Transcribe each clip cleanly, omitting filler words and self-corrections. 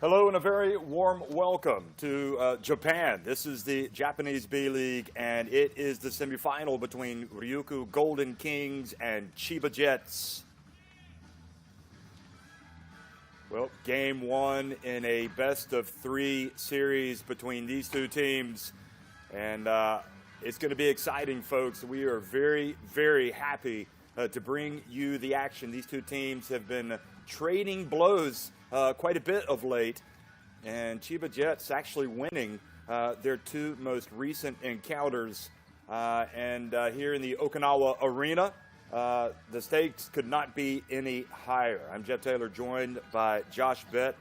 Hello and a very warm welcome to Japan. This is the Japanese B-League, and it is the semifinal between Ryukyu Golden Kings and Chiba Jets. Well, game one in a best-of-3 series between these two teams, and it's going to be exciting, folks. We are very, very happy to bring you the action. These two teams have been trading blows quite a bit of late, and Chiba Jets actually winning their two most recent encounters. And here in the Okinawa Arena, the stakes could not be any higher. I'm Jeff Taylor, joined by Josh Bett,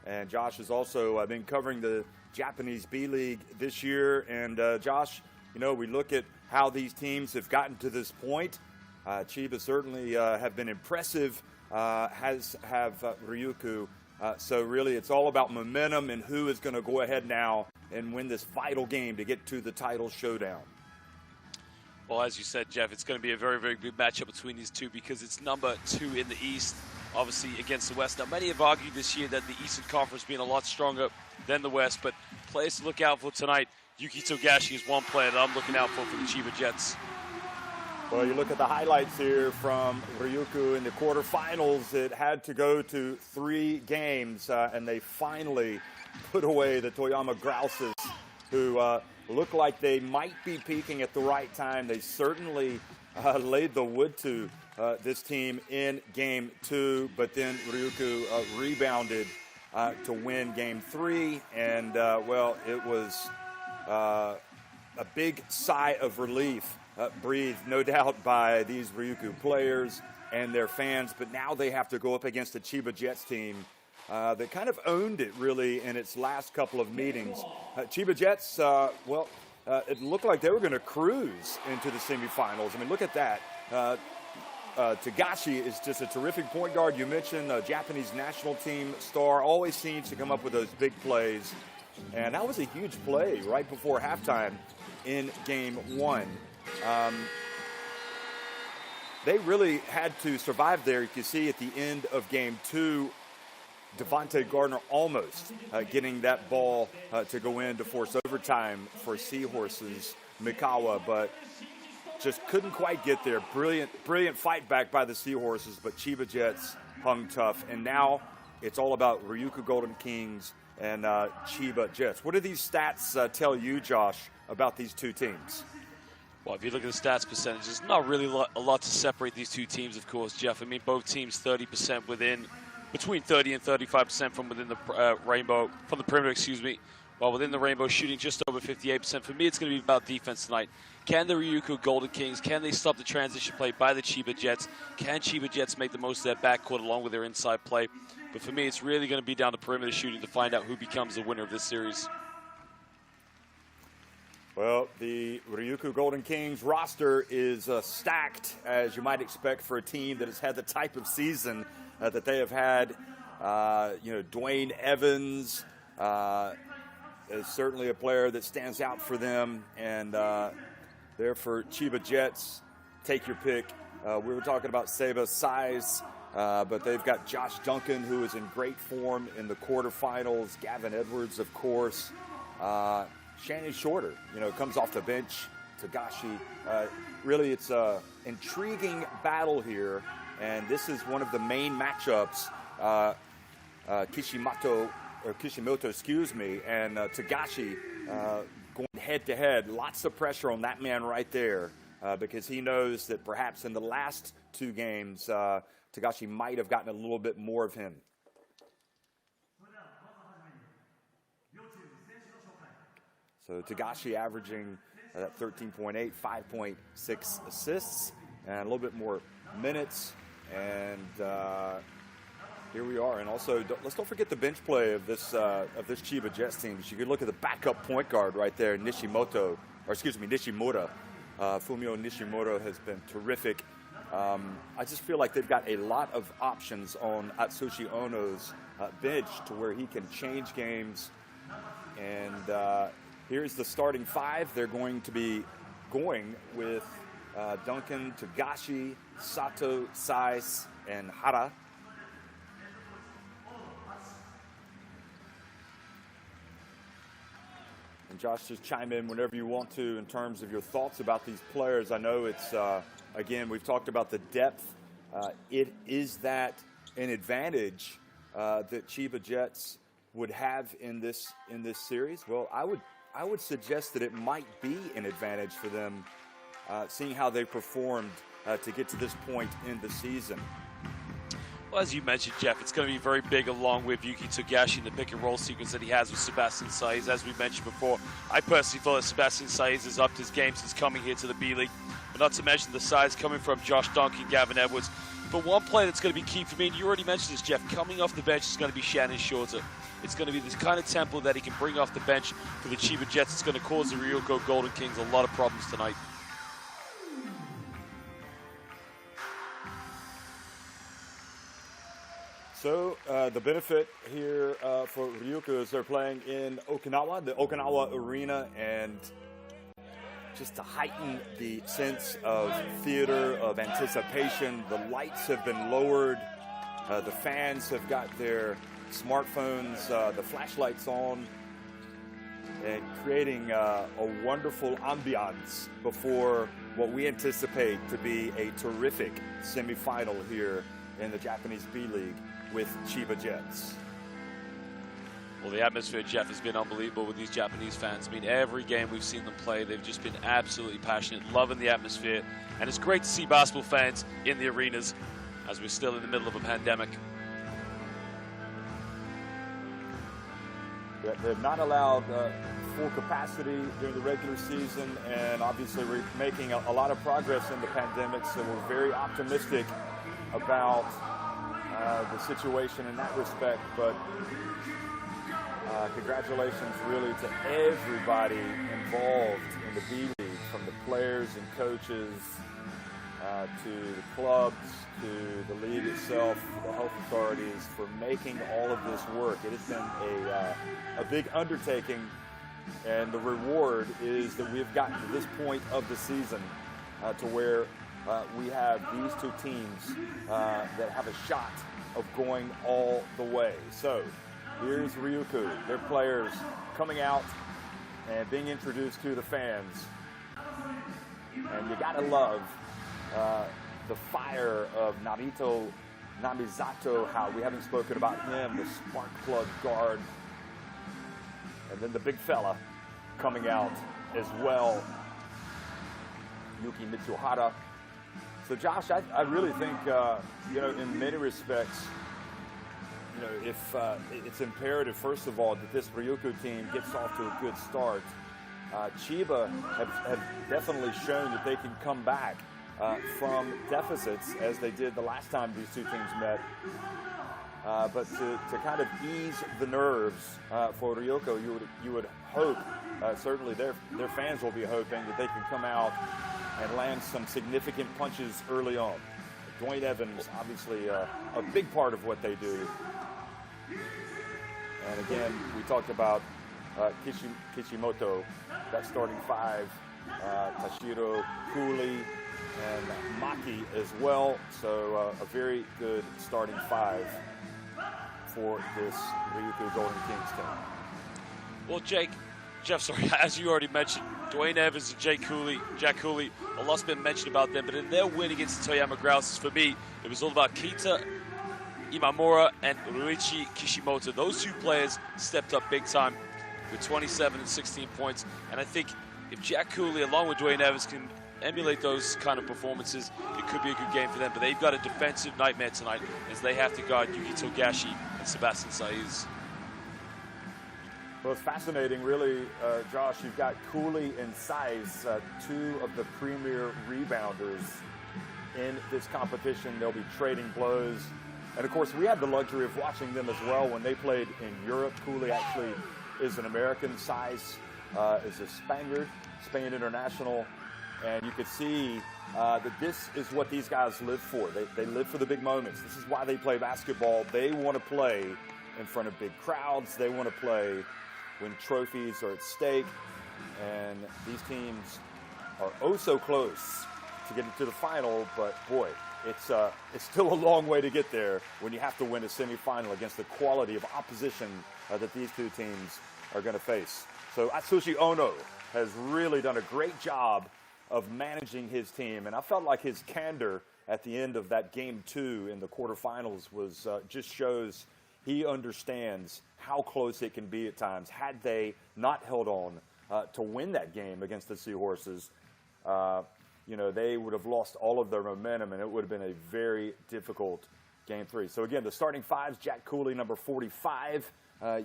and Josh has also been covering the Japanese B-League this year. And Josh, you know, we look at how these teams have gotten to this point. Chiba certainly have been impressive, have Ryukyu. So really it's all about momentum and who is going to go ahead now and win this vital game to get to the title showdown. Well, as you said, Jeff, it's going to be a very, very good matchup between these two because it's number 2 in the East, obviously against the West. Now, many have argued this year that the Eastern Conference being a lot stronger than the West, but players to look out for tonight, Yuki Togashi is one player that I'm looking out for the Chiba Jets. Well, you look at the highlights here from Ryukyu in the quarterfinals. It had to go to 3 games, and they finally put away the Toyama Grouses, who look like they might be peaking at the right time. They certainly laid the wood to this team in game 2, but then Ryukyu rebounded to win game 3, and well, it was a big sigh of relief breathed, no doubt, by these Ryukyu players and their fans, but now they have to go up against the Chiba Jets team that kind of owned it, really, in its last couple of meetings. Chiba Jets, well, it looked like they were going to cruise into the semifinals. I mean, look at that. Togashi is just a terrific point guard. You mentioned a Japanese national team star, always seems to come up with those big plays. And that was a huge play right before halftime in game 1. They really had to survive there. You can see at the end of game 2, Devontae Gardner almost getting that ball to go in to force overtime for Seahorses Mikawa, but just couldn't quite get there. Brilliant fight back by the Seahorses, but Chiba Jets hung tough. And now it's all about Ryukyu Golden Kings and Chiba Jets. What do these stats tell you, Josh, about these two teams? Well, if you look at the stats percentages, not really a lot to separate these two teams, of course, Jeff. I mean, both teams 30% between 30 and 35% from within the from the perimeter, excuse me, while within the rainbow shooting just over 58%. For me, it's going to be about defense tonight. Can the Ryukyu Golden Kings, can they stop the transition play by the Chiba Jets? Can Chiba Jets make the most of that backcourt along with their inside play? But for me, it's really going to be down to perimeter shooting to find out who becomes the winner of this series. Well, the Ryukyu Golden Kings roster is stacked, as you might expect for a team that has had the type of season that they have had. You know, Dwayne Evans is certainly a player that stands out for them, and there for Chiba Jets, take your pick. We were talking about Seba's size, but they've got Josh Duncan, who is in great form in the quarterfinals. Gavin Edwards, of course. Shannon Shorter, you know, comes off the bench. Togashi, really, it's an intriguing battle here, and this is one of the main matchups. Kishimoto, excuse me, and Togashi going head-to-head. Lots of pressure on that man right there because he knows that perhaps in the last 2 games, Togashi might have gotten a little bit more of him. So Togashi averaging that 13.8, 5.6 assists, and a little bit more minutes. And here we are. And also, let's don't forget the bench play of this Chiba Jets team. You could look at the backup point guard right there, Nishimura. Fumio Nishimura has been terrific. I just feel like they've got a lot of options on Atsushi Ono's bench to where he can change games. And here's the starting 5. They're going to be going with Duncan, Togashi, Sato, Sais, and Hara. And Josh, just chime in whenever you want to in terms of your thoughts about these players. I know it's, again, we've talked about the depth. Is that an advantage that Chiba Jets would have in this series? Well, I would suggest that it might be an advantage for them, seeing how they performed to get to this point in the season. Well, as you mentioned, Jeff, it's going to be very big along with Yuki Togashi in the pick and roll sequence that he has with Sebastian Saiz. As we mentioned before, I personally feel that Sebastian Saiz has upped his game since coming here to the B-League. But not to mention the size coming from Josh Duncan, Gavin Edwards. But one player that's going to be key for me, and you already mentioned this, Jeff, coming off the bench is going to be Shannon Shorter. It's going to be this kind of tempo that he can bring off the bench for the Chiba Jets. It's going to cause the Ryukyu Golden Kings a lot of problems tonight. So the benefit here for Ryukyu is they're playing in Okinawa, the Okinawa Arena, and just to heighten the sense of theater, of anticipation, the lights have been lowered. The fans have got their smartphones, the flashlights on, and creating a wonderful ambiance before what we anticipate to be a terrific semifinal here in the Japanese B-League with Chiba Jets. Well, the atmosphere, Jeff, has been unbelievable with these Japanese fans. I mean, every game we've seen them play, they've just been absolutely passionate, loving the atmosphere. And it's great to see basketball fans in the arenas as we're still in the middle of a pandemic. They're not allowed full capacity during the regular season, and obviously we're making a lot of progress in the pandemic, so we're very optimistic about the situation in that respect. But congratulations really to everybody involved in the B-League, from the players and coaches to the clubs, to the league itself, the health authorities, for making all of this work. It has been a big undertaking, and the reward is that we've gotten to this point of the season to where we have these two teams that have a shot of going all the way. So here's Ryukyu, their players coming out and being introduced to the fans. And you gotta love the fire of Narito Namizato, how we haven't spoken about him, the spark plug guard. And then the big fella coming out as well, Yuki Mitsuhara. So Josh, I really think, in many respects, if it's imperative, first of all, that this Ryukyu team gets off to a good start. Chiba have definitely shown that they can come back from deficits, as they did the last time these two teams met. But to kind of ease the nerves for Ryukyu, you would hope, certainly their fans will be hoping, that they can come out and land some significant punches early on. Dwayne Evans, obviously a big part of what they do. And again, we talked about Kishimoto, that starting five, Tashiro, Cooley, and Maki as well. So a very good starting five for this Ryukyu Golden Kings team. Well, Jeff, as you already mentioned, Dwayne Evans and Jack Cooley, a lot's been mentioned about them, but in their win against the Toyama Grouses, for me, it was all about Kita Imamura and Ruichi Kishimoto. Those two players stepped up big time with 27 and 16 points. And I think if Jack Cooley, along with Dwayne Evans, can emulate those kind of performances, it could be a good game for them. But they've got a defensive nightmare tonight as they have to guard Yuki Togashi and Sebastian Saiz. Well, it's fascinating, really, Josh. You've got Cooley and Saiz, two of the premier rebounders in this competition. They'll be trading blows. And, of course, we had the luxury of watching them as well when they played in Europe. Cooley actually is an American. Saiz is a Spaniard, Spain international. And you could see that this is what these guys live for. They live for the big moments. This is why they play basketball. They want to play in front of big crowds. They want to play when trophies are at stake. And these teams are oh so close to getting to the final. But, boy, it's still a long way to get there when you have to win a semifinal against the quality of opposition that these two teams are going to face. So Atsushi Ono has really done a great job of managing his team, and I felt like his candor at the end of that game 2 in the quarterfinals was just shows he understands how close it can be at times. Had they not held on to win that game against the Seahorses, they would have lost all of their momentum, and it would have been a very difficult game 3. So again, the starting fives: Jack Cooley, number 45.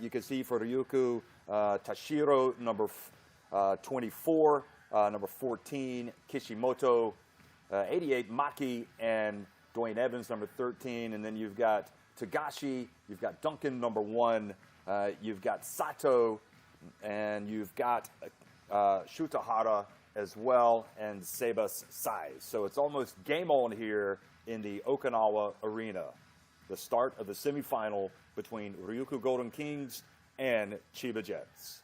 You can see for Ryukyu, Tashiro, number 24. Number 14, Kishimoto, 88, Maki, and Dwayne Evans, number 13. And then you've got Tagashi, you've got Duncan, number 1. You've got Sato, and you've got Shutahara as well, and Sebas Sai. So it's almost game on here in the Okinawa Arena. The start of the semifinal between Ryukyu Golden Kings and Chiba Jets.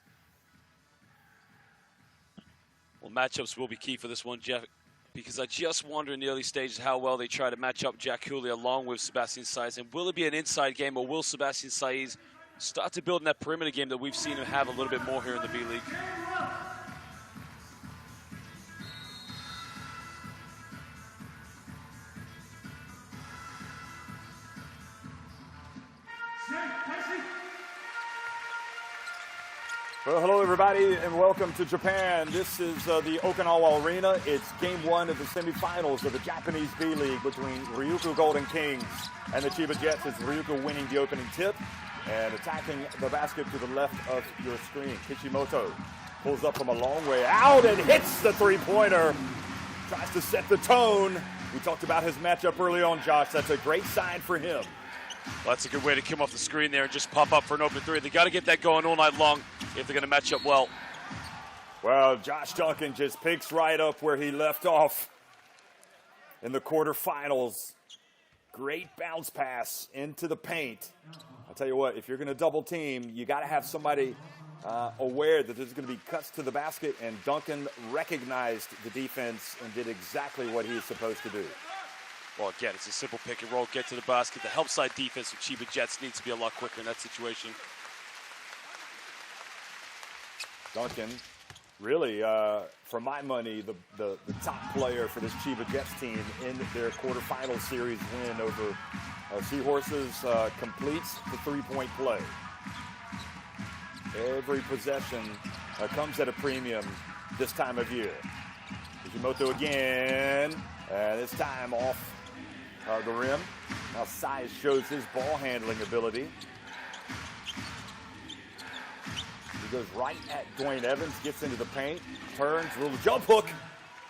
Well, matchups will be key for this one, Jeff, because I just wonder in the early stages how well they try to match up Jack Cooley along with Sebastian Saiz. And will it be an inside game, or will Sebastian Saiz start to build in that perimeter game that we've seen him have a little bit more here in the B-League? Well, hello, everybody, and welcome to Japan. This is the Okinawa Arena. It's game 1 of the semifinals of the Japanese B-League between Ryukyu Golden Kings and the Chiba Jets. It's Ryukyu winning the opening tip and attacking the basket to the left of your screen. Kishimoto pulls up from a long way out and hits the three-pointer. Tries to set the tone. We talked about his matchup early on, Josh. That's a great sign for him. Well, that's a good way to come off the screen there and just pop up for an open 3. They got to get that going all night long if they're going to match up well. Well, Josh Duncan just picks right up where he left off in the quarterfinals. Great bounce pass into the paint. I'll tell you what, if you're going to double team, you got to have somebody aware that there's going to be cuts to the basket, and Duncan recognized the defense and did exactly what he's supposed to do. Well, again, it's a simple pick and roll, get to the basket. The help side defense of Chiba Jets needs to be a lot quicker in that situation. Duncan, really, for my money, the top player for this Chiba Jets team in their quarterfinal series win over Seahorses, completes the three-point play. Every possession comes at a premium this time of year. Kishimoto again, this time off the rim. Now Saiz shows his ball handling ability. He goes right at Dwayne Evans, gets into the paint, turns, little jump hook.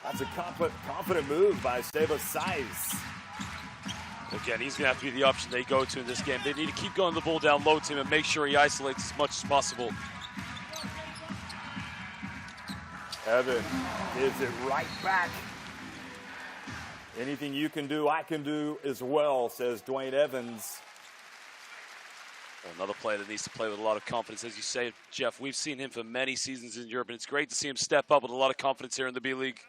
That's a confident move by Sebas Saiz. Again, he's going to have to be the option they go to in this game. They need to keep going the ball down low to him and make sure he isolates as much as possible. Evans gives it right back. Anything you can do, I can do as well, says Dwayne Evans. Another player that needs to play with a lot of confidence. As you say, Jeff, we've seen him for many seasons in Europe, and it's great to see him step up with a lot of confidence here in the B-League.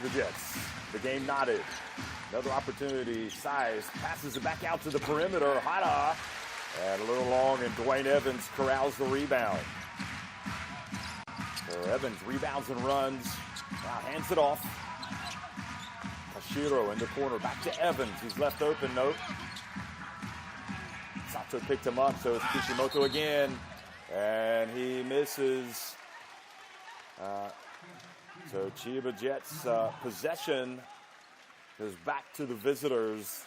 The Jets, the game knotted. Another opportunity. Saiz passes it back out to the perimeter. Hada. And a little long, and Dwayne Evans corrals the rebound. So Evans rebounds and runs. Now hands it off. Hashiro in the corner. Back to Evans. He's left open. Nope. Sato picked him up, so it's Kishimoto again. And he misses. So Chiba Jets possession goes back to the visitors.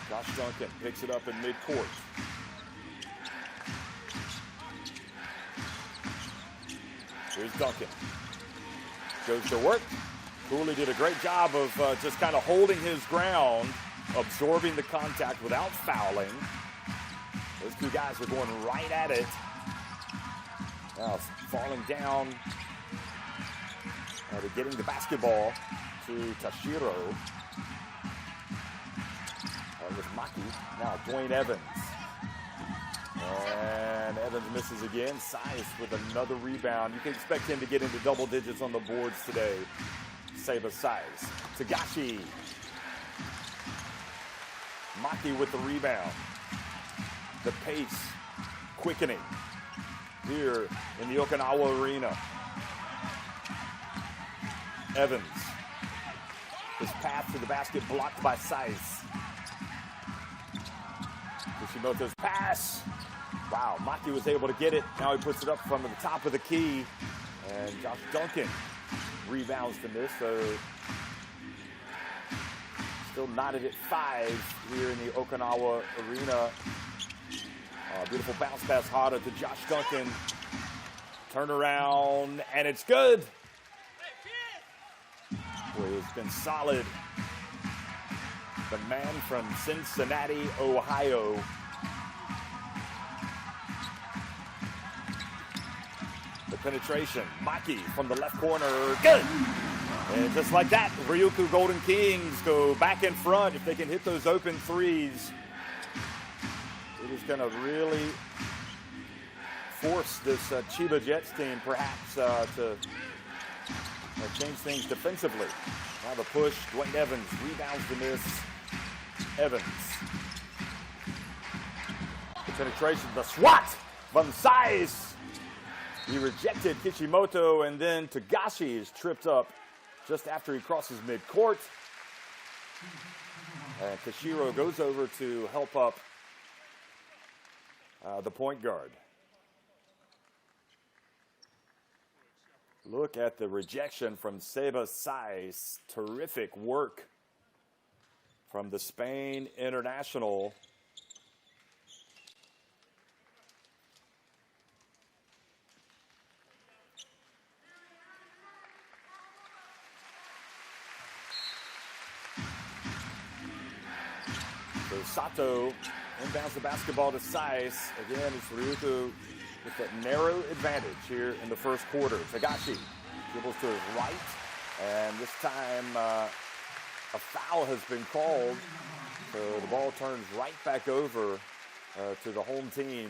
Josh Duncan picks it up in midcourt. Here's Duncan. Goes to work. Cooley did a great job of just kind of holding his ground, absorbing the contact without fouling. Those two guys are going right at it. Now falling down to getting the basketball. to Tashiro. With Maki. Now Dwayne Evans. And Evans misses again. Size with another rebound. You can expect him to get into double digits on the boards today. Seba Size. Tagashi. Maki with the rebound. The pace quickening here in the Okinawa Arena. Evans. His path to the basket blocked by Size. Kishimoto's pass. Wow, Maki was able to get it. Now he puts it up from the top of the key. And Josh Duncan rebounds the miss. So still knotted at 5 here in the Okinawa Arena. Beautiful bounce pass Hada to Josh Duncan. Turn around, and it's good. Boy, it's been solid. The man from Cincinnati, Ohio. The penetration, Maki from the left corner, good! And just like that, Ryukyu Golden Kings go back in front. If they can hit those open threes, it is going to really force this Chiba Jets team perhaps to change things defensively. Now the push, Dwayne Evans rebounds the miss. Evans. The penetration, the swat from Size. He rejected Kishimoto, and then Tagashi is tripped up just after he crosses midcourt. And Kashiro goes over to help up the point guard. Look at the rejection from Seba Size. Terrific work from the Spain international. So Sato inbounds the basketball to Size. Again, it's Ryukyu with that narrow advantage here in the first quarter. Tagashi dribbles to his right, and this time a foul has been called. So the ball turns right back over to the home team.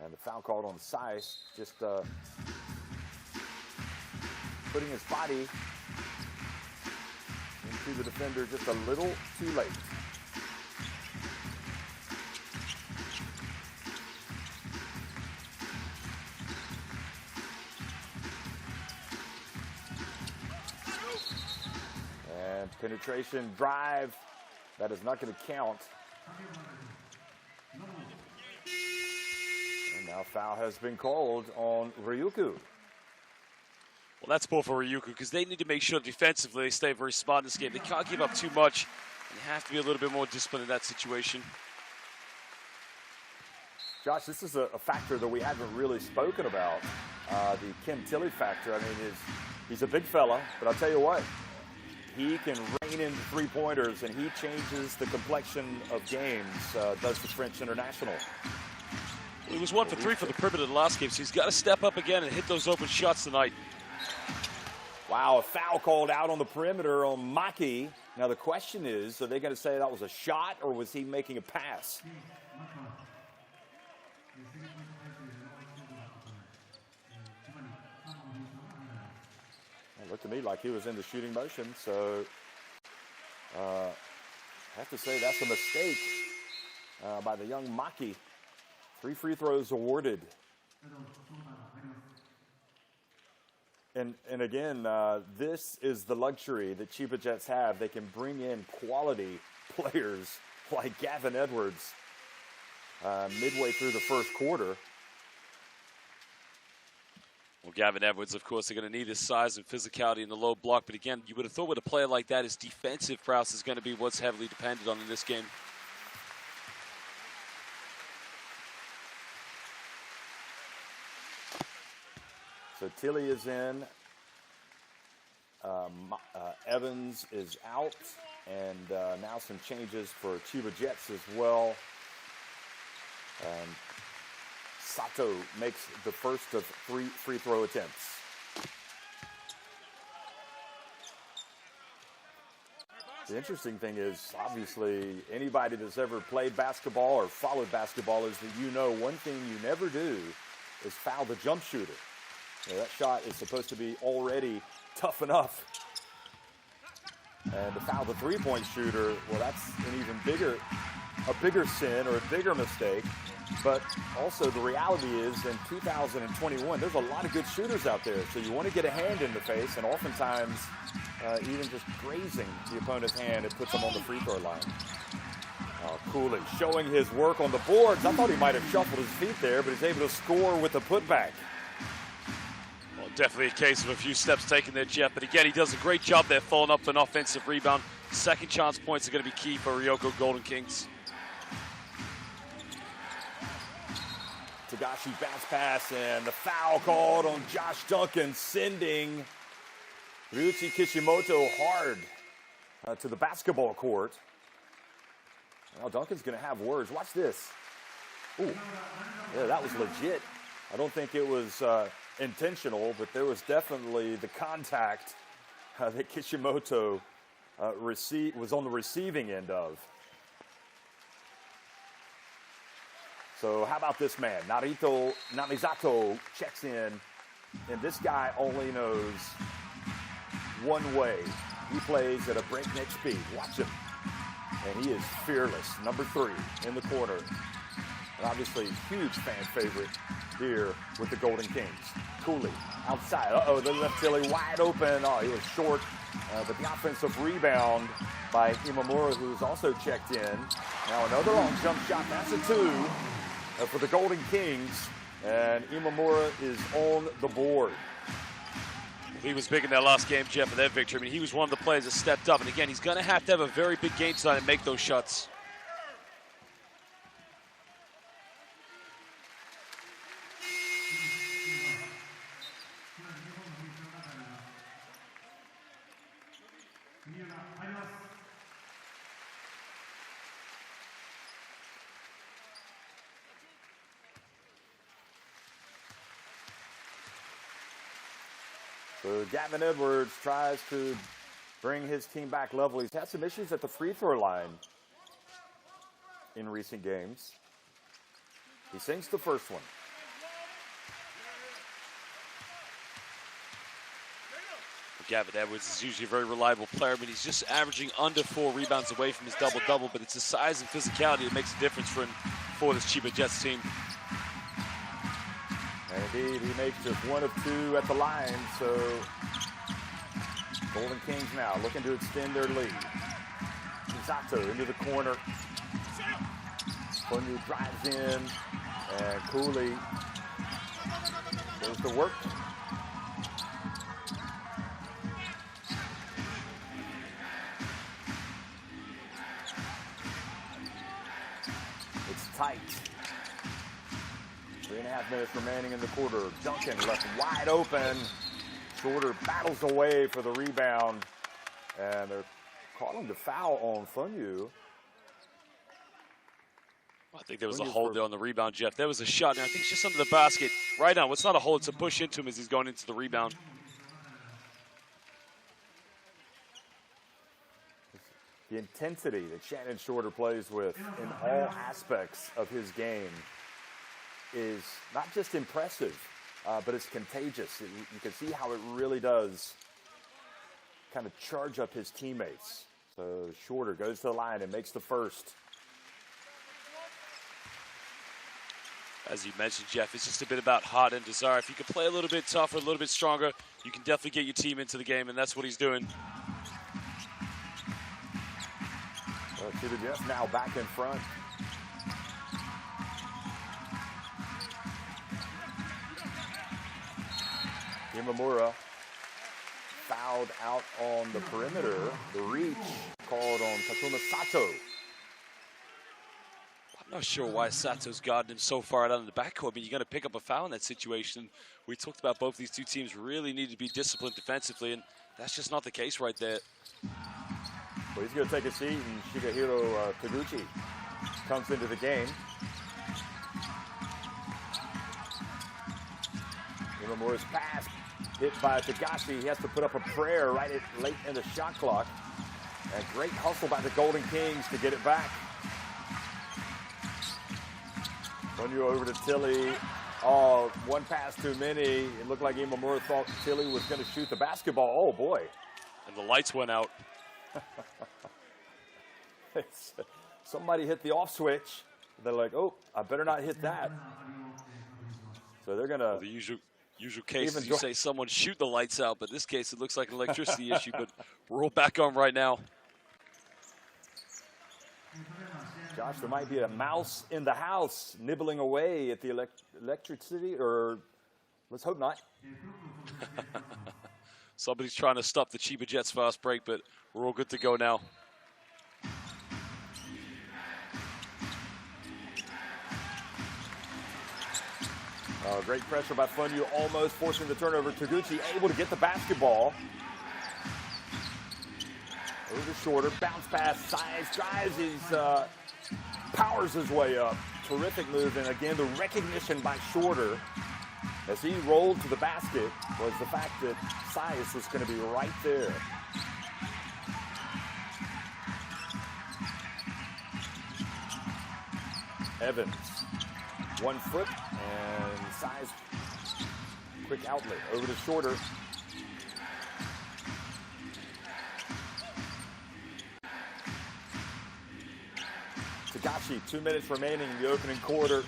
And the foul called on Size, just putting his body into the defender just a little too late. And penetration drive, that is not going to count. And now foul has been called on Ryukyu. Well, that's ball for Ryukyu because they need to make sure defensively they stay very smart in this game. They can't give up too much. They have to be a little bit more disciplined in that situation. Josh, this is a factor that we haven't really spoken about, the Kim Tilly factor. I mean, he's a big fella, but I'll tell you what, he can rein in three-pointers, and he changes the complexion of games, does the French international. He was 1 for 3 for the perimeter the last game, so he's got to step up again and hit those open shots tonight. Wow, a foul called out on the perimeter on Maki. Now the question is, are they going to say that was a shot or was he making a pass? It looked to me like he was in the shooting motion, so I have to say that's a mistake by the young Maki. 3 free throws awarded. And again, this is the luxury that Chiba Jets have. They can bring in quality players like Gavin Edwards midway through the first quarter. Well, Gavin Edwards, of course, are going to need his size and physicality in the low block. But again, you would have thought with a player like that, his defensive prowess is going to be what's heavily dependent on in this game. So Tilly is in, Evans is out, and now some changes for Chiba Jets as well. Sato makes the first of 3 free throw attempts. The interesting thing is, obviously, anybody that's ever played basketball or followed basketball is that one thing you never do is foul the jump shooter. That shot is supposed to be already tough enough. And to foul the three-point shooter, well, that's an even bigger sin or a bigger mistake. But also the reality is in 2021, there's a lot of good shooters out there. So you want to get a hand in the face, and oftentimes even just grazing the opponent's hand, it puts them on the free throw line. Cooley showing his work on the boards. I thought he might have shuffled his feet there, but he's able to score with a putback. Well, definitely a case of a few steps taken there, Jeff. But again, he does a great job there following up an offensive rebound. Second chance points are going to be key for Ryukyu Golden Kings. Tagashi bounce pass, and the foul called on Josh Duncan, sending Ryuichi Kishimoto hard to the basketball court. Well, Duncan's going to have words. Watch this. Ooh, yeah, that was legit. I don't think it was intentional, but there was definitely the contact that Kishimoto was on the receiving end of. So how about this man? Narito Namizato checks in, and this guy only knows one way. He plays at a breakneck speed. Watch him. And he is fearless. Number 3 in the corner. And obviously, huge fan favorite here with the Golden Kings. Cooley outside. The left Tilly wide open. Oh, he was short. But the offensive rebound by Imamura, who's also checked in. Now another long jump shot. That's a 2 for the Golden Kings. And Imamura is on the board. He was big in that last game, Jeff, for their victory. I mean, he was one of the players that stepped up. And again, he's going to have a very big game tonight and make those shots. So Gavin Edwards tries to bring his team back level. He's had some issues at the free throw line in recent games. He sinks the first one. Gavin Edwards is usually a very reliable player, but he's just averaging under 4 rebounds away from his double-double. But it's the size and physicality that makes a difference for this Chiba Jets team. And indeed, he makes just 1 of 2 at the line, so Golden Kings now looking to extend their lead. Zato into the corner. Fonyu drives in, and Cooley goes to work. It's tight. 3.5 minutes remaining in the quarter. Duncan left wide open. Shorter battles away for the rebound. And they're calling the foul on Fonyu. I think there was a hold there on the rebound, Jeff. There was a shot, and I think it's just under the basket. Right now, it's not a hold, it's a push into him as he's going into the rebound. The intensity that Shannon Shorter plays with in all aspects of his game is not just impressive, but it's contagious. You can see how it really does kind of charge up his teammates. So Shorter goes to the line and makes the first. As you mentioned, Jeff, it's just a bit about heart and desire. If you can play a little bit tougher, a little bit stronger, you can definitely get your team into the game, and that's what he's doing. Chiba Jets now back in front. Imamura fouled out on the perimeter. The reach called on Takuma Sato. I'm not sure why Sato's guarding him so far out in the backcourt. I mean, you're going to pick up a foul in that situation. We talked about both these two teams really need to be disciplined defensively, and that's just not the case right there. Well, he's going to take a seat, and Shigehiro Taguchi comes into the game. Imamura's pass hit by Tagashi. He has to put up a prayer late in the shot clock. And great hustle by the Golden Kings to get it back. Funyu over to Tilly. Oh, one pass too many. It looked like Imamura thought Tilly was going to shoot the basketball. Oh, boy. And the lights went out. Somebody hit the off switch. They're like, oh, I better not hit that. So they're going to... The usual case is you say someone shoot the lights out, but in this case it looks like an electricity issue, but we're all back on right now. Josh, there might be a mouse in the house nibbling away at the electricity, or let's hope not. Somebody's trying to stop the Chiba Jets fast break, but we're all good to go now. Great pressure by Funyu, almost forcing the turnover. Taguchi able to get the basketball. Over to Shorter, bounce pass, size, drives, powers his way up. Terrific move, and again, the recognition by Shorter as he rolled to the basket was the fact that Sias was going to be right there. Evans, 1 foot, and Sias, quick outlet, over to Shorter. Tagashi, 2 minutes remaining in the opening quarter.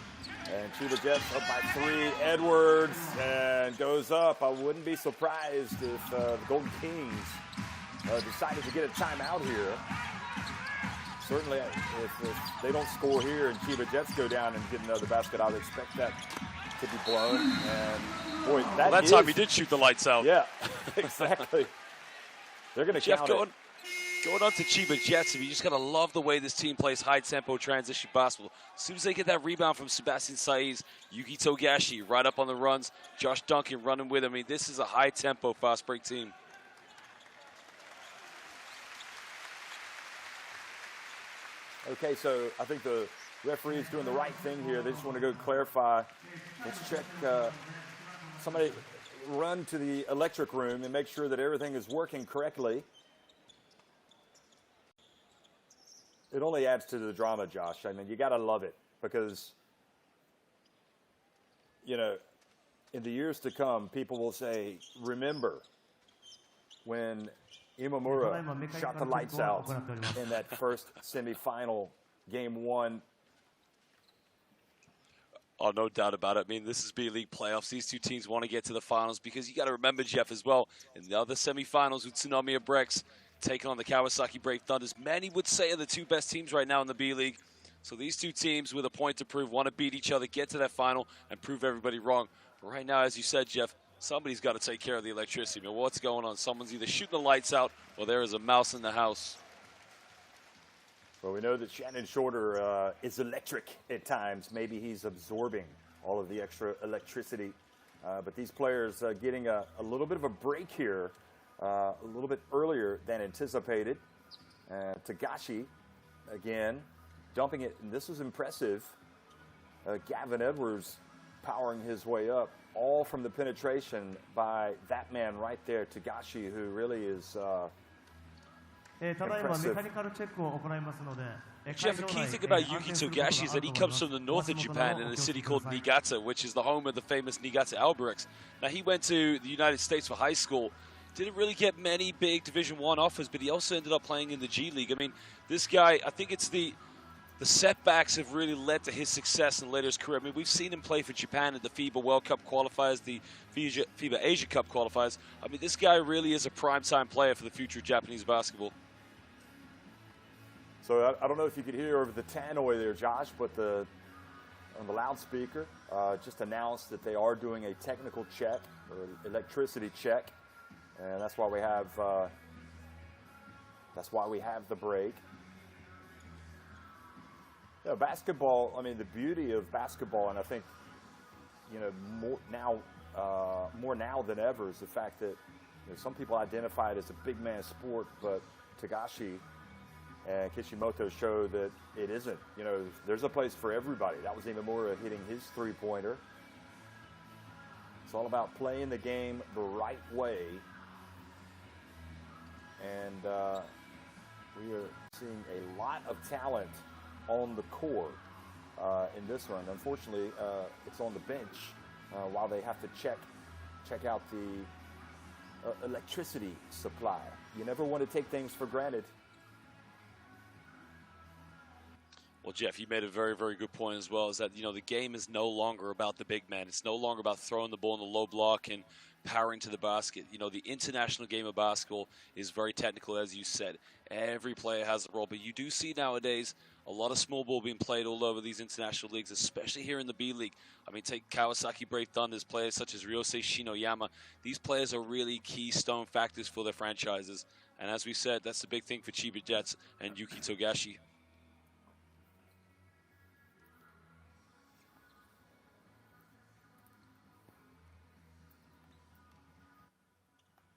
And Chiba Jets up by 3. Edwards, and goes up. I wouldn't be surprised if the Golden Kings decided to get a timeout here. Certainly, if they don't score here and Chiba Jets go down and get another basket, I would expect that to be blown. And boy, that time he did shoot the lights out. Yeah, exactly. They're going to count it. Going on to Chiba Jets, you just got to love the way this team plays high-tempo transition basketball. As soon as they get that rebound from Sebastian Saiz, Yuki Togashi right up on the runs, Josh Duncan running with him. I mean, this is a high-tempo, fast-break team. Okay, so I think the referee is doing the right thing here. They just want to go clarify. Let's check. Somebody run to the electric room and make sure that everything is working correctly. It only adds to the drama, Josh. I mean, you got to love it because, you know, in the years to come, people will say, remember when Imamura shot the lights out in that first semifinal, game 1. Oh, no doubt about it. I mean, this is B-League playoffs. These two teams want to get to the finals because you got to remember, Jeff, as well, in the other semifinals with Tsunami and Brex, taking on the Kawasaki Brave Thunders. Many would say are the two best teams right now in the B-League. So these two teams with a point to prove want to beat each other, get to that final, and prove everybody wrong. But right now, as you said, Jeff, somebody's got to take care of the electricity. I mean, what's going on? Someone's either shooting the lights out or there is a mouse in the house. Well, we know that Shannon Shorter is electric at times. Maybe he's absorbing all of the extra electricity. But these players getting a little bit of a break here. A little bit earlier than anticipated. Tagashi, again, dumping it. And this was impressive. Gavin Edwards powering his way up, all from the penetration by that man right there, Tagashi, who really is impressive. Jeff, the key thing about Yuki Togashi is that he comes from the north of Japan in a city called Niigata, which is the home of the famous Niigata Albirex. Now, he went to the United States for high school. Didn't really get many big Division I offers, but he also ended up playing in the G League. I mean, this guy, I think it's the setbacks have really led to his success in later his career. I mean, we've seen him play for Japan at the FIBA World Cup qualifiers, the FIBA Asia Cup qualifiers. I mean, this guy really is a prime-time player for the future of Japanese basketball. So I don't know if you could hear over the tannoy there, Josh, but on the loudspeaker just announced that they are doing a technical check or electricity check. And that's why we have the break. You know, basketball, I mean, the beauty of basketball, and I think, you know, more now than ever, is the fact that, you know, some people identify it as a big man sport, but Tagashi and Kishimoto show that it isn't. You know, there's a place for everybody. That was Imamura hitting his three-pointer. It's all about playing the game the right way. And we are seeing a lot of talent on the court in this one. Unfortunately, it's on the bench while they have to check out the electricity supply. You never want to take things for granted. Well, Jeff, you made a very, very good point as well, is that, the game is no longer about the big man. It's no longer about throwing the ball in the low block and powering to the basket. The international game of basketball is very technical, as you said. Every player has a role, but you do see nowadays a lot of small ball being played all over these international leagues, especially here in the B League. I mean, take Kawasaki Brave Thunders, players such as Ryusei Shinoyama. These players are really keystone factors for their franchises. And as we said, that's the big thing for Chiba Jets and Yuki Togashi.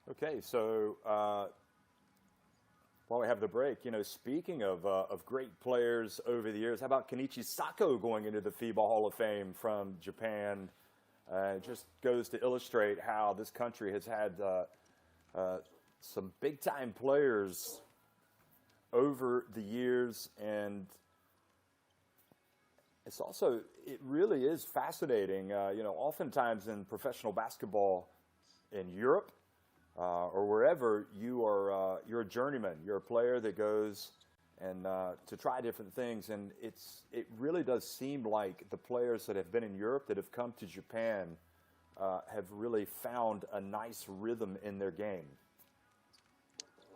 Okay, so while we have the break, speaking of great players over the years, how about Kenichi Sako going into the FIBA Hall of Fame from Japan? It just goes to illustrate how this country has had some big-time players over the years, and it really is fascinating. Oftentimes in professional basketball in Europe, or wherever you're a journeyman, you're a player that goes and to try different things, and it really does seem like the players that have been in Europe that have come to Japan have really found a nice rhythm in their game.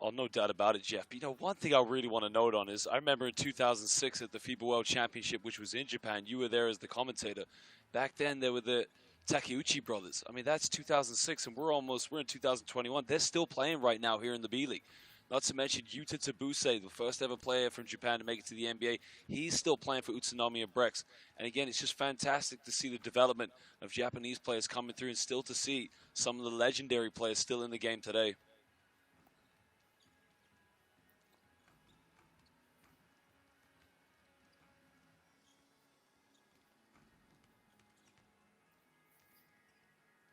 Oh, no doubt about it, Jeff. One thing I really want to note on is I remember in 2006 at the FIBA World Championship, which was in Japan, you were there as the commentator. Back then, there were the Takeuchi brothers. I mean, that's 2006, and we're in 2021. They're still playing right now here in the B League. Not to mention Yuta Tabuse, the first ever player from Japan to make it to the NBA. He's still playing for Utsunomiya Brex. And again, it's just fantastic to see the development of Japanese players coming through and still to see some of the legendary players still in the game today.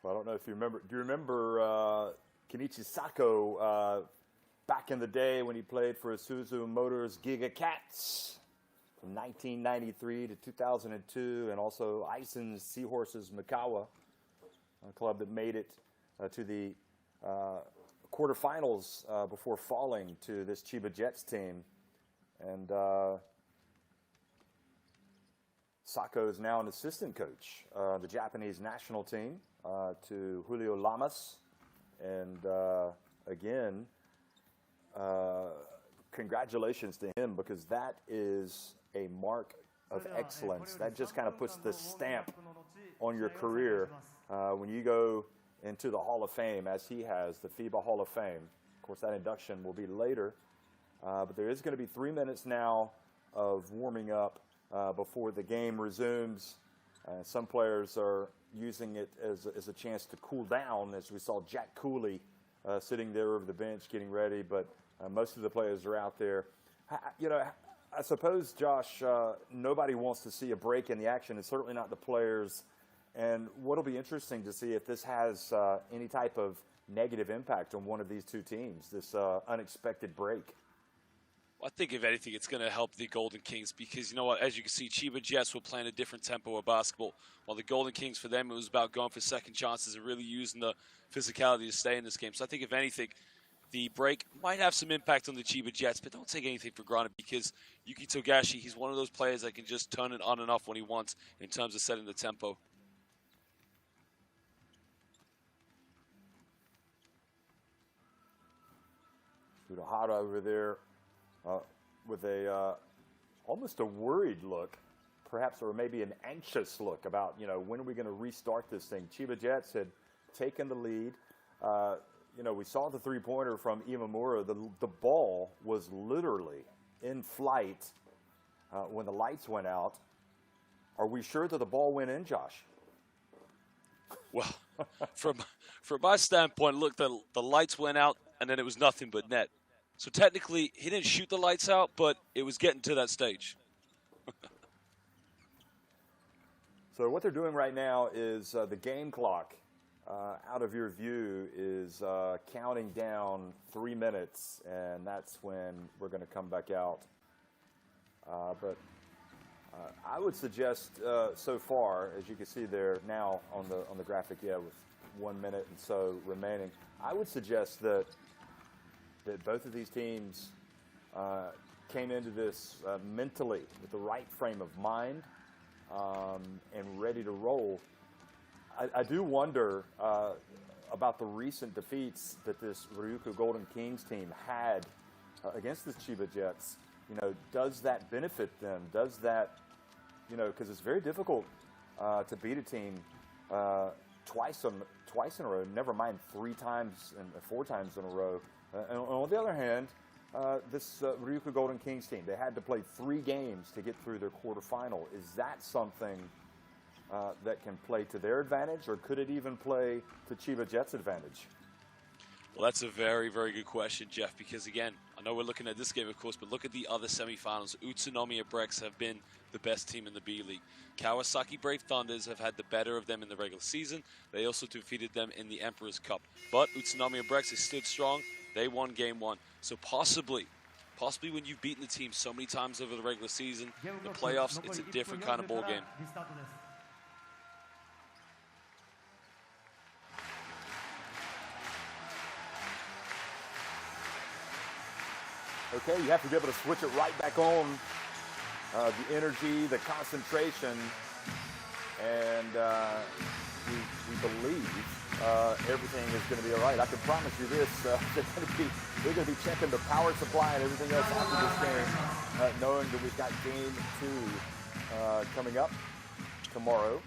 I don't know if you remember. Do you remember Kenichi Sako back in the day when he played for Isuzu Motors Giga Cats from 1993 to 2002, and also Aisen's Seahorses Mikawa, a club that made it to the quarterfinals before falling to this Chiba Jets team. And Sako is now an assistant coach of the Japanese national team to Julio Lamas. And again, congratulations to him, because that is a mark of excellence. That just kind of puts the stamp on your career when you go into the Hall of Fame, as he has, the FIBA Hall of Fame. Of course, that induction will be later. But there is going to be 3 minutes now of warming up before the game resumes. Some players are using it as a chance to cool down, as we saw Jack Cooley sitting there over the bench getting ready, but most of the players are out there. I suppose, Josh, nobody wants to see a break in the action, and certainly not the players. And what'll be interesting to see if this has any type of negative impact on one of these two teams, this unexpected break. I think, if anything, it's going to help the Golden Kings, because, you know what, as you can see, Chiba Jets were playing a different tempo of basketball, while the Golden Kings, for them, it was about going for second chances and really using the physicality to stay in this game. So I think, if anything, the break might have some impact on the Chiba Jets, but don't take anything for granted, because Yuki Togashi, he's one of those players that can just turn it on and off when he wants in terms of setting the tempo. Furuhara over there with a almost a worried look, perhaps, or maybe an anxious look about, when are we going to restart this thing? Chiba Jets had taken the lead. We saw the three-pointer from Imamura. The ball was literally in flight when the lights went out. Are we sure that the ball went in, Josh? Well, from my standpoint, look, the lights went out, and then it was nothing but net. So technically, he didn't shoot the lights out, but it was getting to that stage. So what they're doing right now is the game clock out of your view is counting down 3 minutes, and that's when we're going to come back out. But I would suggest so far, as you can see there now on the graphic, with 1 minute and so remaining, I would suggest that both of these teams came into this mentally with the right frame of mind and ready to roll. I do wonder about the recent defeats that this Ryukyu Golden Kings team had against the Chiba Jets. Does that benefit them? Does that, because it's very difficult to beat a team twice in a row, never mind 3 times and 4 times in a row. And on the other hand, this Ryukyu Golden Kings team, they had to play 3 games to get through their quarterfinal. Is that something that can play to their advantage, or could it even play to Chiba Jets' advantage? Well, that's a very, very good question, Jeff, because, again, I know we're looking at this game, of course, but look at the other semifinals. Utsunomiya Brex have been the best team in the B-League. Kawasaki Brave Thunders have had the better of them in the regular season. They also defeated them in the Emperor's Cup. But Utsunomiya Brex has stood strong. They won Game 1. So possibly when you've beaten the team so many times over the regular season, the playoffs, it's a different kind of ball game. Okay, you have to be able to switch it right back on. The energy, the concentration, and we believe everything is going to be all right. I can promise you this: they're going to be checking the power supply and everything else after this game, knowing that we've got Game 2 coming up tomorrow.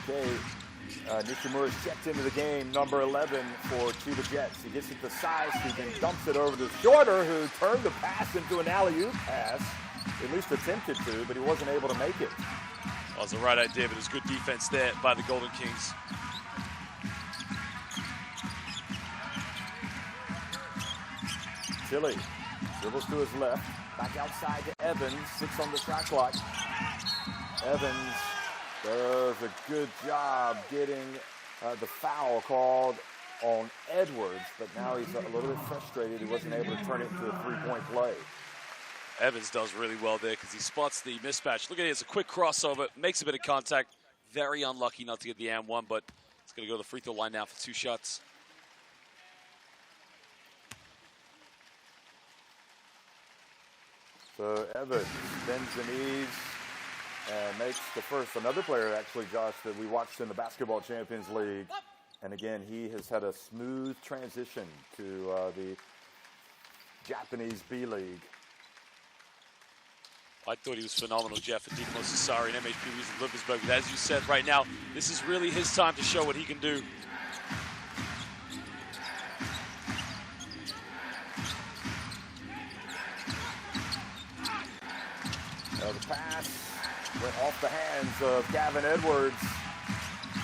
Okay, Nishimura's checked into the game, number 11 for Chiba Jets. He gets it to Size, who then dumps it over to Shorter, who turned the pass into an alley-oop pass, at least attempted to, but he wasn't able to make it. Well, it's the right idea, but it was good defense there by the Golden Kings. Tilly dribbles to his left, back outside to Evans, 6 on the shot clock. Evans does a good job getting the foul called on Edwards, but now he's a little bit frustrated. He wasn't able to turn it into a 3-point play. Evans does really well there because he spots the mismatch. Look at it, it's a quick crossover, makes a bit of contact. Very unlucky not to get the and one, but it's going to go to the free throw line now for 2 shots. So Evans bends the knees and makes the first. Another player, actually, Josh, that we watched in the Basketball Champions League. And again, he has had a smooth transition to the Japanese B-League. I thought he was phenomenal, Jeff, at Dikmo Sassari and MHP Ludwigsburg. But as you said, right now, this is really his time to show what he can do. The pass went off the hands of Gavin Edwards.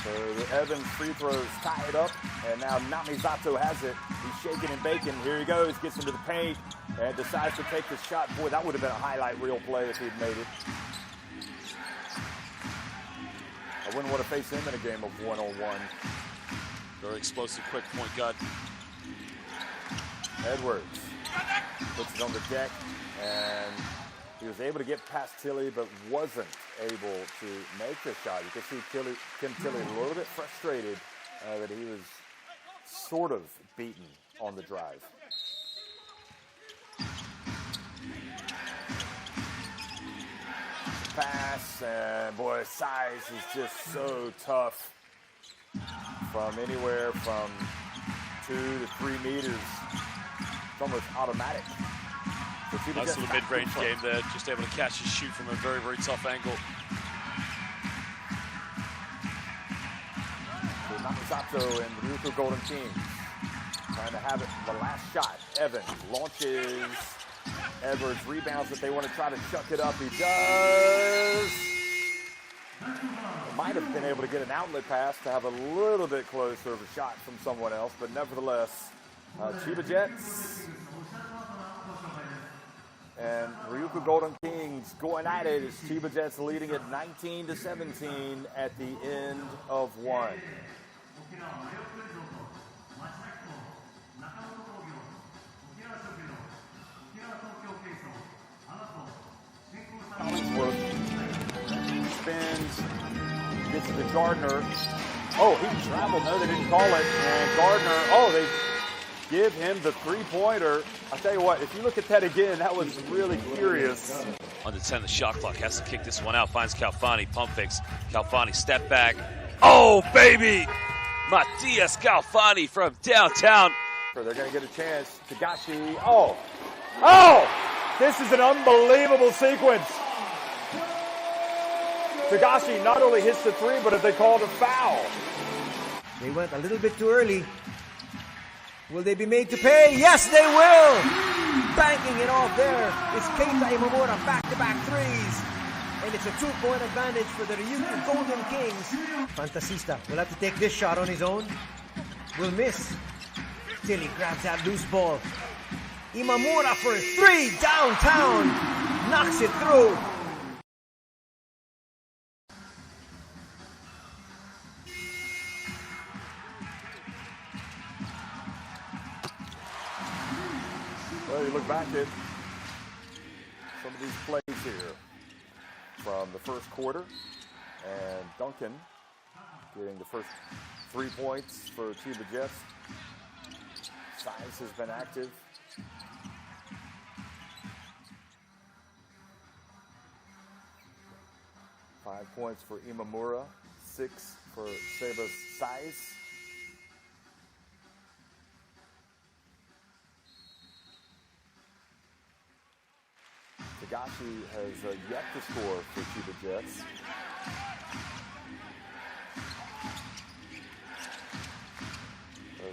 So the Evans free throws tie it up, and now Namizato has it. He's shaking and baking. Here he goes, gets into the paint, and decides to take the shot. Boy, that would have been a highlight reel play if he'd made it. I wouldn't want to face him in a game of one-on-one. Very explosive, quick point guard. Edwards puts it on the deck, and he was able to get past Tilly, but wasn't able to make the shot. You can see Tim Tilly a little bit frustrated that he was sort of beaten on the drive. Pass, and boy, Size is just so tough. From anywhere from 2 to 3 meters, it's almost automatic. Nice little mid-range game there, just able to catch and shoot from a very, very tough angle. So Namizato and the Ryukyu Golden Kings trying to have it. The last shot, Evans launches. Edwards rebounds it. They want to try to chuck it up. He does. Might have been able to get an outlet pass to have a little bit closer of a shot from someone else, but nevertheless, Chiba Jets and Ryukyu Golden Kings going at it as Chiba Jets leading at 19-17 at the end of one. Spins, gets it to Gardner. Oh, he traveled. No, they didn't call it. And Gardner, oh, they give him the three-pointer. I'll tell you what, if you look at that again, that was really curious. Under 10, the shot clock has to kick this one out. Finds Calfani, pump fakes. Calfani, step back. Oh, baby! Matias Calfani from downtown. They're going to get a chance. Tagashi, oh! Oh! This is an unbelievable sequence. Tagashi not only hits the three, but if they called a foul. They went a little bit too early. Will they be made to pay? Yes, they will! Banking it off there. It's Keita Imamura back-to-back threes. And it's a two-point advantage for the Ryukyu Golden Kings. Fantasista will have to take this shot on his own. Will miss. Till he grabs that loose ball. Imamura for a three downtown. Knocks it through. Well, you look back at some of these plays here from the first quarter, and Duncan getting the first 3 points for Chiba Jets. Size has been active. Five points for Imamura, 6 for Seba's Size. Tagashi has yet to score for Chiba Jets.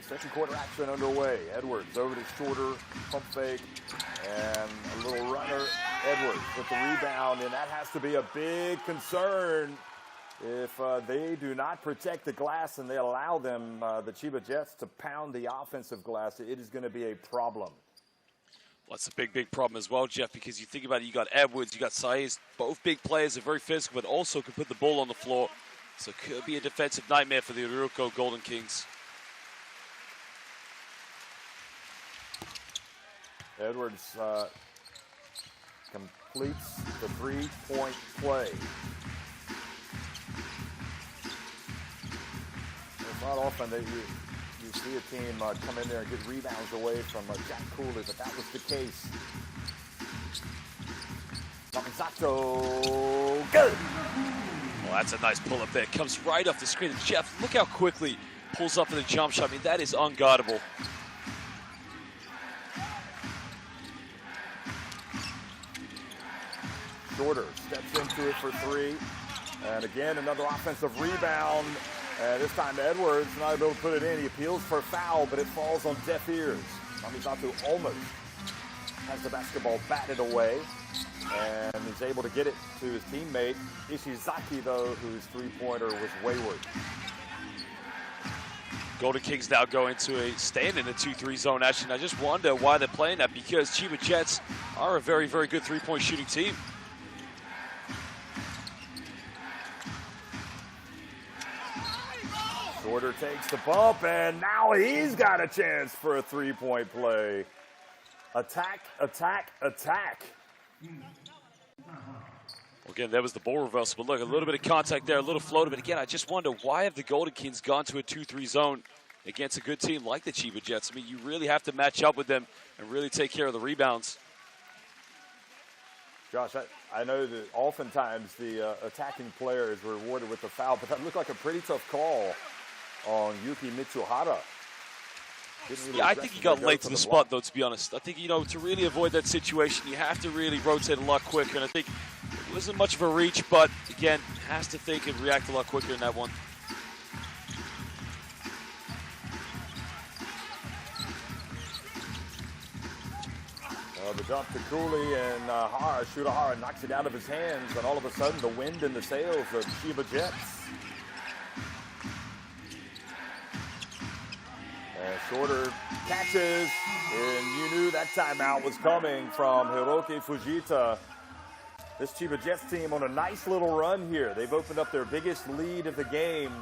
Second quarter action underway. Edwards over to Shorter, pump fake, and a little runner. Edwards with the rebound, and that has to be a big concern if they do not protect the glass and they allow them, the Chiba Jets, to pound the offensive glass. It is going to be a problem. Well, that's a big, big problem as well, Jeff, because you think about it, you got Edwards, you got Saiz, both big players are very physical, but also can put the ball on the floor. So it could be a defensive nightmare for the Ryukyu Golden Kings. Edwards completes the three-point play. It's not often that you see a team come in there and get rebounds away from Jack Cooley, but that was the case. Yamazato, good! Well, that's a nice pull-up there. Comes right off the screen. And Jeff, look how quickly pulls up for the jump shot. I mean, that is unguardable. Shorter steps into it for three. And again, another offensive rebound. And this time Edwards not able to put it in. He appeals for a foul, but it falls on deaf ears. Yamazato almost has the basketball batted away. And is able to get it to his teammate. Ishizaki, though, whose three-pointer was wayward. Golden Kings now go into staying in the 2-3 zone action. I just wonder why they're playing that, because Chiba Jets are a very, very good three-point shooting team. Shorter takes the bump, and now he's got a chance for a three-point play. Attack, attack, attack. Again, there was the ball reversal, but look, a little bit of contact there, a little floater. But again, I just wonder, why have the Golden Kings gone to a 2-3 zone against a good team like the Chiba Jets? I mean, you really have to match up with them and really take care of the rebounds. Josh, I know that oftentimes the attacking player is rewarded with the foul, but that looked like a pretty tough call on Yuki Mitsuhara. Really, yeah, I think he got late to the spot, though, to be honest. I think, to really avoid that situation, you have to really rotate a lot quicker. And I think it wasn't much of a reach, but, again, has to think and react a lot quicker in that one. The dump to Cooley, and Shurahara knocks it out of his hands, and all of a sudden the wind in the sails of Chiba Jets. Shorter catches, and you knew that timeout was coming from Hiroki Fujita. This Chiba Jets team on a nice little run here. They've opened up their biggest lead of the game.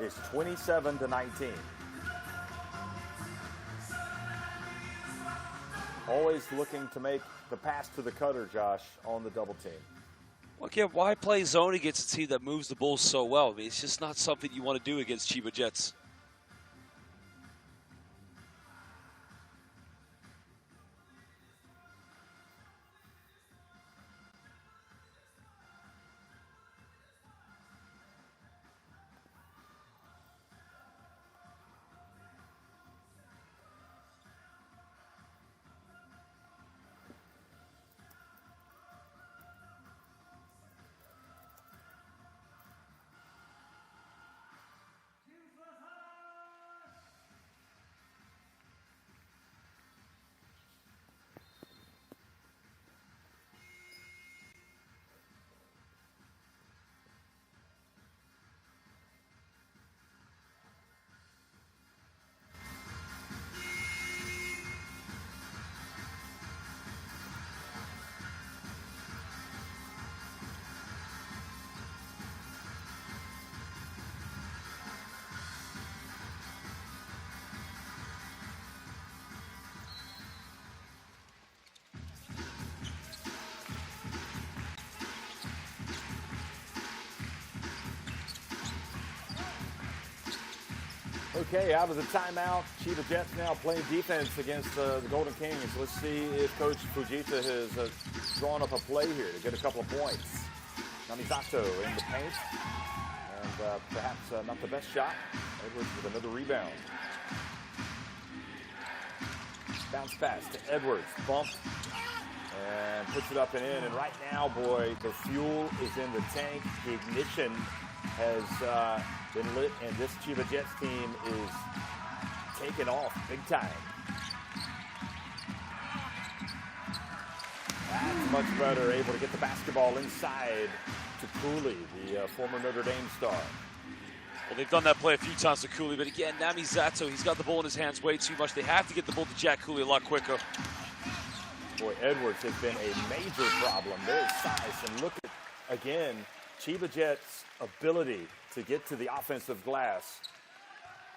It's 27-19. Always looking to make the pass to the cutter, Josh, on the double team. Well, again, why play zone against a team that moves the ball so well? I mean, it's just not something you want to do against Chiba Jets. Okay, out of the timeout, Chiba Jets now playing defense against the Golden Kings. Let's see if Coach Fujita has drawn up a play here to get a couple of points. Namisato in the paint, and perhaps not the best shot. Edwards with another rebound. Bounce pass to Edwards, bump, and puts it up and in. And right now, boy, the fuel is in the tank. The ignition has been lit, and this Chiba Jets team is taking off big time. That's much better, able to get the basketball inside to Cooley, the former Notre Dame star. Well, they've done that play a few times to Cooley, but again, Namisato, he's got the ball in his hands way too much. They have to get the ball to Jack Cooley a lot quicker. Boy, Edwards has been a major problem. There's size, and look at, again, Chiba Jets' ability to get to the offensive glass.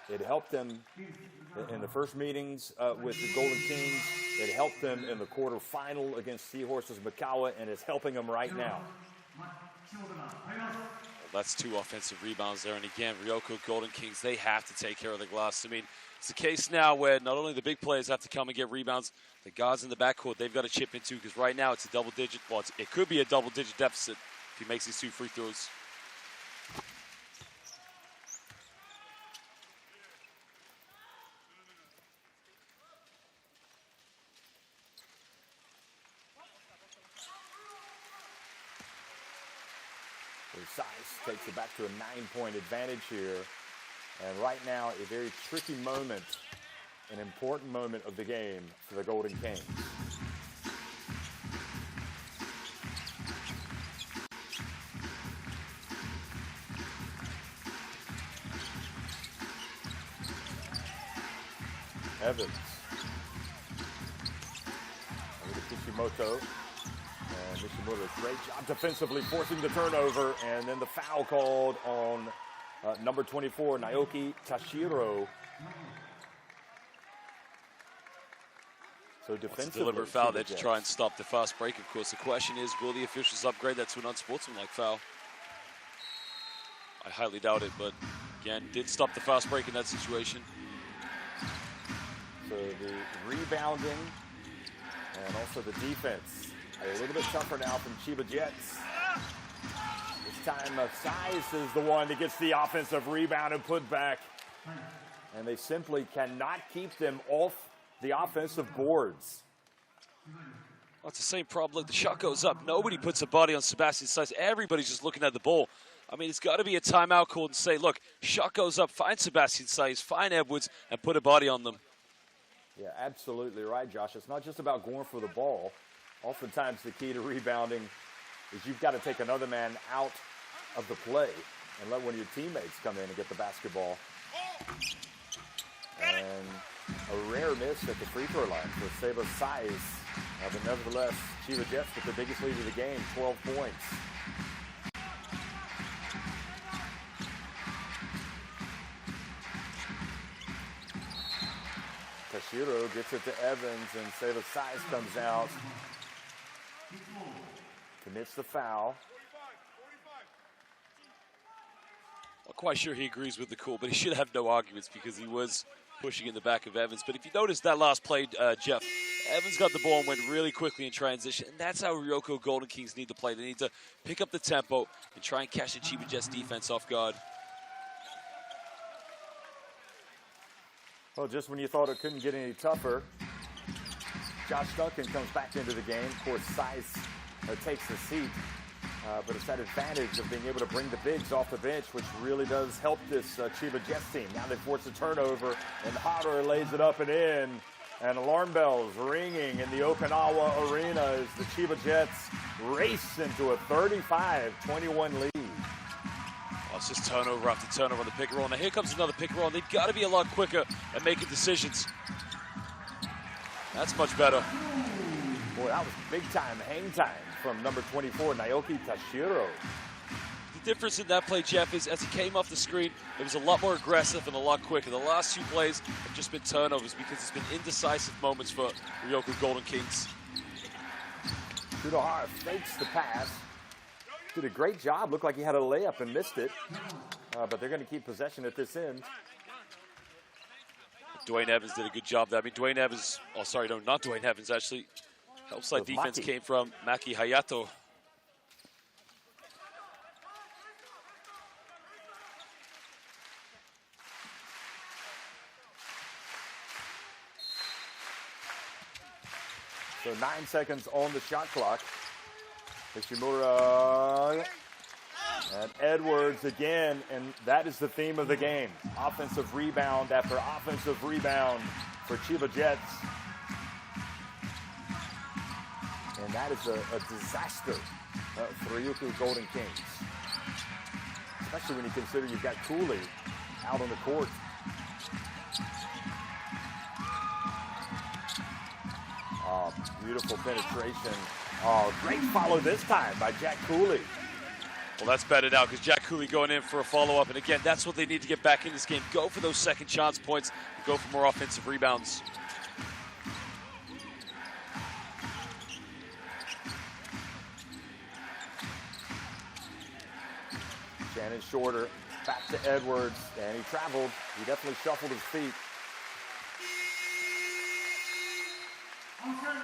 It helped them in the first meetings with the Golden Kings. It helped them in the quarterfinal against Seahorses Makawa, and it's helping them right now. Well, that's 2 offensive rebounds there. And again, Ryukyu Golden Kings, they have to take care of the glass. I mean, it's a case now where not only the big players have to come and get rebounds, the guards in the backcourt, they've got to chip in too, because right now it's a double-digit, well, it could be a double-digit deficit if he makes these 2 free throws. Size takes it back to a 9-point advantage here. And right now, a very tricky moment, an important moment of the game for the Golden Kings. Evans. Over to Kishimoto. And Nishimura's great job defensively, forcing the turnover, and then the foul called on number 24, Naoki Tashiro. So defensively, it's a deliberate foul there to try and stop the fast break. Of course, the question is, will the officials upgrade that to an unsportsmanlike foul? I highly doubt it, but again, did stop the fast break in that situation. So the rebounding and also the defense. A little bit tougher now from Chiba Jets. This time, Size is the one that gets the offensive rebound and put back. And they simply cannot keep them off the offensive boards. Well, it's the same problem. Look, the shot goes up. Nobody puts a body on Sebastian Size. Everybody's just looking at the ball. I mean, it's got to be a timeout call and say, look, shot goes up, find Sebastian Size, find Edwards, and put a body on them. Yeah, absolutely right, Josh. It's not just about going for the ball. Oftentimes the key to rebounding is you've got to take another man out of the play and let one of your teammates come in and get the basketball. And a rare miss at the free throw line for Chiba's size. But nevertheless, Chiba Jets with the biggest lead of the game, 12 points. Tashiro gets it to Evans, and Chiba's size comes out. Commits the foul. Not quite sure he agrees with the call, but he should have no arguments because he was pushing in the back of Evans. But if you notice that last play, Jeff, Evans got the ball and went really quickly in transition, and that's how Ryukyu Golden Kings need to play. They need to pick up the tempo and try and catch the Chiba Jets defense off guard. Well, just when you thought it couldn't get any tougher, Josh Duncan comes back into the game. Of course, size takes the seat, but it's that advantage of being able to bring the bigs off the bench, which really does help this Chiba Jets team. Now they force a turnover, and Hodder lays it up and in, and alarm bells ringing in the Okinawa Arena as the Chiba Jets race into a 35-21 lead. Oh, it's just turnover after turnover on the pick and roll. Now here comes another pick and roll. They've got to be a lot quicker at making decisions. That's much better. Boy, that was big-time hang time from number 24, Naoki Tashiro. The difference in that play, Jeff, is as he came off the screen, it was a lot more aggressive and a lot quicker. The last two plays have just been turnovers because it's been indecisive moments for Ryukyu Golden Kings. Kudohara fakes the pass. Did a great job. Looked like he had a layup and missed it. But they're going to keep possession at this end. Dwayne Evans did a good job there. I mean, Dwayne Evans, oh, sorry, no, not Dwayne Evans, actually. Help side defense came from Maki Hayato. So 9 seconds on the shot clock. Ishimura and Edwards again, and that is the theme of the game. Offensive rebound after offensive rebound for Chiba Jets. And that is a disaster for Ryukyu Golden Kings. Especially when you consider you've got Cooley out on the court. Oh, beautiful penetration. Oh, great follow this time by Jack Cooley. Well, that's better now because Jack Cooley going in for a follow-up. And again, that's what they need to get back in this game. Go for those second chance points. Go for more offensive rebounds. Shannon Shorter back to Edwards, and he traveled. He definitely shuffled his feet.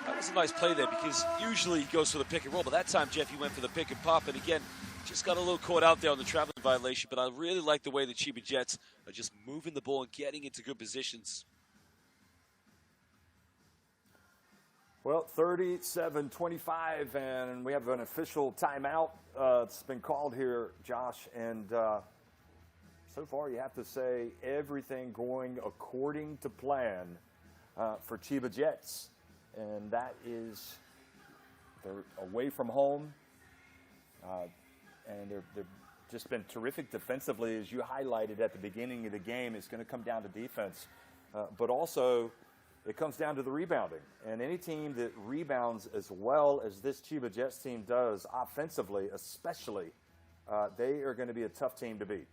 That was a nice play there because usually he goes for the pick and roll, but that time, Jeff, he went for the pick and pop. And again, just got a little caught out there on the traveling violation, but I really like the way the Chiba Jets are just moving the ball and getting into good positions. Well, 37-25, and we have an official timeout. It's been called here, Josh, and so far you have to say everything going according to plan for Chiba Jets. And that is, they're away from home, and they've just been terrific defensively, as you highlighted at the beginning of the game. It's going to come down to defense, but also it comes down to the rebounding. And any team that rebounds as well as this Chiba Jets team does offensively, especially, they are going to be a tough team to beat.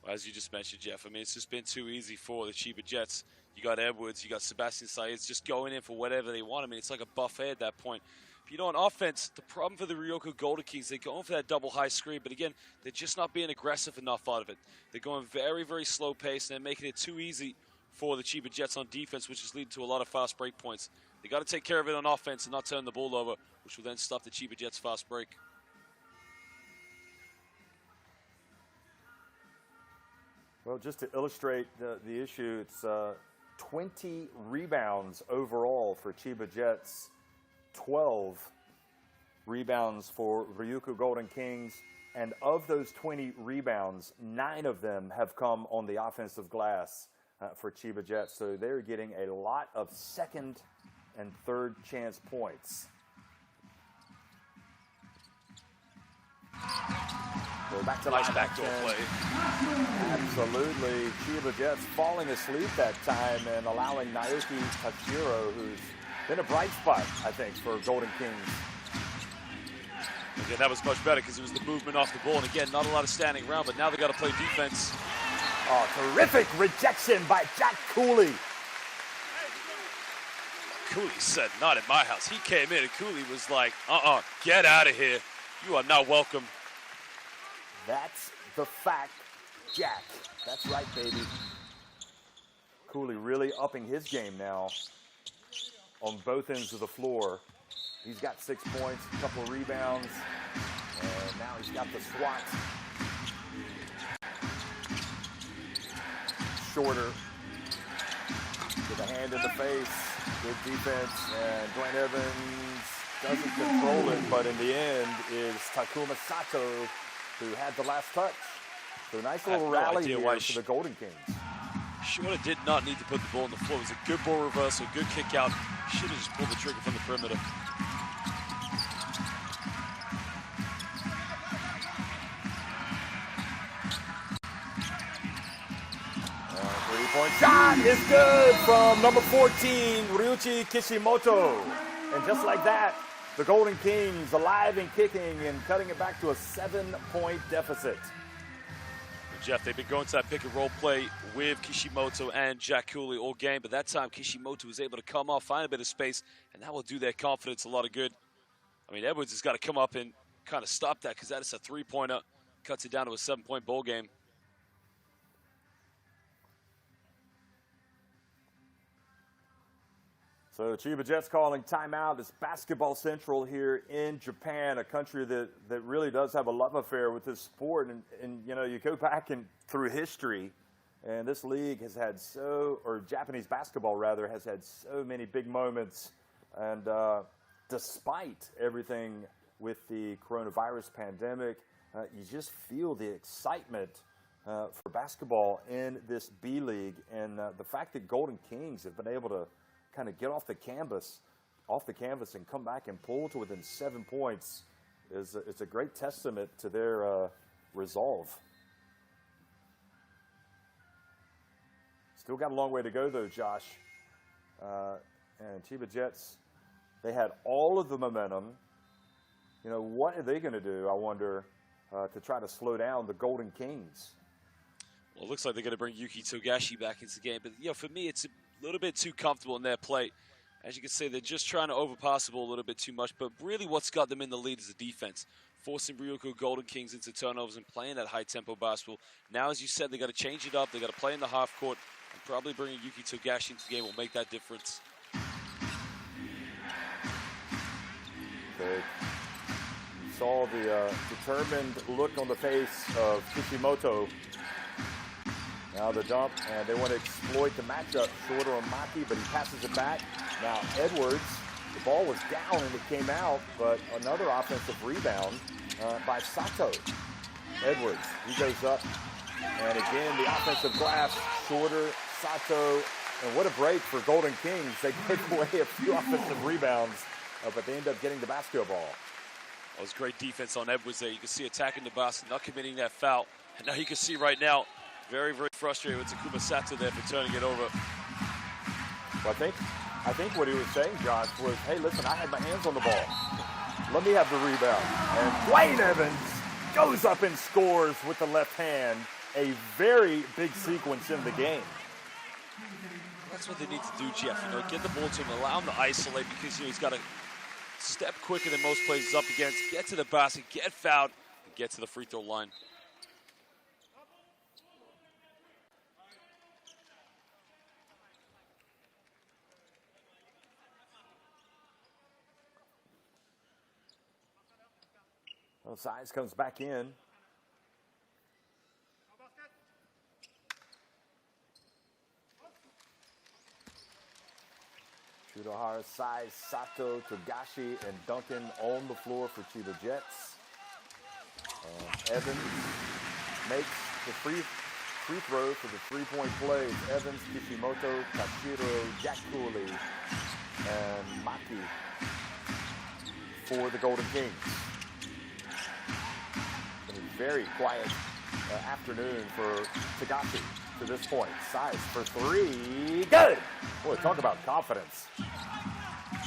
As you just mentioned, Jeff, I mean, it's just been too easy for the Chiba Jets. You got Edwards, you got Sebastian Saez just going in for whatever they want. I mean, it's like a buffet at that point. But, you know, on offense, the problem for the Ryukyu Golden Kings, they're going for that double high screen. But, again, they're just not being aggressive enough out of it. They're going very, very slow pace, and they're making it too easy for the Chiba Jets on defense, which is leading to a lot of fast break points. They got to take care of it on offense and not turn the ball over, which will then stop the Chiba Jets' fast break. Well, just to illustrate the issue, it's 20 rebounds overall for Chiba Jets, 12 rebounds for Ryukyu Golden Kings, and of those 20 rebounds, 9 of them have come on the offensive glass. for Chiba Jets. So they're getting a lot of second and third chance points. So back to nice backdoor play. Absolutely. Chiba Jets falling asleep that time and allowing Naoki Tachiro, who's been a bright spot, I think, for Golden Kings. Again, that was much better because it was the movement off the ball. And again, not a lot of standing around, but now they got to play defense. Oh, terrific rejection by Jack Cooley. Cooley said, not in my house. He came in and Cooley was like, get out of here. You are not welcome. That's the fact, Jack. That's right, baby. Cooley really upping his game now on both ends of the floor. He's got 6 points, a couple of rebounds, and now he's got the swat. Shorter, with a hand in the face, good defense, and Dwayne Evans doesn't control it, but in the end is Takuma Sato who had the last touch. So nice little rally here for the Golden Kings. Shorter did not need to put the ball on the floor. It was a good ball reversal, good kick out. Should have just pulled the trigger from the perimeter. Three-point shot is good from number 14, Ryukyu Kishimoto. And just like that, the Golden Kings alive and kicking and cutting it back to a 7-point deficit. Jeff, they've been going to that pick and roll play with Kishimoto and Jack Cooley all game, but that time Kishimoto was able to come off, find a bit of space, and that will do their confidence a lot of good. I mean, Edwards has got to come up and kind of stop that because that is a three-pointer, cuts it down to a 7-point ball game. So Chiba Jets calling timeout. It's Basketball Central here in Japan, a country that really does have a love affair with this sport. And you know, you go back and through history, and this league has had Japanese basketball rather, has had so many big moments. And despite everything with the coronavirus pandemic, you just feel the excitement for basketball in this B-League. And the fact that Golden Kings have been able to kind of get off the canvas and come back and pull to within 7 points is a great testament to their resolve. Still got a long way to go though, Josh. And Chiba Jets, they had all of the momentum. You know, what are they going to do, I wonder, to try to slow down the Golden Kings? Well, it looks like they're going to bring Yuki Togashi back into the game. But, you know, for me, it's a little bit too comfortable in their play. As you can see, they're just trying to overpass the ball a little bit too much. But really what's got them in the lead is the defense. Forcing Ryukyu Golden Kings into turnovers and playing that high-tempo basketball. Now, as you said, they've got to change it up. They've got to play in the half court. And probably bringing Yuki Togashi into the game will make that difference. Okay. You saw the determined look on the face of Kishimoto. Now the dump, and they want to exploit the matchup. Shorter on Maki, but he passes it back. Now Edwards, the ball was down and it came out, but another offensive rebound by Sato. Edwards, he goes up, and again the offensive glass. Shorter, Sato, and what a break for Golden Kings. They give away a few offensive rebounds, but they end up getting the basketball. That was great defense on Edwards there. You can see attacking the basket, not committing that foul. And now you can see right now, very, very frustrated with Takuma Sato there for turning it over. Well, I think what he was saying, Josh, was, hey, listen, I had my hands on the ball. Let me have the rebound. And Dwayne Evans goes up and scores with the left hand. A very big sequence in the game. That's what they need to do, Jeff. You know, get the ball to him, allow him to isolate because, you know, he's got to step quicker than most players he's up against, get to the basket, get fouled, and get to the free throw line. Well, Size comes back in. Shudohara, Size, Sato, Togashi, and Duncan on the floor for Chiba Jets. And Evans makes the free throws for the three-point plays. Evans, Kishimoto, Kashiro, Jack Cooley, and Maki for the Golden Kings. It's been a very quiet afternoon for Tagashi to this point. Size for three. Good! Boy, talk about confidence.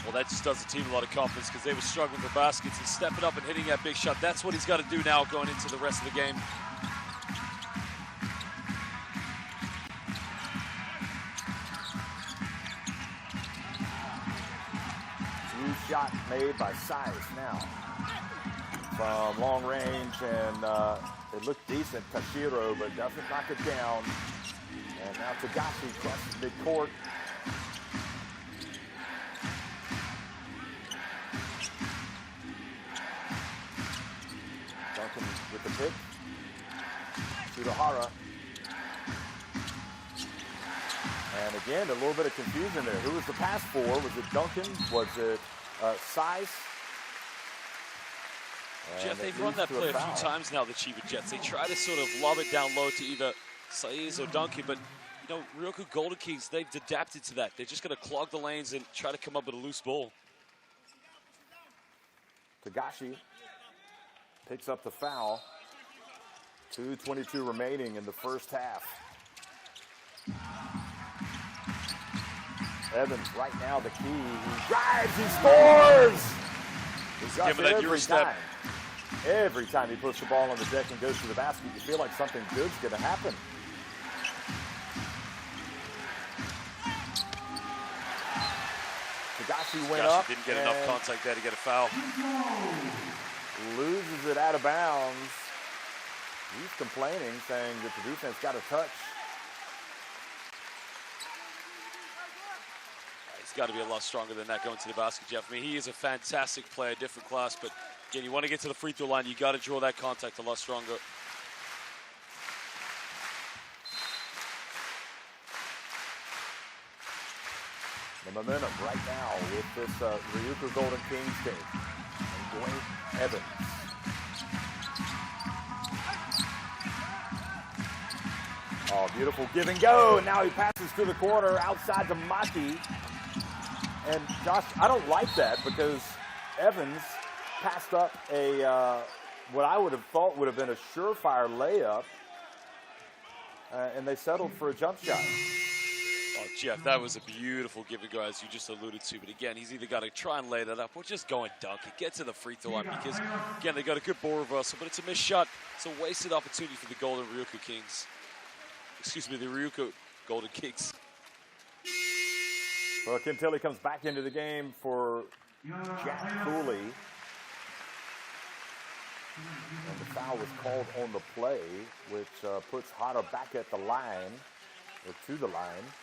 Well, that just does the team a lot of confidence because they were struggling for baskets, and stepping up and hitting that big shot. That's what he's got to do now going into the rest of the game. Shot made by Size now from long range, and it looked decent, Tashiro, but doesn't knock it down. And now Tagashi crosses midcourt. Duncan with the pick. Sudahara. And again, a little bit of confusion there. Who was the pass for? Was it Duncan? Was it Size? Jeff, they've run that play a few times now, the Chiba Jets. They try to sort of lob it down low to either Saiz or Duncan, but you know, Ryukyu Golden Kings, they've adapted to that. They're just going to clog the lanes and try to come up with a loose ball. Tagashi picks up the foul. 2:22 remaining in the first half. Evans right now the key. He drives, he scores! Give him that Euro step. Every time he puts the ball on the deck and goes to the basket, you feel like something good's going to happen. Tagashi went up. Didn't get enough contact there to get a foul. Loses it out of bounds. He's complaining, saying that the defense got a touch. He's got to be a lot stronger than that going to the basket, Jeff. I mean, he is a fantastic player, different class, but again, you want to get to the free throw line, you got to draw that contact a lot stronger. The momentum right now with this Ryukyu Golden Kings team. And Dwayne Evans. Oh, beautiful give and go. And now he passes to the corner outside to Maki. And Josh, I don't like that because Evans passed up a what I would have thought would have been a surefire layup. And they settled for a jump shot. Oh, Jeff, that was a beautiful give and go, as you just alluded to. But again, he's either got to try and lay that up or just go and dunk it. Get to the free throw line because, again, they got a good ball reversal, but it's a missed shot. It's a wasted opportunity for the Golden Ryukyu Kings. Excuse me, the Ryukyu Golden Kings. Well, Kim Tilly comes back into the game for Jack Cooley. And the foul was called on the play, which puts Hara back at the line, or to the line.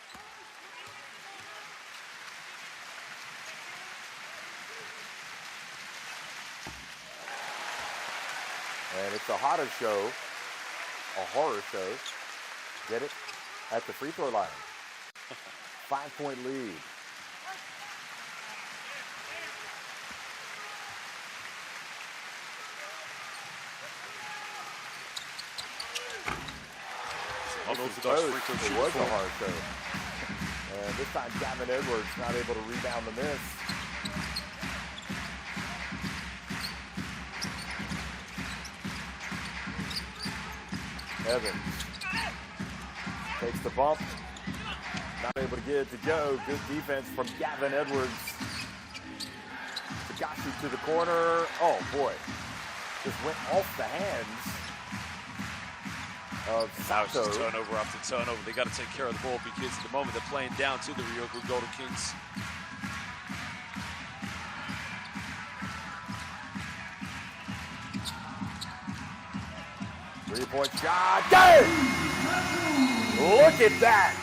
And it's a Hara show, a horror show. Get it? At the free throw line. 5-point lead. Almost supposed it was a hard show. And this time Gavin Edwards not able to rebound the miss. Evans takes the bump. Not able to get it to go. Good defense from Gavin Edwards. Tagashi to the corner. Oh boy. Just went off the hands of Sato. Just turnover after turnover. They got to take care of the ball because at the moment they're playing down to the Ryukyu Golden Kings. Three-point shot. Good! Look at that.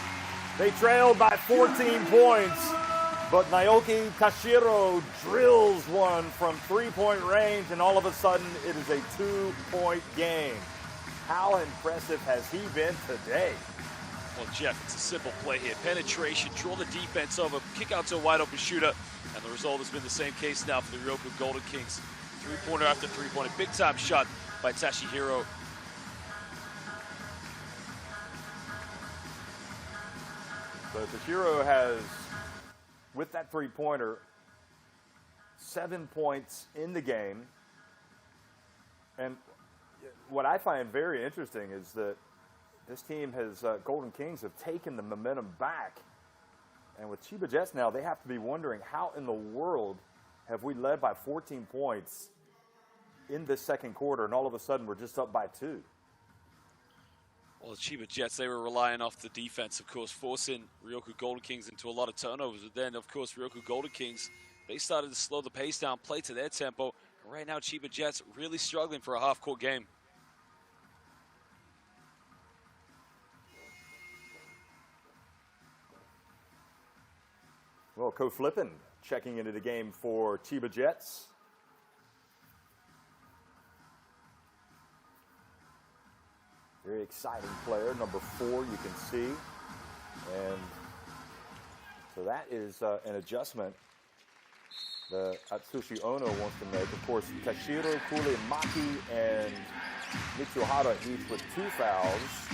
They trailed by 14 points, but Naoki Kashiro drills one from three-point range, and all of a sudden it is a 2-point game. How impressive has he been today? Well, Jeff, it's a simple play here. Penetration, draw the defense over, kick out to a wide-open shooter, and the result has been the same case now for the Ryukyu Golden Kings. Three-pointer after three-pointer. Big-time shot by Tashihiro. So Toshiro has, with that three-pointer, 7 points in the game. And what I find very interesting is that this team has, Golden Kings have taken the momentum back. And with Chiba Jets now, they have to be wondering how in the world have we led by 14 points in this second quarter, and all of a sudden we're just up by 2. Well, the Chiba Jets, they were relying off the defense, of course, forcing Ryukyu Golden Kings into a lot of turnovers. But then, of course, Ryukyu Golden Kings, they started to slow the pace down, play to their tempo. And right now, Chiba Jets really struggling for a half-court game. Well, Ko Flippin checking into the game for Chiba Jets. Very exciting player, number 4, you can see. And so that is an adjustment that Atsushi Ono wants to make. Of course, Tashiro, Kule, Maki, and Mitsuhara each with 2 fouls.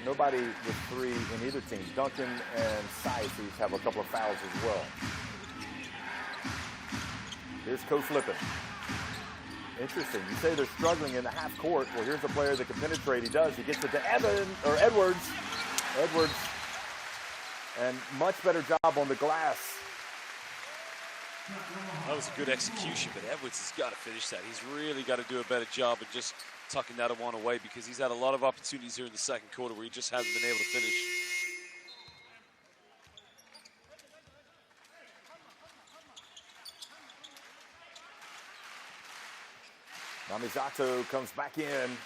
Nobody with 3 in either team. Duncan and Saiz each have a couple of fouls as well. Here's Ko Flippin. Interesting. You say they're struggling in the half court. Well, here's a player that can penetrate. He does. He gets it to Edwards. Edwards. And much better job on the glass. That was a good execution, but Edwards has got to finish that. He's really got to do a better job of just tucking that one away, because he's had a lot of opportunities here in the second quarter where he just hasn't been able to finish. Namizato comes back in.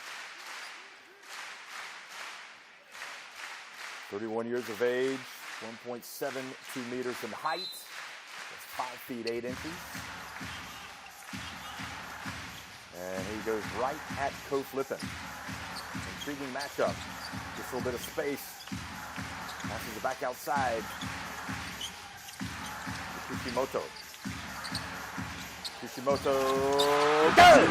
31 years of age, 1.72 meters in height. That's 5 feet 8 inches. And he goes right at Ko Flippin. Intriguing matchup. Just a little bit of space. Passes it back outside. Kishimoto. Good!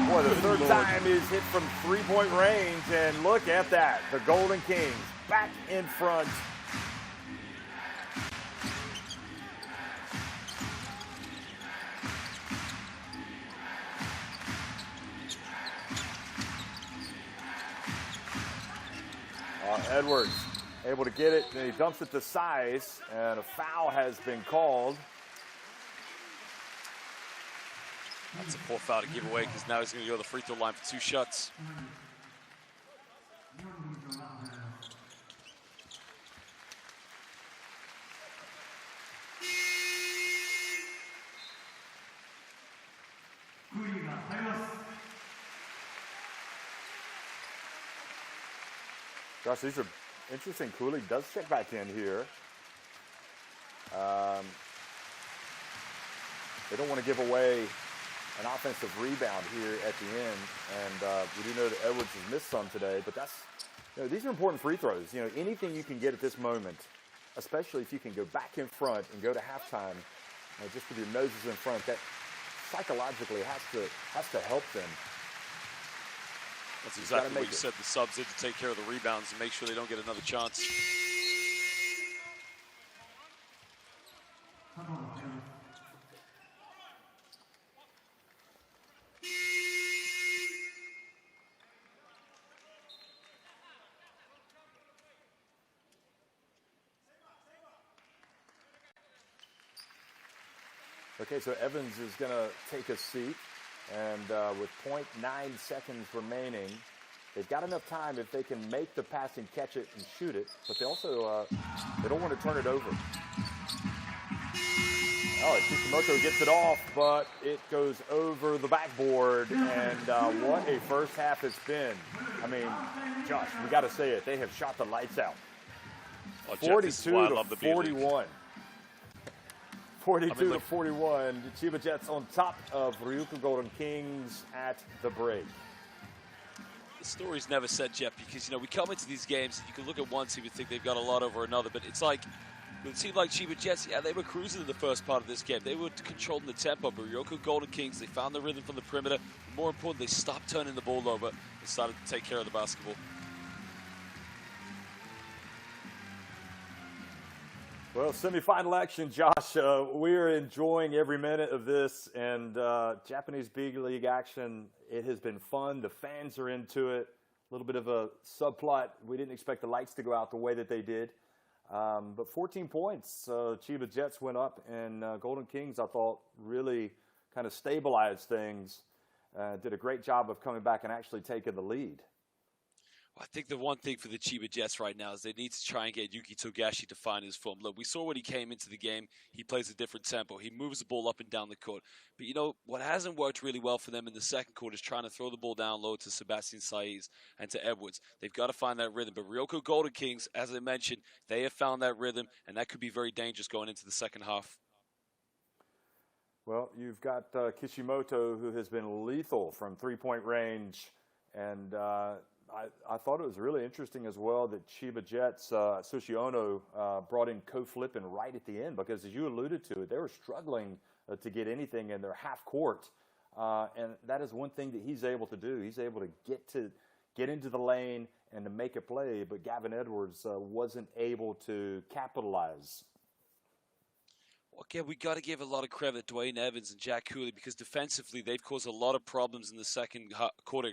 Boy, the third time he's hit from 3-point range, and look at that. The Golden Kings back in front. Edwards able to get it, and he dumps it to Saiz, and a foul has been called. That's a poor foul to give away, because now he's going to go to the free throw line for 2 shots. Gosh, these are interesting. Cooley does check back in here. They don't want to give away an offensive rebound here at the end, and we do know that Edwards has missed some today, but that's, these are important free throws. Anything you can get at this moment, especially if you can go back in front and go to halftime, just with your noses in front, that psychologically has to help them. That's exactly what you said. The subs in to take care of the rebounds and make sure they don't get another chance. Okay, so Evans is going to take a seat, and with 0.9 seconds remaining, they've got enough time if they can make the pass and catch it and shoot it, but they also they don't want to turn it over. Oh, Kishimoto gets it off, but it goes over the backboard, and what a first half it's been. I mean, Josh, we got to say it. They have shot the lights out. Oh, 42 to 41. 42 to 41. Chiba Jets on top of Ryukyu Golden Kings at the break. The story's never said, Jeff, because, we come into these games and you can look at one team and think they've got a lot over another, but it's like, with a team like Chiba Jets, yeah, they were cruising in the first part of this game. They were controlling the tempo, but Ryukyu Golden Kings, they found the rhythm from the perimeter. More important, they stopped turning the ball over and started to take care of the basketball. Well, semifinal action, Josh. We are enjoying every minute of this, and Japanese B-League action. It has been fun. The fans are into it. A little bit of a subplot. We didn't expect the lights to go out the way that they did. But 14 points. Chiba Jets went up, and Golden Kings, I thought, really kind of stabilized things. Did a great job of coming back and actually taking the lead. I think the one thing for the Chiba Jets right now is they need to try and get Yuki Togashi to find his form. Look, we saw when he came into the game, he plays a different tempo. He moves the ball up and down the court. But, you know, what hasn't worked really well for them in the second quarter is trying to throw the ball down low to Sebastian Saiz and to Edwards. They've got to find that rhythm. But Ryukyu Golden Kings, as I mentioned, they have found that rhythm, and that could be very dangerous going into the second half. Well, you've got Kishimoto, who has been lethal from three-point range, and I thought it was really interesting as well that Chiba Jets, Sushi Ono, brought in Ko Flippin right at the end because, as you alluded to it, they were struggling to get anything in their half court, and that is one thing that he's able to do. He's able to get into the lane and to make a play, but Gavin Edwards wasn't able to capitalize. Again, we got to give a lot of credit to Dwayne Evans and Jack Cooley because defensively they've caused a lot of problems in the second quarter,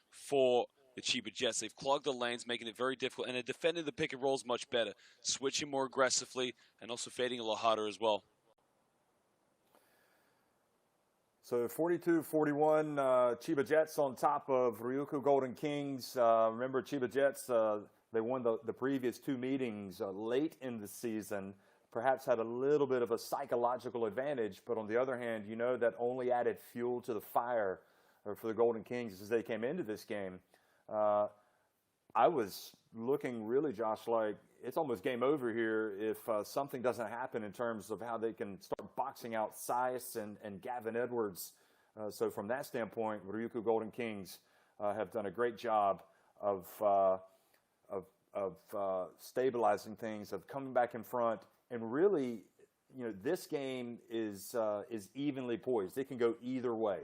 for the Chiba Jets. They've clogged the lanes, making it very difficult, and they're defending the pick and rolls much better, switching more aggressively, and also fading a lot harder as well. So 42-41, Chiba Jets on top of Ryukyu Golden Kings. Remember, Chiba Jets, they won the previous two meetings late in the season, perhaps had a little bit of a psychological advantage, but on the other hand, you know that only added fuel to the fire for the Golden Kings as they came into this game. I was looking really, Josh, like it's almost game over here if something doesn't happen in terms of how they can start boxing out Saiz and Gavin Edwards. So from that standpoint, Ryukyu Golden Kings have done a great job of stabilizing things, of coming back in front, and really, you know, this game is evenly poised. It can go either way.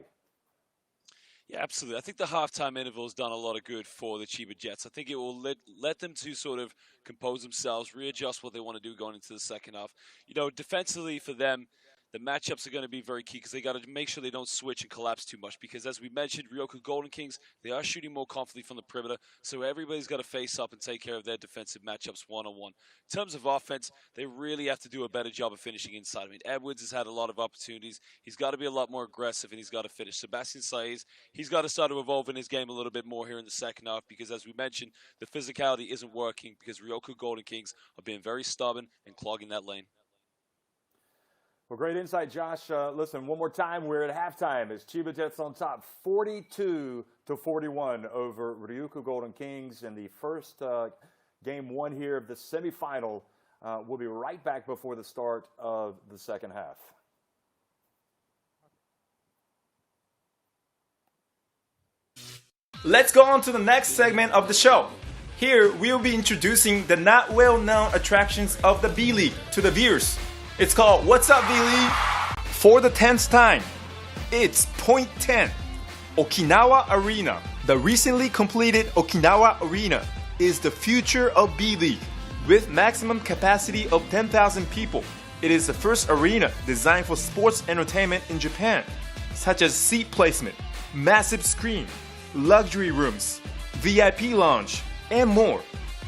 Yeah, absolutely. I think the halftime interval has done a lot of good for the Chiba Jets. I think it will let them to sort of compose themselves, readjust what they want to do going into the second half. You know, defensively for them, the matchups are going to be very key because they got to make sure they don't switch and collapse too much because, as we mentioned, Ryukyu Golden Kings, they are shooting more confidently from the perimeter, so everybody's got to face up and take care of their defensive matchups one-on-one. In terms of offense, they really have to do a better job of finishing inside. I mean, Edwards has had a lot of opportunities. He's got to be a lot more aggressive, and he's got to finish. Sebastian Saiz, he's got to start to evolve in his game a little bit more here in the second half because, as we mentioned, the physicality isn't working because Ryukyu Golden Kings are being very stubborn and clogging that lane. Well, great insight, Josh. Listen, one more time, we're at halftime. It's Chiba Jets on top, 42-41 over Ryukyu Golden Kings in the first game one here of the semifinal. We'll be right back before the start of the second half. Let's go on to the next segment of the show. Here, we'll be introducing the not well-known attractions of the B-League to the viewers. It's called What's Up, B-League? For the 10th time, it's Point 10, Okinawa Arena. The recently completed Okinawa Arena is the future of B-League. With maximum capacity of 10,000 people, it is the first arena designed for sports entertainment in Japan, such as seat placement, massive screen, luxury rooms, VIP lounge, and more.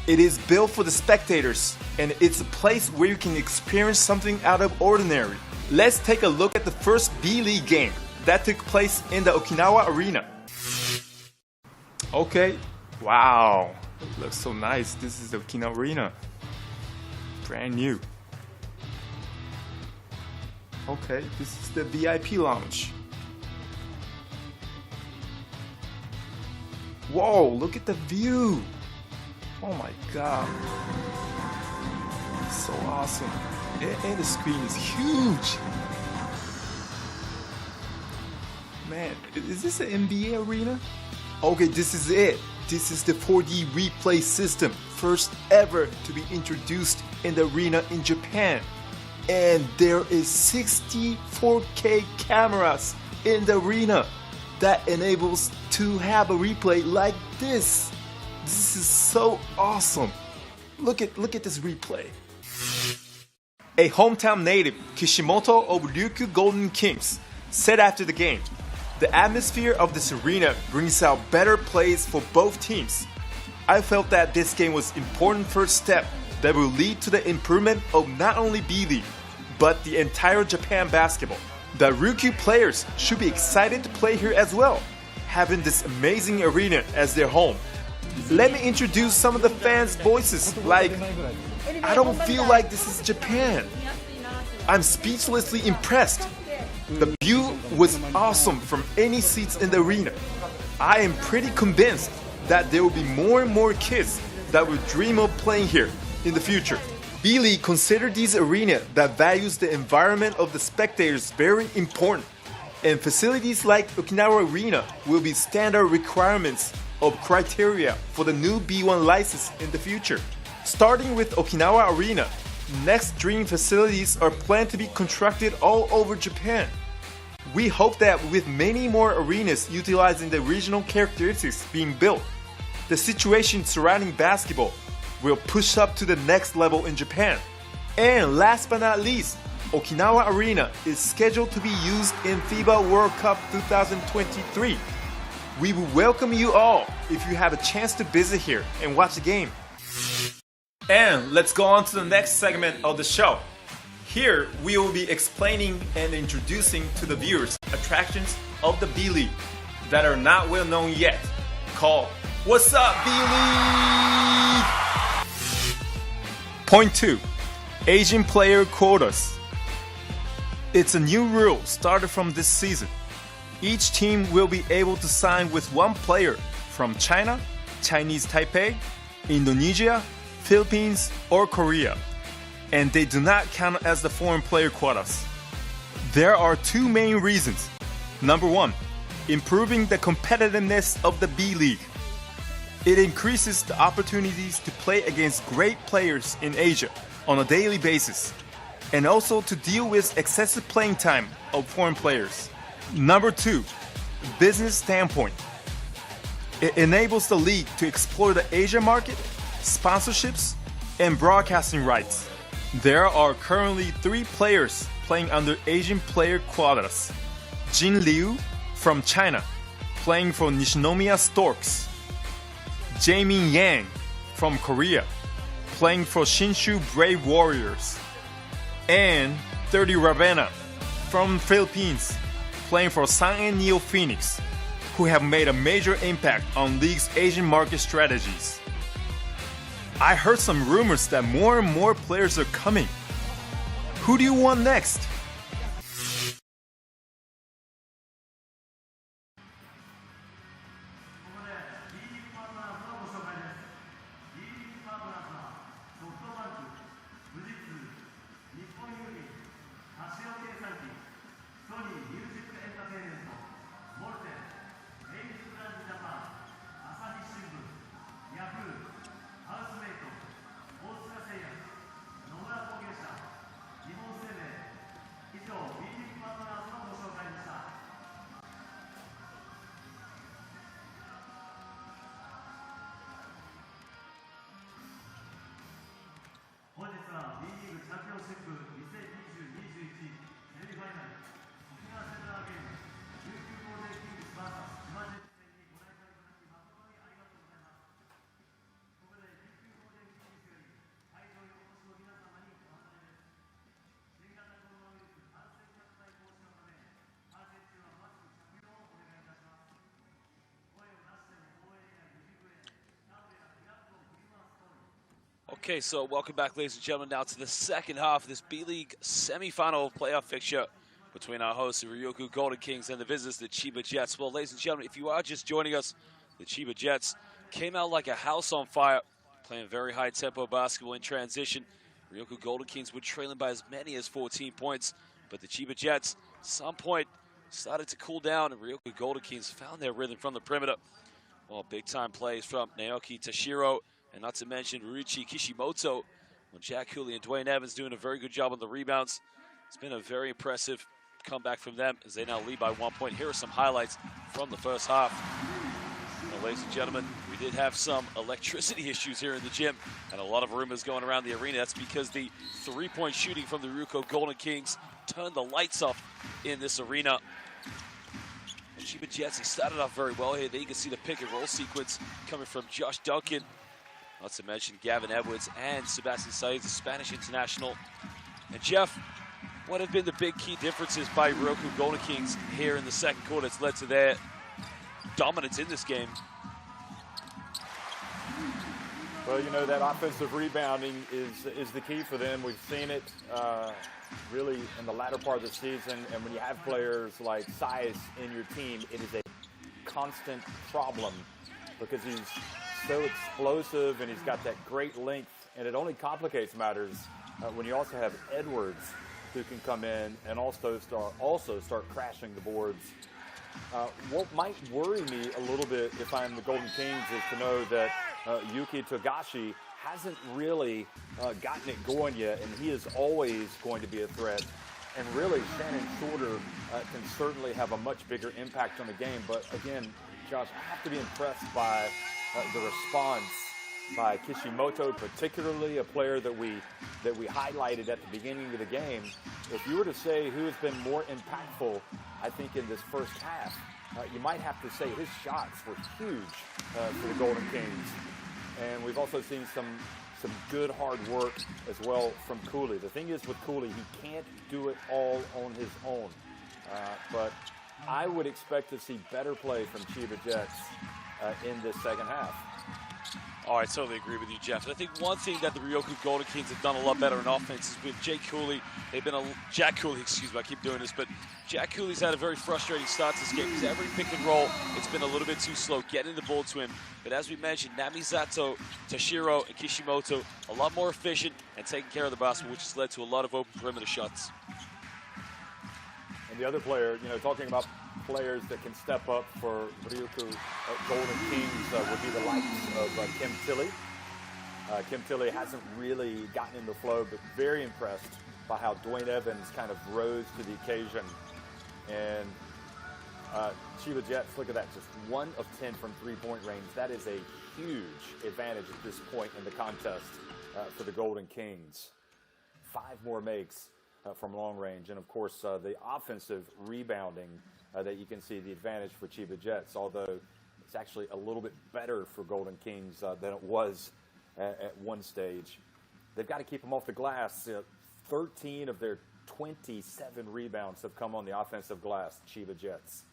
It is built for the spectators, and it's a place where you can experience something out of ordinary. Let's take a look at the first B-League game that took place in the Okinawa Arena. Okay, wow, it looks so nice. This is the Okinawa Arena, brand new. Okay, this is the VIP lounge. Whoa, look at the view. Oh my god. It's so awesome. And the screen is huge. Man, is this an NBA arena? Okay, this is it. This is the 4D replay system. First ever to be introduced in the arena in Japan. And there is 60 4K cameras in the arena that enables to have a replay like this. This is so awesome. Look at this replay. A hometown native, Kishimoto of Ryukyu Golden Kings, said after the game, "The atmosphere of this arena brings out better plays for both teams. I felt that this game was an important first step that will lead to the improvement of not only B-League, but the entire Japan basketball. The Ryukyu players should be excited to play here as well, having this amazing arena as their home. Let me introduce some of the fans' voices like, I don't feel like this is Japan. I'm speechlessly impressed. The view was awesome from any seats in the arena. I am pretty convinced that there will be more and more kids that will dream of playing here in the future. B-League considered this arena that values the environment of the spectators very important, and facilities like Okinawa Arena will be standard requirements of criteria for the new B1 license in the future. Starting with Okinawa Arena, next dream facilities are planned to be constructed all over Japan. We hope that with many more arenas utilizing the regional characteristics being built, the situation surrounding basketball will push up to the next level in Japan. And last but not least, Okinawa Arena is scheduled to be used in FIBA World Cup 2023. We will welcome you all if you have a chance to visit here and watch the game." And let's go on to the next segment of the show. Here, we will be explaining and introducing to the viewers attractions of the B-League that are not well known yet, called What's Up B-League? Point 2. Asian player quotas. It's a new rule started from this season. Each team will be able to sign with one player from China, Chinese Taipei, Indonesia, Philippines, or Korea, and they do not count as the foreign player quotas. There are two main reasons. Number one, improving the competitiveness of the B-League. It increases the opportunities to play against great players in Asia on a daily basis, and also to deal with excessive playing time of foreign players. Number two, business standpoint. It enables the league to explore the Asia market, sponsorships, and broadcasting rights. There are currently 3 players playing under Asian player quotas. Jin Liu from China, playing for Nishinomiya Storks. Jaemin Yang from Korea, playing for Shinshu Brave Warriors. And 30 Ravenna from Philippines, playing for San Neo Phoenix, who have made a major impact on league's Asian market strategies. I heard some rumors that more and more players are coming. Who do you want next? Okay, so welcome back, ladies and gentlemen, now to the second half of this B-League semifinal playoff fixture between our hosts, the Ryukyu Golden Kings, and the visitors, the Chiba Jets. Well, ladies and gentlemen, if you are just joining us, the Chiba Jets came out like a house on fire, playing very high-tempo basketball in transition. Ryukyu Golden Kings were trailing by as many as 14 points, but the Chiba Jets, at some point, started to cool down, and Ryukyu Golden Kings found their rhythm from the perimeter. Well, big-time plays from Naoki Tashiro, and not to mention Ryuichi Kishimoto. Well, Jack Cooley and Dwayne Evans doing a very good job on the rebounds. It's been a very impressive comeback from them as they now lead by 1 point. Here are some highlights from the first half. Well, ladies and gentlemen, we did have some electricity issues here in the gym, and a lot of rumors going around the arena. That's because the three-point shooting from the Ryukyu Golden Kings turned the lights off in this arena. And Chiba Jets, they started off very well here. There you can see the pick and roll sequence coming from Josh Duncan. Not to mention Gavin Edwards and Sebastian Saiz, the Spanish international. And Jeff, what have been the big key differences by Ryukyu Golden Kings here in the second quarter that's led to their dominance in this game? Well, you know, that offensive rebounding is the key for them. We've seen it really in the latter part of the season, and when you have players like Saiz in your team, it is a constant problem because he's so explosive and he's got that great length, and it only complicates matters when you also have Edwards who can come in and also start crashing the boards. What might worry me a little bit if I'm the Golden Kings is to know that Yuki Togashi hasn't really gotten it going yet, and he is always going to be a threat. And really, Shannon Shorter can certainly have a much bigger impact on the game. But again, Josh, I have to be impressed by the response by Kishimoto, particularly a player that we highlighted at the beginning of the game. If you were to say who has been more impactful, I think in this first half, you might have to say his shots were huge for the Golden Kings. And we've also seen some good hard work as well from Cooley. The thing is with Cooley, he can't do it all on his own. But I would expect to see better play from Chiba Jets in this second half. Oh, I totally agree with you, Jeff. And I think one thing that the Ryukyu Golden Kings have done a lot better in offense is with Jack Cooley. Jack Cooley, excuse me, I keep doing this, but Jack Cooley's had a very frustrating start to this game because every pick and roll, it's been a little bit too slow getting the ball to him. But as we mentioned, Namizato, Tashiro, and Kishimoto, a lot more efficient and taking care of the basketball, which has led to a lot of open perimeter shots. And the other player, you know, talking about players that can step up for Ryukyu Golden Kings would be the likes of Kim Tilly. Kim Tilly hasn't really gotten in the flow, but very impressed by how Dwayne Evans kind of rose to the occasion. And Chiba Jets, look at that, just 1 of 10 from three-point range. That is a huge advantage at this point in the contest for the Golden Kings. 5 more makes from long range. And, of course, the offensive rebounding that you can see the advantage for Chiba Jets, although it's actually a little bit better for Golden Kings than it was at one stage. They've got to keep them off the glass. 13 of their 27 rebounds have come on the offensive glass, Chiba Jets.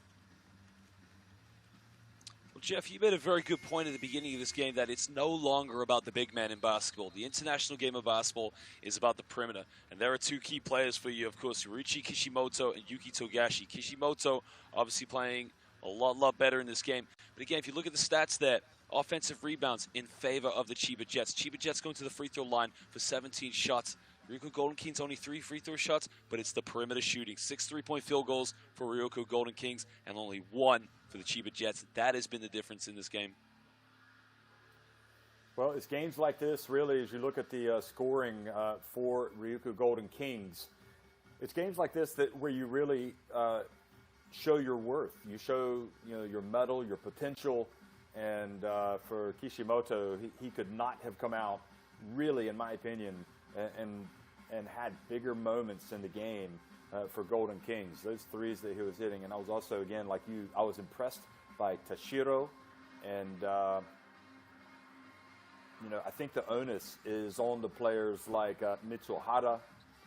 Well, Jeff, you made a very good point at the beginning of this game that it's no longer about the big man in basketball. The international game of basketball is about the perimeter. And there are 2 key players for you, of course, Ryuichi Kishimoto and Yuki Togashi. Kishimoto obviously playing a lot better in this game. But again, if you look at the stats there, offensive rebounds in favor of the Chiba Jets. Chiba Jets going to the free throw line for 17 shots. Ryukyu Golden Kings only 3 free throw shots, but it's the perimeter shooting. 6 3-point field goals for Ryukyu Golden Kings and only 1 for the Chiba Jets. That has been the difference in this game. Well, it's games like this, really, as you look at the scoring for Ryukyu Golden Kings, it's games like this where you really show your worth. You show, you know, your mettle, your potential, and for Kishimoto, he could not have come out, really, in my opinion, and had bigger moments in the game for Golden Kings. Those threes that he was hitting, and I was also, again, like you, I was impressed by Tashiro, and you know, I think the onus is on the players like Mitsuhara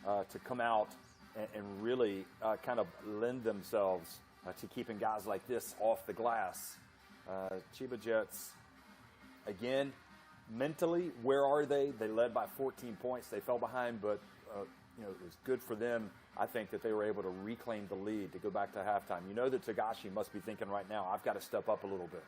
to come out and really kind of lend themselves to keeping guys like this off the glass. Chiba Jets, again, mentally, where are they? They led by 14 points. They fell behind, but you know, it was good for them, I think, that they were able to reclaim the lead to go back to halftime. You know that Togashi must be thinking right now, I've got to step up a little bit.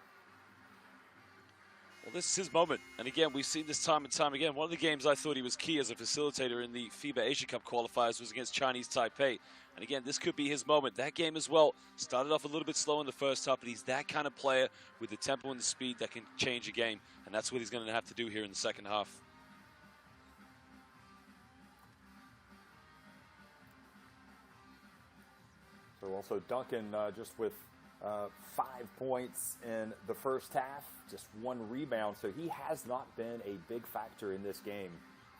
Well, this is his moment. And again, we've seen this time and time again. One of the games I thought he was key as a facilitator in the FIBA Asia Cup qualifiers was against Chinese Taipei. And again, this could be his moment. That game as well started off a little bit slow in the first half, but he's that kind of player with the tempo and the speed that can change a game. And that's what he's going to have to do here in the second half. So also Duncan just with 5 points in the first half, just 1 rebound. So he has not been a big factor in this game.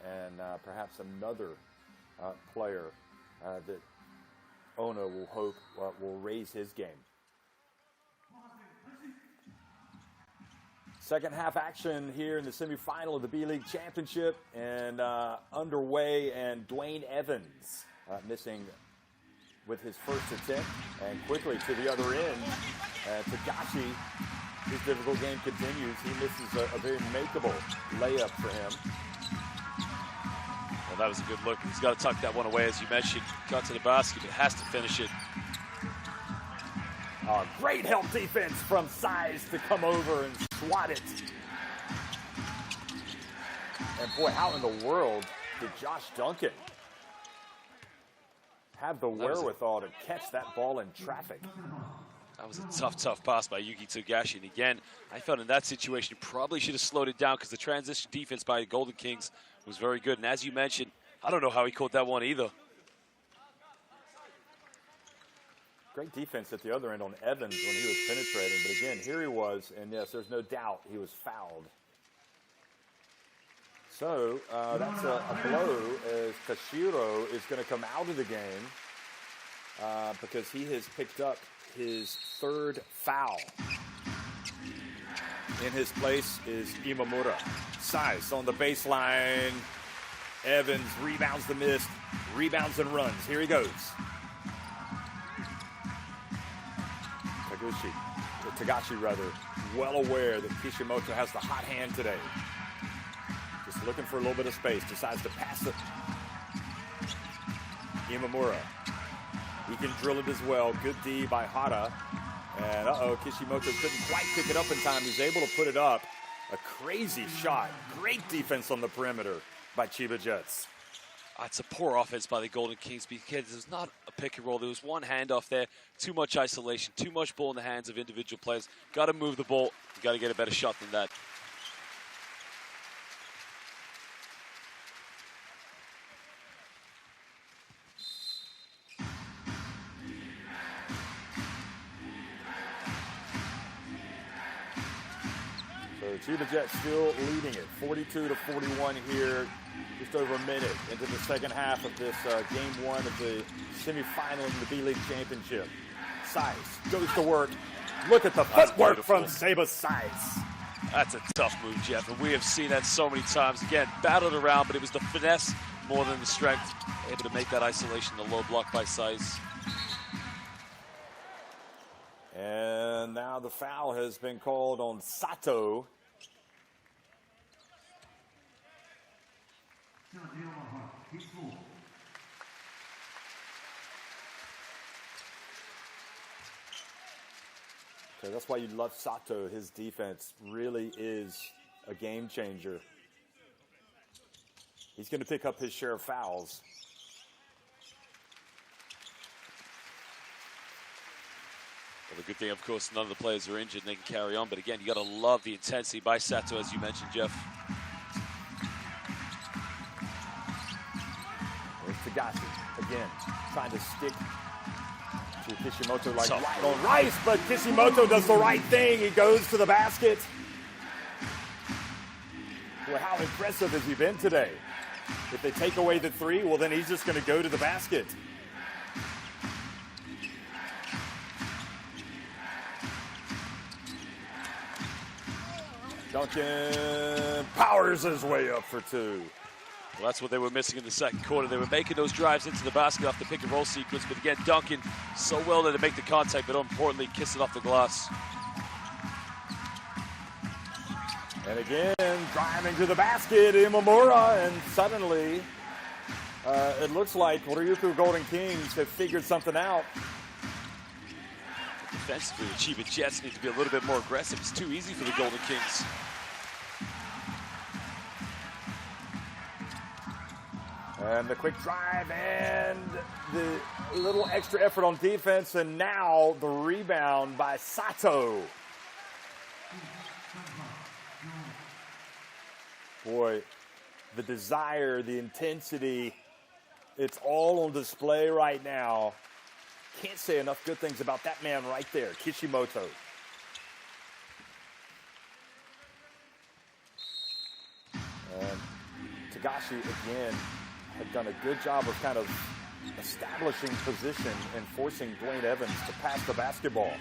And perhaps another player that Ono will hope will raise his game. Second half action here in the semifinal of the B-League Championship and underway, and Dwayne Evans missing with his first attempt, and quickly to the other end. Tagashi, his difficult game continues. He misses a very makeable layup for him. Well, that was a good look. He's got to tuck that one away, as you mentioned. Got to the basket, but has to finish it. Great help defense from Size to come over and swat it. And boy, how in the world did Josh Duncan have the wherewithal to catch that ball in traffic? That was a tough pass by Yuki Tagashi. And again, I felt in that situation, probably should have slowed it down because the transition defense by the Golden Kings was very good. And as you mentioned, I don't know how he caught that one either. Great defense at the other end on Evans when he was penetrating. But again, here he was, and yes, there's no doubt he was fouled. So that's a blow as Tashiro is going to come out of the game because he has picked up his 3rd foul. In his place is Imamura. Size on the baseline. Evans rebounds the miss, rebounds and runs. Here he goes. Tagashi, well aware that Kishimoto has the hot hand today. Just looking for a little bit of space. Decides to pass it. Imamura. He can drill it as well. Good D by Hara. And Kishimoto couldn't quite pick it up in time. He's able to put it up. A crazy shot. Great defense on the perimeter by Chiba Jets. It's a poor offense by the Golden Kings because there's not a pick and roll. There was one handoff there, too much isolation, too much ball in the hands of individual players. Got to move the ball. You got to get a better shot than that. So Chiba Jets still leading it, 42-41 here. Just over a minute into the second half of this game 1 of the semifinal of the B-League Championship. Size goes to work. Look at the footwork from Seba Size. That's a tough move, Jeff, and we have seen that so many times. Again, battled around, but it was the finesse more than the strength. Able to make that isolation, the low block by Size. And now the foul has been called on Sato. So that's why you love Sato. His defense really is a game changer. He's going to pick up his share of fouls. Well, the good thing, of course, none of the players are injured and they can carry on. But again, you got to love the intensity by Sato, as you mentioned, Jeff. There's Tagashi again, trying to stick to Kishimoto like right on Rice, but Kishimoto does the right thing. He goes to the basket. Well, how impressive has he been today? If they take away the 3, well, then he's just going to go to the basket. Duncan powers his way up for 2. Well, that's what they were missing in the second quarter. They were making those drives into the basket off the pick and roll sequence, but again, Duncan so well there to make the contact, but more importantly, kiss it off the glass. And again, driving to the basket, Imamura, and suddenly it looks like Ryukyu Golden Kings have figured something out. Defensively, the Chiba Jets need to be a little bit more aggressive. It's too easy for the Golden Kings. And the quick drive and the little extra effort on defense, and now the rebound by Sato. Boy, the desire, the intensity, it's all on display right now Can't say enough good things about that man right there, Kishimoto. And Tagashi, again, had done a good job of kind of establishing position and forcing Dwayne Evans to pass the basketball.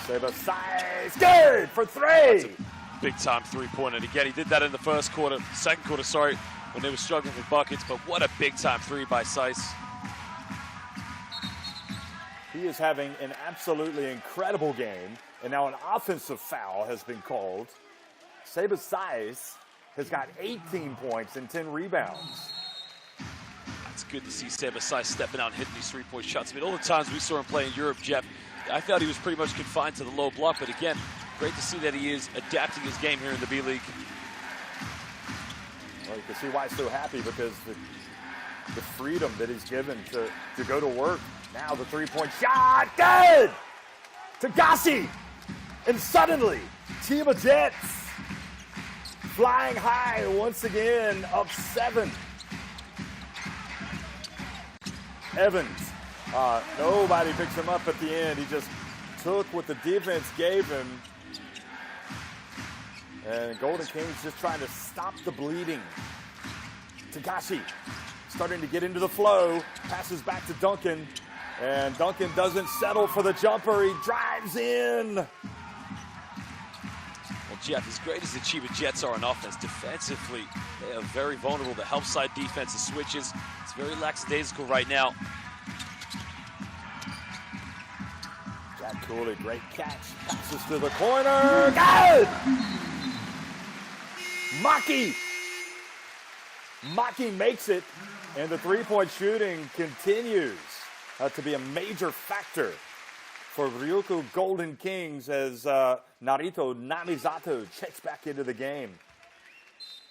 Chiba size, good for three. Big time three-pointer. And again, he did that in the second quarter, sorry, when they were struggling with buckets, but what a big time three by Sice. He is having an absolutely incredible game, and now an offensive foul has been called. Chiba Sice has got 18 points and 10 rebounds. It's good to see Chiba Sice stepping out and hitting these three-point shots. I mean, all the times we saw him play in Europe, Jeff, I thought he was pretty much confined to the low block, but again, great to see that he is adapting his game here in the B-League. Well, you can see why he's so happy, because the freedom that he's given to go to work. Now the three-point shot, good! Tagashi! And suddenly, Chiba Jets flying high once again, up 7. Evans, nobody picks him up at the end. He just took what the defense gave him. And Golden Kings just trying to stop the bleeding. Tagashi starting to get into the flow, passes back to Duncan, and Duncan doesn't settle for the jumper. He drives in. Well, Jeff, as great as the Chiba Jets are on offense, defensively, they are very vulnerable to help side defensive switches. It's very lackadaisical right now. Jack Cooley, great catch. Passes to the corner. Good! Maki makes it, and the three-point shooting continues to be a major factor for Ryukyu Golden Kings as Narito Namizato checks back into the game.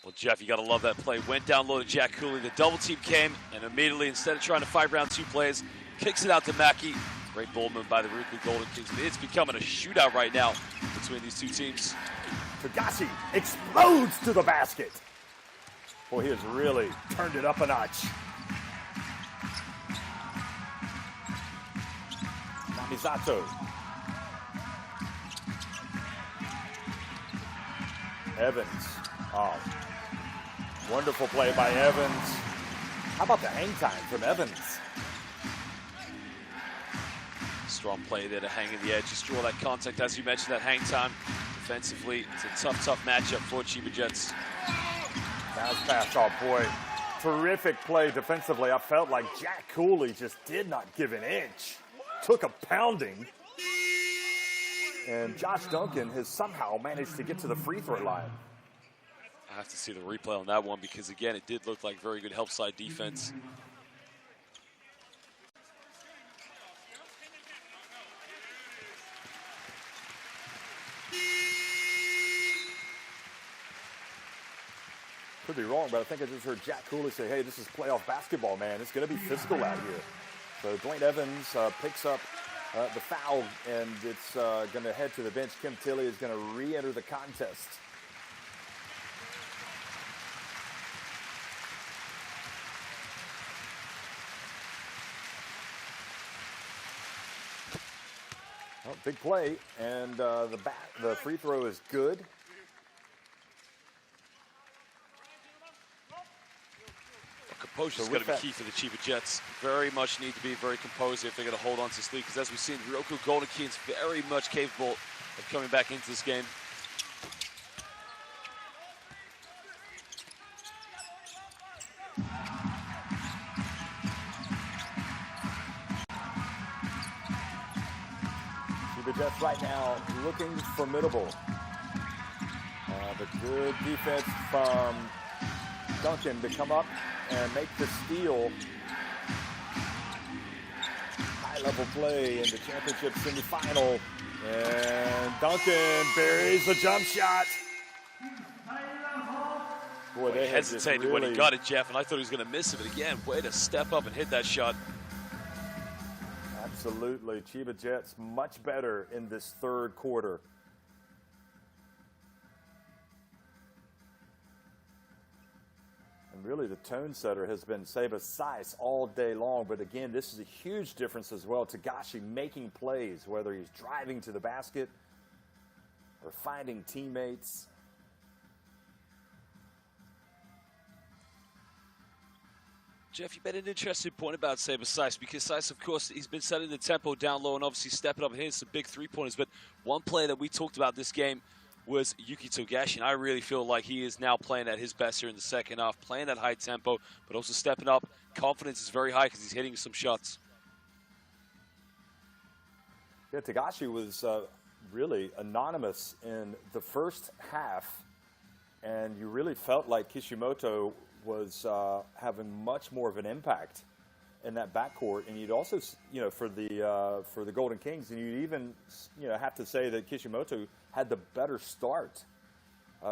Well, Jeff, you got to love that play. Went down low to Jack Cooley. The double team came, and immediately, instead of trying to 5-round 2 plays, kicks it out to Maki. Great ball movement by the Ryukyu Golden Kings. It's becoming a shootout right now between these two teams. Tagashi explodes to the basket. Boy, he has really turned it up a notch. Namizato. Evans. Oh, wonderful play by Evans. How about the hang time from Evans? Strong play there to hang in the edge, just draw that contact. As you mentioned, that hang time defensively, it's a tough matchup for Chiba Jets. Bounce pass, oh boy. Terrific play defensively. I felt like Jack Cooley just did not give an inch. Took a pounding. And Josh Duncan has somehow managed to get to the free throw line. I have to see the replay on that one because, again, it did look like very good help side defense. Could be wrong, but I think I just heard Jack Cooley say, hey, this is playoff basketball, man. It's going to be physical out here. So Dwayne Evans picks up the foul, and it's going to head to the bench. Kim Tilley is going to re-enter the contest. Well, big play, and the free throw is good. Composure is going to be key for the Chiba Jets. Very much need to be very composed if they're going to hold on to this lead, because as we've seen, Ryukyu Golden Kings very much capable of coming back into this game. Chiba Jets right now looking formidable. The good defense from Duncan to come up and make the steal. High-level play in the championship semifinal. And Duncan buries the jump shot. Boy, they hesitated really... when he got it, Jeff, and I thought he was going to miss it. But again, way to step up and hit that shot. Absolutely. Chiba Jets much better in this third quarter. really the tone setter has been Seba Saiz all day long. But again, this is a huge difference as well. Tagashi making plays, whether he's driving to the basket or finding teammates. Jeff, you made an interesting point about Seba Saiz, because Saiz, of course, he's been setting the tempo down low and obviously stepping up and hitting some big three-pointers. But one player that we talked about this game was Yuki Togashi, and I really feel like he is now playing at his best here in the second half, playing at high tempo, but also stepping up. Confidence is very high because he's hitting some shots. Yeah, Togashi was really anonymous in the first half, and you really felt like Kishimoto was having much more of an impact in that backcourt. And you'd also, for the Golden Kings, and you'd even, have to say that Kishimoto had the better start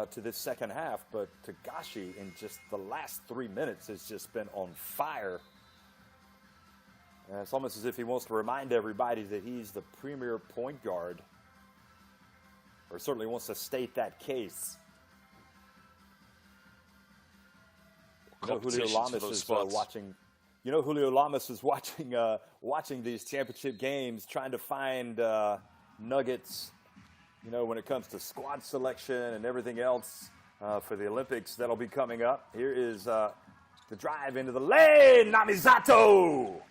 to this second half. But Togashi, in just the last 3 minutes, has just been on fire. And it's almost as if he wants to remind everybody that he's the premier point guard, or certainly wants to state that case. Julio Lamas is watching. Julio Lamas is watching these championship games, trying to find nuggets. When it comes to squad selection and everything else for the Olympics that'll be coming up. Here is the drive into the lane, Namizato.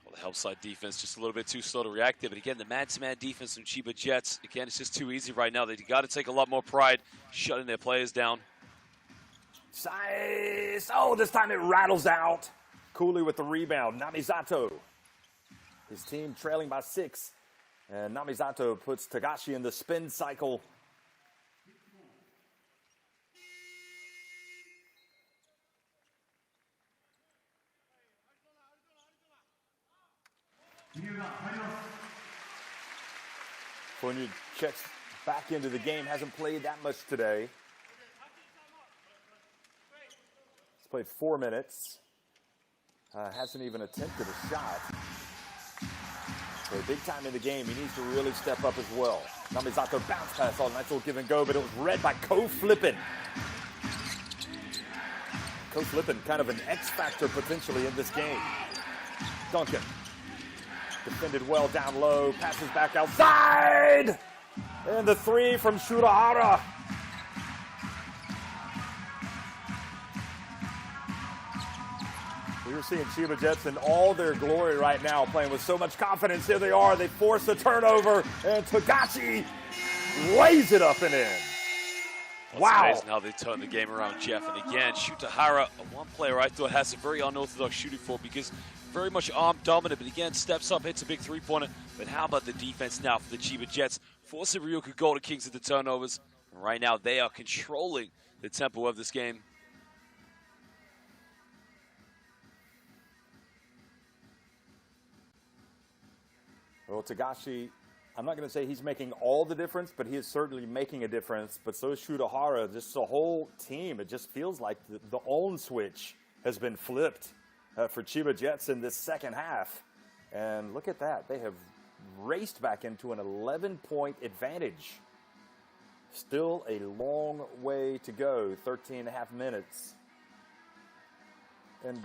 Well, the help side defense just a little bit too slow to react there. But again, the man-to-man defense from Chiba Jets, again, it's just too easy right now. They've got to take a lot more pride shutting their players down. Saiz. Oh, this time it rattles out. Cooley with the rebound. Namizato. His team trailing by 6. And Namizato puts Togashi in the spin cycle. Fournier checks back into the game. Hasn't played that much today. Played 4 minutes. Hasn't even attempted a shot. So big time in the game. He needs to really step up as well. Namizato bounce pass on. Nice little give and go, but it was read by Ko Flippin. Ko Flippin, kind of an X factor potentially in this game. Duncan. Defended well down low. Passes back outside. And the 3 from Shurahara. We're seeing Chiba Jets in all their glory right now, playing with so much confidence. Here they are. They force a turnover, and Togashi lays it up and in. Wow. It's amazing how they turn the game around, Jeff. And again, Shutahara, one player I thought has a very unorthodox shooting form, because very much arm dominant, but again, steps up, hits a big three-pointer. But how about the defense now for the Chiba Jets? Forcing Ryukyu Golden Kings into turnovers. And right now, they are controlling the tempo of this game. Well, Togashi, I'm not going to say he's making all the difference, but he is certainly making a difference. But so is Shutahara, just the whole team. It just feels like the own switch has been flipped for Chiba Jets in this second half. And look at that. They have raced back into an 11-point advantage. Still a long way to go, 13 and a half minutes. And,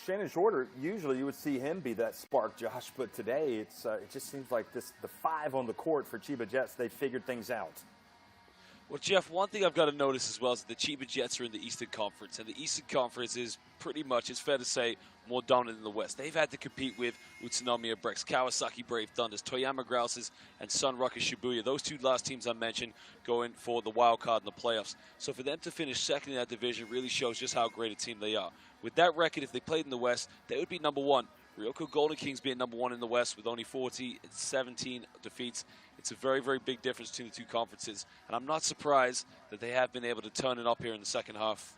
Shannon Shorter, usually you would see him be that spark, Josh, but today it just seems like the 5 on the court for Chiba Jets, they figured things out. Well, Jeff, one thing I've got to notice as well is that the Chiba Jets are in the Eastern Conference, and the Eastern Conference is pretty much, it's fair to say, more dominant than the West. They've had to compete with Utsunomiya Breaks, Kawasaki Brave Thunders, Toyama Grouses, and Sun Rucker Shibuya. Those 2 last teams I mentioned going for the wild card in the playoffs. So for them to finish second in that division really shows just how great a team they are. With that record, if they played in the West, they would be number 1. Ryukyu Golden Kings being number 1 in the West with only 17 defeats. It's a very, very big difference between the 2 conferences. And I'm not surprised that they have been able to turn it up here in the second half.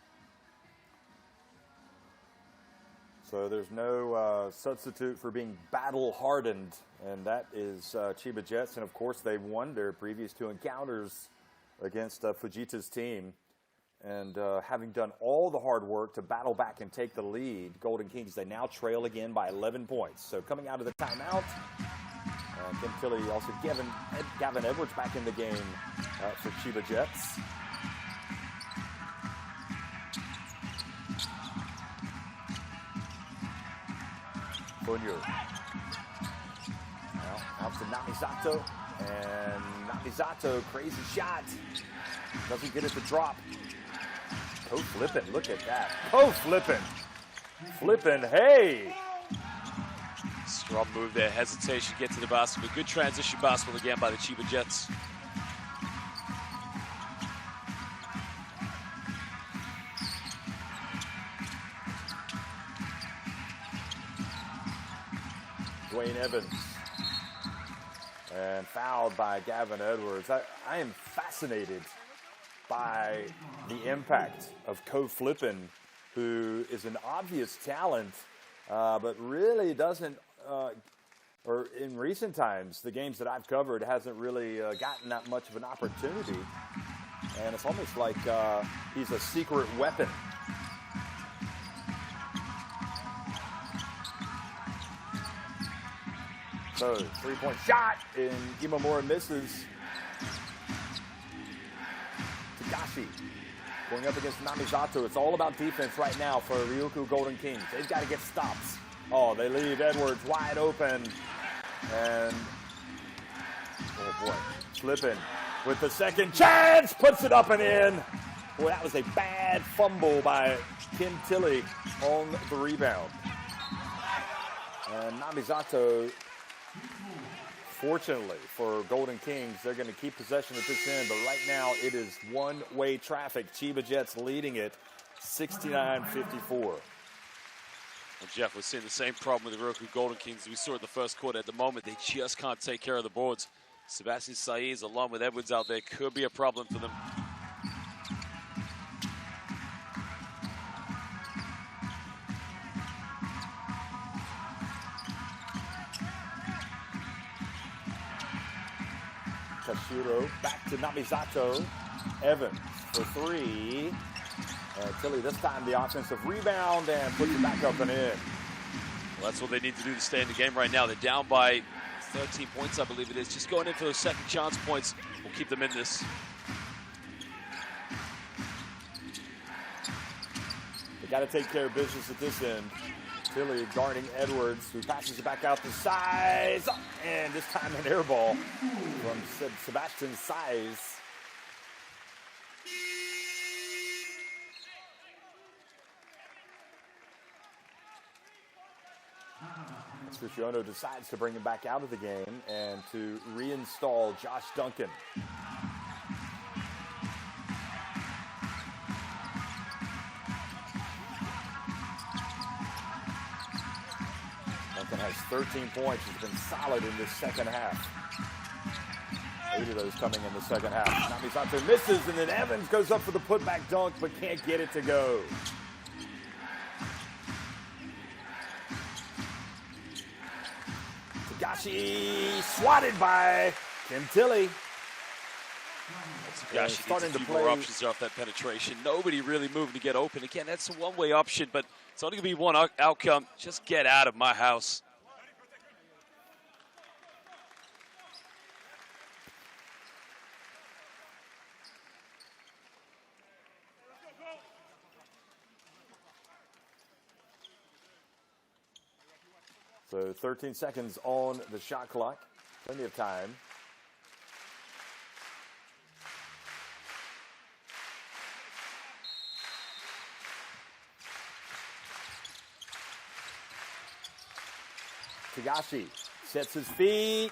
So there's no substitute for being battle-hardened, and that is Chiba Jets. And, of course, they won their previous 2 encounters against Fujita's team. And having done all the hard work to battle back and take the lead, Golden Kings, they now trail again by 11 points. So coming out of the timeout, Ken Tilley, also Gavin Edwards back in the game for Chiba Jets. Funyu. Now, out to Namisato. And Namisato, crazy shot. Doesn't get it to drop. Co-flipping, look at that. Co-flipping. Flipping, hey. Strong move there, hesitation, get to the basket, but good transition basketball again by the Chiba Jets. Dwayne Evans. And fouled by Gavin Edwards. I am fascinated by the impact of co-flipping, who is an obvious talent, but really doesn't, or in recent times, the games that I've covered, hasn't really gotten that much of an opportunity. And it's almost like he's a secret weapon. So, three-point shot, and Imamura misses. Tagashi going up against Namisato. It's all about defense right now for Ryukyu Golden Kings. They've got to get stops. Oh, they leave Edwards wide open. And, oh boy, slipping with the second chance. Puts it up and in. Boy, that was a bad fumble by Kim Tilly on the rebound. And Namisato, fortunately for Golden Kings, they're going to keep possession at this end, but right now it is one-way traffic. Chiba Jets leading it 69-54. Well, Jeff, we're seeing the same problem with the Ryukyu Golden Kings as we saw in the first quarter. At the moment, they just can't take care of the boards. Sebastian Saiz, along with Edwards out there, could be a problem for them. Kashiro back to Namisato. Evans for three. Tilly this time the offensive rebound and puts it back up and in. Well, that's what they need to do to stay in the game right now. They're down by 13 points, I believe it is. Just going in for those second chance points will keep them in this. They got to take care of business at this end. Tilly guarding Edwards, who passes it back out to Size, and this time an air ball from Sebastian Size. Scriciano decides to bring him back out of the game and to reinstall Josh Duncan. Duncan has 13 points. He's been solid in this second half. 8 of those coming in the second half. Namisato misses, and then Evans goes up for the putback dunk, but can't get it to go. Tagashi swatted by Kim Tilly. Tagashi starting to play more options off that penetration. Nobody really moving to get open. Again, that's a one-way option, but it's only going to be one outcome. Just get out of my house. So 13 seconds on the shot clock. Plenty of time. Tagashi sets his feet.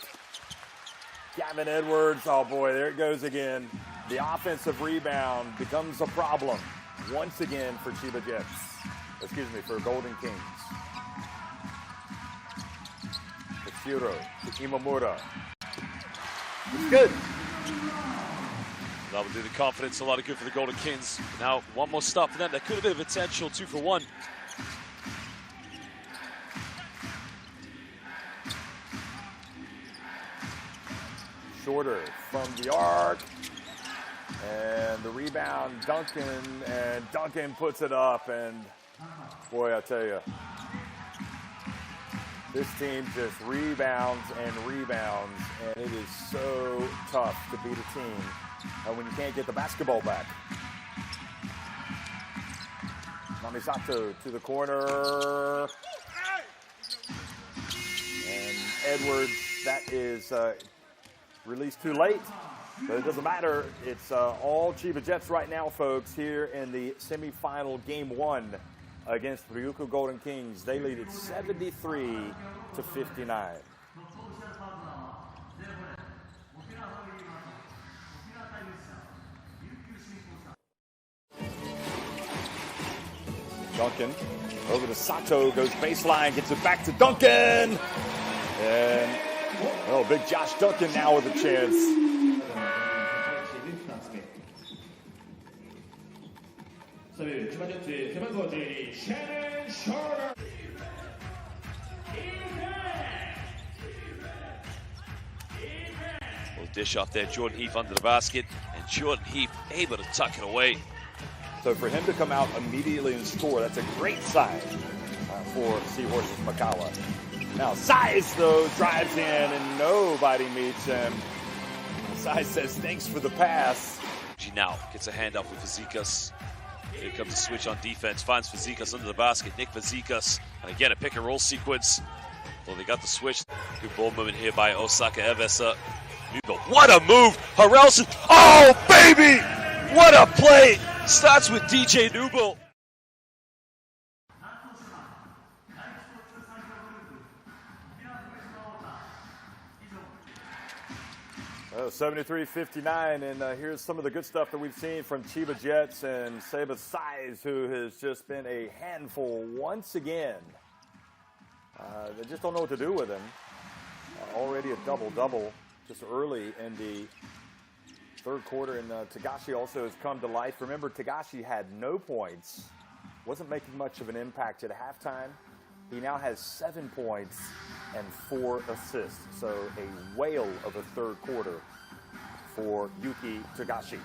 Gavin Edwards, oh boy, there it goes again. The offensive rebound becomes a problem once again for Chiba Jets. Excuse me, for Golden Kings. Shiro to Imamura. It's good. That would do the confidence. A lot of good for the Golden Kings. Now, one more stop for them. That could have been a potential 2 for 1. Shorter from the arc. And the rebound, Duncan. And Duncan puts it up. And boy, I tell you, this team just rebounds and rebounds, and it is so tough to beat a team when you can't get the basketball back. Namisato to the corner. Edwards. That is released too late, but it doesn't matter. It's all Chiba Jets right now, folks, here in the semifinal game 1 against Ryukyu Golden Kings. They lead it 73-59. Duncan over to Sato, goes baseline, gets it back to Duncan. And, oh, big Josh Duncan now with a chance. Well, dish off there, Jordan Heath under the basket, and Jordan Heath able to tuck it away. So for him to come out immediately and score, that's a great sign for Seahorses Makawa. Now Size, though, drives in and nobody meets him. Size says, thanks for the pass. She now gets a handoff with Fazekas. Here comes a switch on defense, finds Fazekas under the basket. Nick Fazekas, and again a pick and roll sequence. Well, they got the switch. Good ball movement here by Osaka Evesa. What a move! Harrelson, oh baby! What a play! Starts with DJ Newbill. 73-59, and here's some of the good stuff that we've seen from Chiba Jets and Seba Size, who has just been a handful once again. They just don't know what to do with him. Already a double-double just early in the third quarter, and Tagashi also has come to life. Remember, Tagashi had no points, wasn't making much of an impact at halftime. He now has 7 points and 4 assists, so a whale of a third quarter for Yuki Tagashi.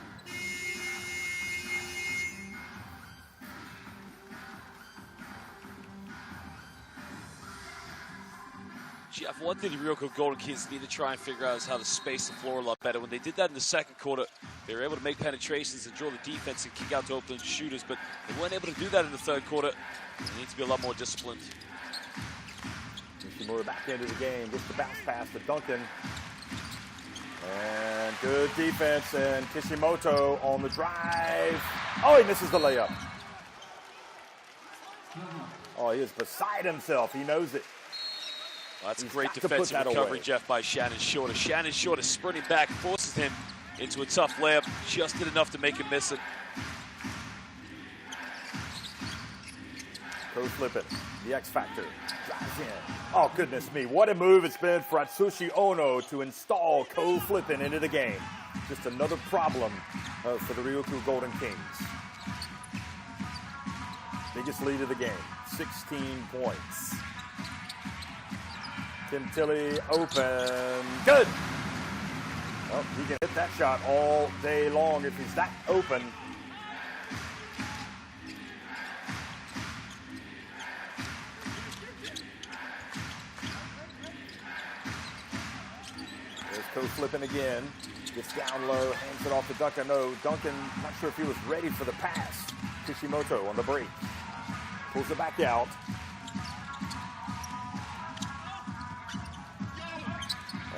Jeff, one thing the Ryukyu Golden Kings need to try and figure out is how to space the floor a lot better. When they did that in the second quarter, they were able to make penetrations and draw the defense and kick out to open shooters, but they weren't able to do that in the third quarter. They need to be a lot more disciplined. Nishimura back into the game, gets the bounce pass to Duncan. And good defense, and Kishimoto on the drive. Oh, he misses the layup. Oh, he is beside himself. He knows it. Well, that's great defensive recovery, Jeff, by Shannon Shorter. Shannon Shorter sprinting back, forces him into a tough layup. Just did enough to make him miss it. Go flip it. The X Factor drives in. Oh, goodness me. What a move it's been for Atsushi Ono to install Ko Flippin into the game. Just another problem for the Ryukyu Golden Kings. Biggest lead of the game, 16 points. Tim Tilley open. Good. Well, he can hit that shot all day long if he's that open. There's Ko Flippin again. Gets down low, hands it off to Duncan. No, Duncan, not sure if he was ready for the pass. Kishimoto on the break. Pulls it back out.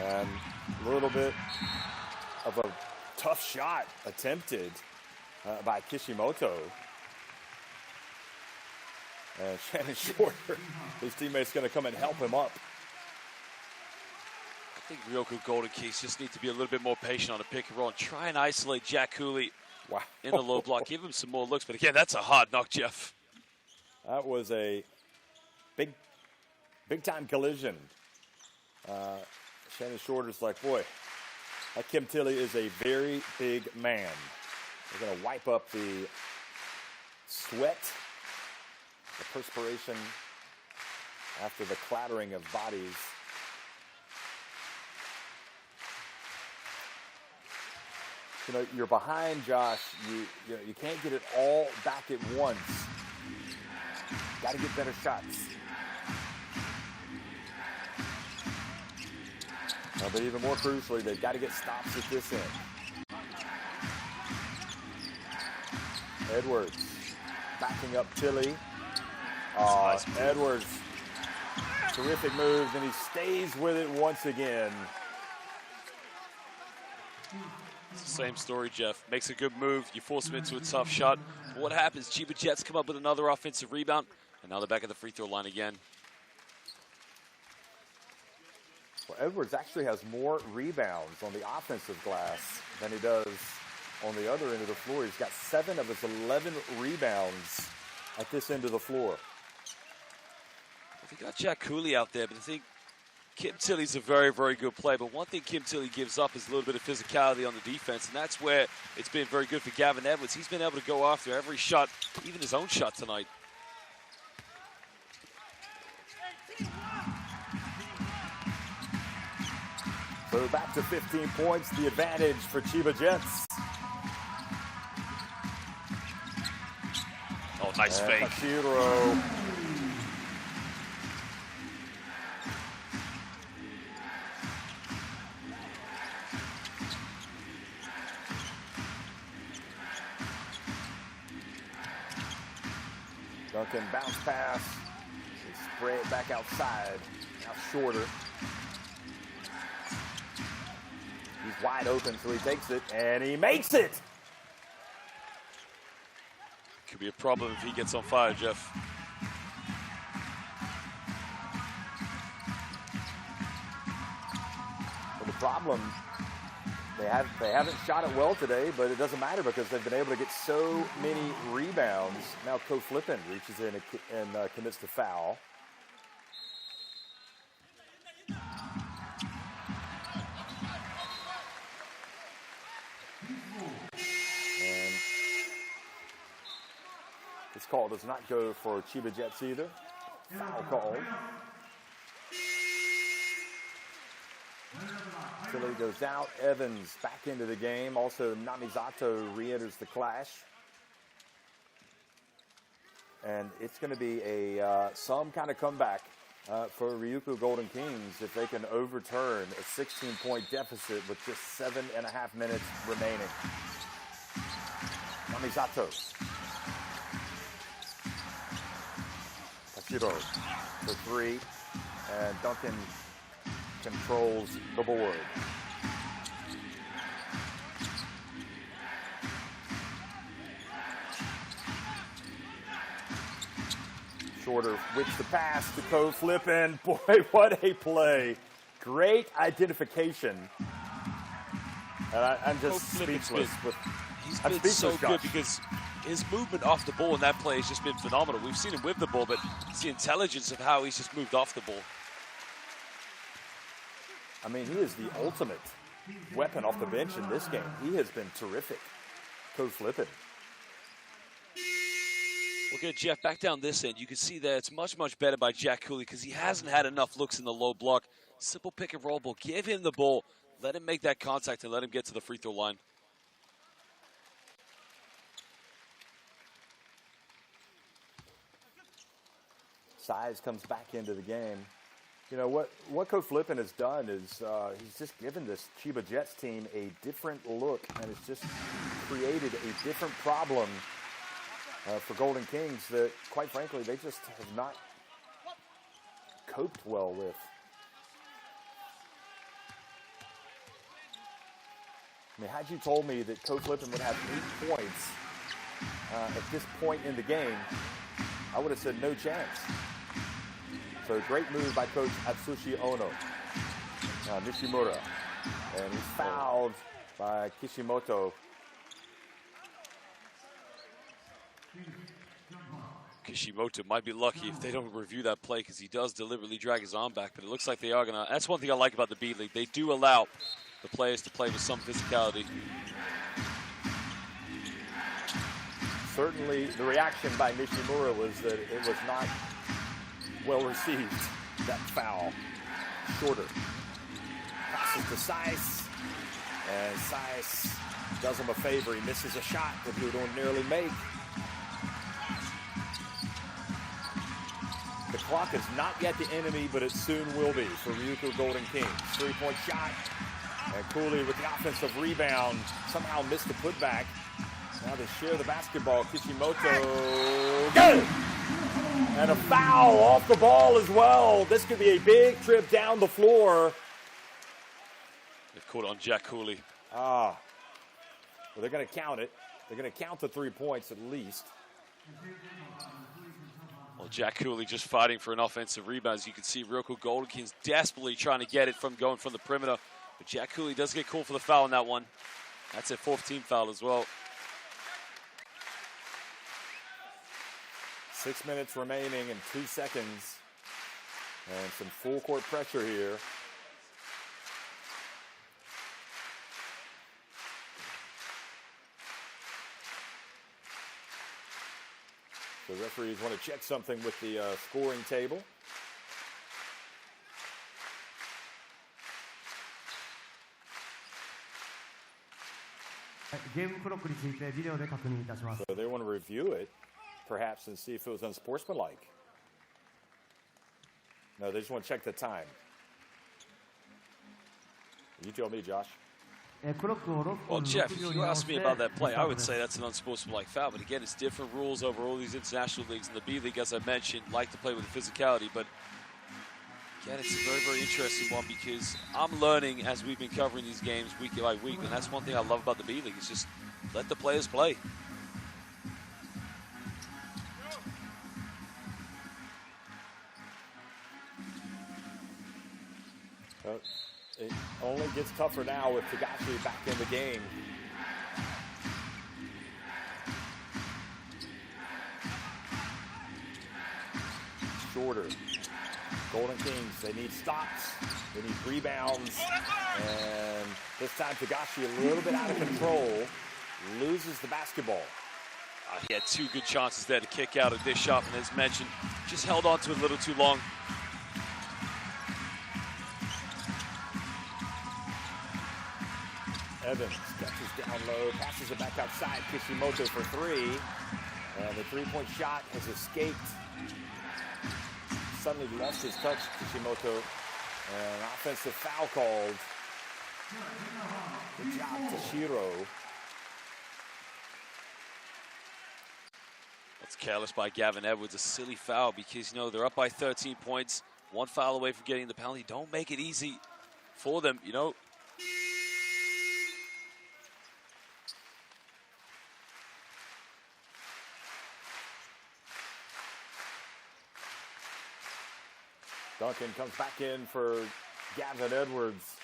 And a little bit of a tough shot attempted by Kishimoto. And Shannon Shorter, his teammate's going to come and help him up. I think Ryukyu Golden Kings just need to be a little bit more patient on the pick and roll and try and isolate Jack Cooley in the low block. Give him some more looks. But again, that's a hard knock, Jeff. That was a big-time collision. Shannon Shorter's like, boy, that Kim Tilley is a very big man. They're going to wipe up the sweat, the perspiration after the clattering of bodies. You know, you're behind, Josh. You can't get it all back at once. Got to get better shots. But even more crucially, they've got to get stops at this end. Edwards backing up Tilley. Edwards Terrific move, and he stays with it once again. It's the same story, Jeff. Makes a good move. You force him into a tough shot. But what happens? Chiba Jets come up with another offensive rebound, and now they're back at the free throw line again. Well, Edwards actually has more rebounds on the offensive glass than he does on the other end of the floor. He's got 7 of his 11 rebounds at this end of the floor. They got Jack Cooley out there, but I think Kim Tilley's a very, very good player. But one thing Kim Tilley gives up is a little bit of physicality on the defense, and that's where it's been very good for Gavin Edwards. He's been able to go after every shot, even his own shot tonight. So back to 15 points, the advantage for Chiba Jets. Oh, nice fake. Kashiro. Duncan bounce pass. They spray it back outside. Now shorter. He's wide open, so he takes it, and he makes it! Could be a problem if he gets on fire, Jeff. Well, the problem, they haven't shot it well today, but it doesn't matter because they've been able to get so many rebounds. Now Ko Flippin reaches in and commits the foul. And this call does not go for Chiba Jets either. Foul call. Tilly goes out. Evans back into the game. Also, Namizato re-enters the clash. And it's going to be a some kind of comeback for Ryukyu Golden Kings if they can overturn a 16-point deficit with just 7.5 minutes remaining. Namizato. Kashiro for 3. And Duncan controls the board. Shorter with the pass to Ko Flippin. Boy, what a play. Great identification. And I'm just speechless. He's been so good because his movement off the ball in that play has just been phenomenal. We've seen him with the ball, but it's the intelligence of how he's just moved off the ball. I mean, he is the ultimate weapon off the bench in this game. He has been terrific. Ko Flippin. Okay, Jeff, back down this end. You can see that it's much, much better by Jack Cooley because he hasn't had enough looks in the low block. Simple pick and roll ball. Give him the ball. Let him make that contact and let him get to the free throw line. Size comes back into the game. You know, what Ko Flippin has done is he's just given this Chiba Jets team a different look, and it's just created a different problem for Golden Kings that, quite frankly, they just have not coped well with. I mean, had you told me that Ko Flippin would have 8 points at this point in the game, I would have said no chance. So great move by Coach Atsushi Ono. Nishimura. And he's fouled by Kishimoto. Kishimoto might be lucky if they don't review that play because he does deliberately drag his arm back, but it looks like they are going to. That's one thing I like about the B-League. They do allow the players to play with some physicality. Certainly the reaction by Nishimura was that it was not well received, that foul. Shorter. Passes to Seiss. And Seiss does him a favor. He misses a shot that he would ordinarily make. The clock is not yet the enemy, but it soon will be for Ryukyu Golden Kings. 3-point shot. And Cooley with the offensive rebound. Somehow missed the putback. Now they share the basketball. Kishimoto. Good! And a foul off the ball as well. This could be a big trip down the floor. They've caught it on Jack Cooley. Well, they're going to count it. They're going to count the 3 points at least. Well, Jack Cooley just fighting for an offensive rebound. As you can see, Ryukyu Golden Kings desperately trying to get it from going from the perimeter. But Jack Cooley does get called for the foul on that one. That's a 4th team foul as well. 6 minutes remaining and 2 seconds. And some full court pressure here. The referees want to check something with the scoring table. So they want to review it, perhaps, and see if it was unsportsmanlike. No, they just want to check the time. You tell me, Josh. Well, Jeff, if you asked me about that play, I would say that's an unsportsmanlike foul. But again, it's different rules over all these international leagues. And the B-League, as I mentioned, like to play with physicality. But again, it's a very, very interesting one because I'm learning as we've been covering these games week by week. And that's one thing I love about the B-League is just let the players play. It only gets tougher now with Tagashi back in the game. Shorter. Golden Kings, they need stops. They need rebounds. And this time Tagashi a little bit out of control. Loses the basketball. He had 2 good chances there to kick out of this shot. And as mentioned, just held on to it a little too long. Evans catches down low, passes it back outside. Kishimoto for 3. And the 3-point shot has escaped. Suddenly lost his touch, Kishimoto. And an offensive foul called. Good job, Toshiro. That's careless by Gavin Edwards. A silly foul because, you know, they're up by 13 points. 1 foul away from getting the penalty. Don't make it easy for them, you know. Duncan comes back in for Gavin Edwards.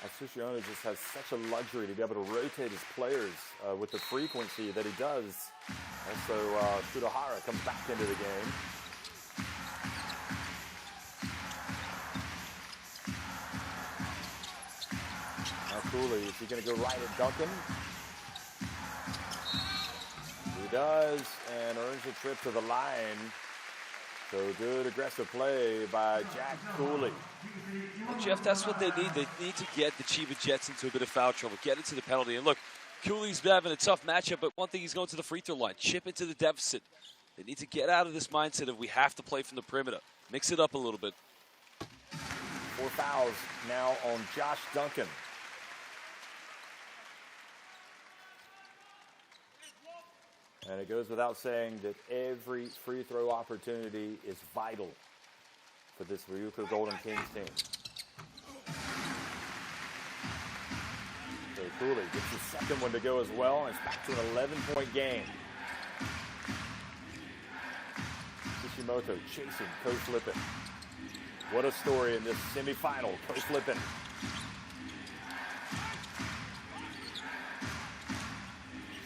Atsushi just has such a luxury to be able to rotate his players with the frequency that he does. And so Sudahara comes back into the game. Now Cooley, is he going to go right at Duncan? He does, and earns a trip to the line. So good aggressive play by Jack Cooley. Well, Jeff, that's what they need. They need to get the Chiba Jets into a bit of foul trouble, get into the penalty. And look, Cooley's having a tough matchup, but one thing, he's going to the free throw line, chip into the deficit. They need to get out of this mindset of we have to play from the perimeter. Mix it up a little bit. 4 fouls now on Josh Duncan. And it goes without saying that every free throw opportunity is vital for this Ryukyu Golden Kings team. So Cooley gets his second one to go as well, and it's back to an 11-point game. Kishimoto chasing Coach Lippin. What a story in this semifinal. Coach Lippin.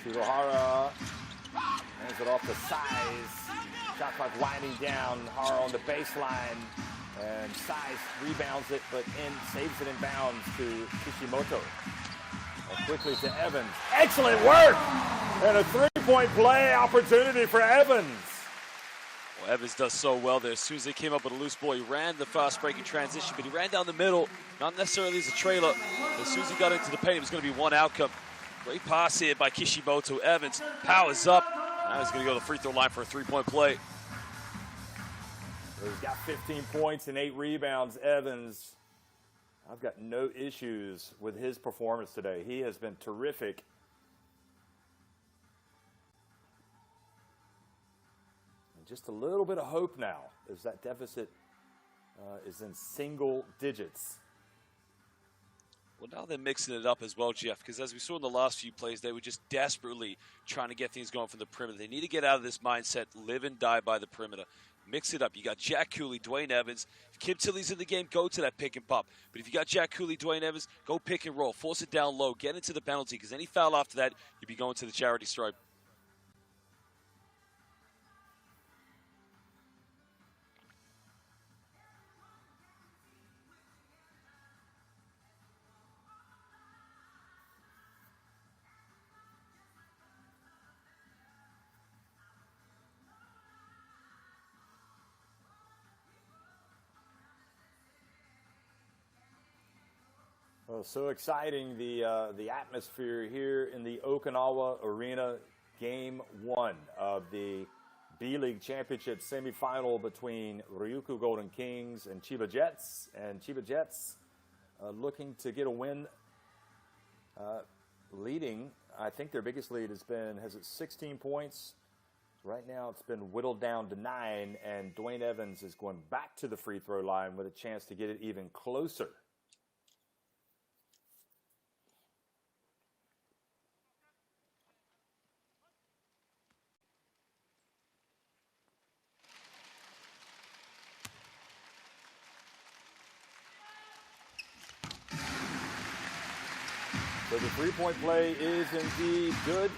Sudahara hands it off the size. Shot clock winding down. Hara on the baseline. And Size rebounds it, but saves it in bounds to Kishimoto. And quickly to Evans. Excellent work! And a 3-point play opportunity for Evans. Well, Evans does so well there. As soon as they came up with a loose ball, he ran the fast breaking transition, but he ran down the middle, not necessarily as a trailer. But as soon as he got into the paint, it was going to be one outcome. Great pass here by Kishimoto. Evans powers up. Now he's going to go to the free throw line for a 3-point play. He's got 15 points and 8 rebounds. Evans, I've got no issues with his performance today. He has been terrific. just a little bit of hope now as that deficit is in single digits. Well, now they're mixing it up as well, Jeff, because as we saw in the last few plays, they were just desperately trying to get things going from the perimeter. They need to get out of this mindset, live and die by the perimeter. Mix it up. You got Jack Cooley, Dwayne Evans. If Kim Tilly's in the game, go to that pick and pop. But if you got Jack Cooley, Dwayne Evans, go pick and roll. Force it down low. Get into the penalty, because any foul after that, you'll be going to the charity stripe. Well, so exciting, the atmosphere here in the Okinawa Arena, Game 1 of the B-League Championship semifinal between Ryukyu Golden Kings and Chiba Jets. And Chiba Jets looking to get a win, leading. I think their biggest lead has it 16 points? Right now it's been whittled down to 9, and Dwayne Evans is going back to the free throw line with a chance to get it even closer. So the three-point play is indeed good.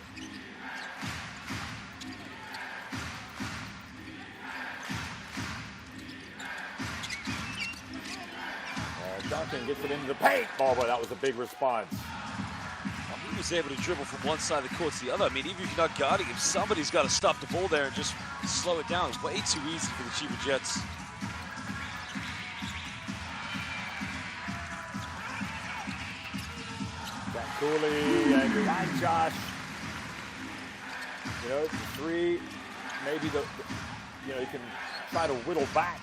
Duncan gets it into the paint. Oh, boy, that was a big response. Well, he was able to dribble from one side of the court to the other. I mean, even if you're not guarding him, somebody's got to stop the ball there and just slow it down. Way too easy for the Chiba Jets. Cooley and your guy Josh, you know, three, maybe you can try to whittle back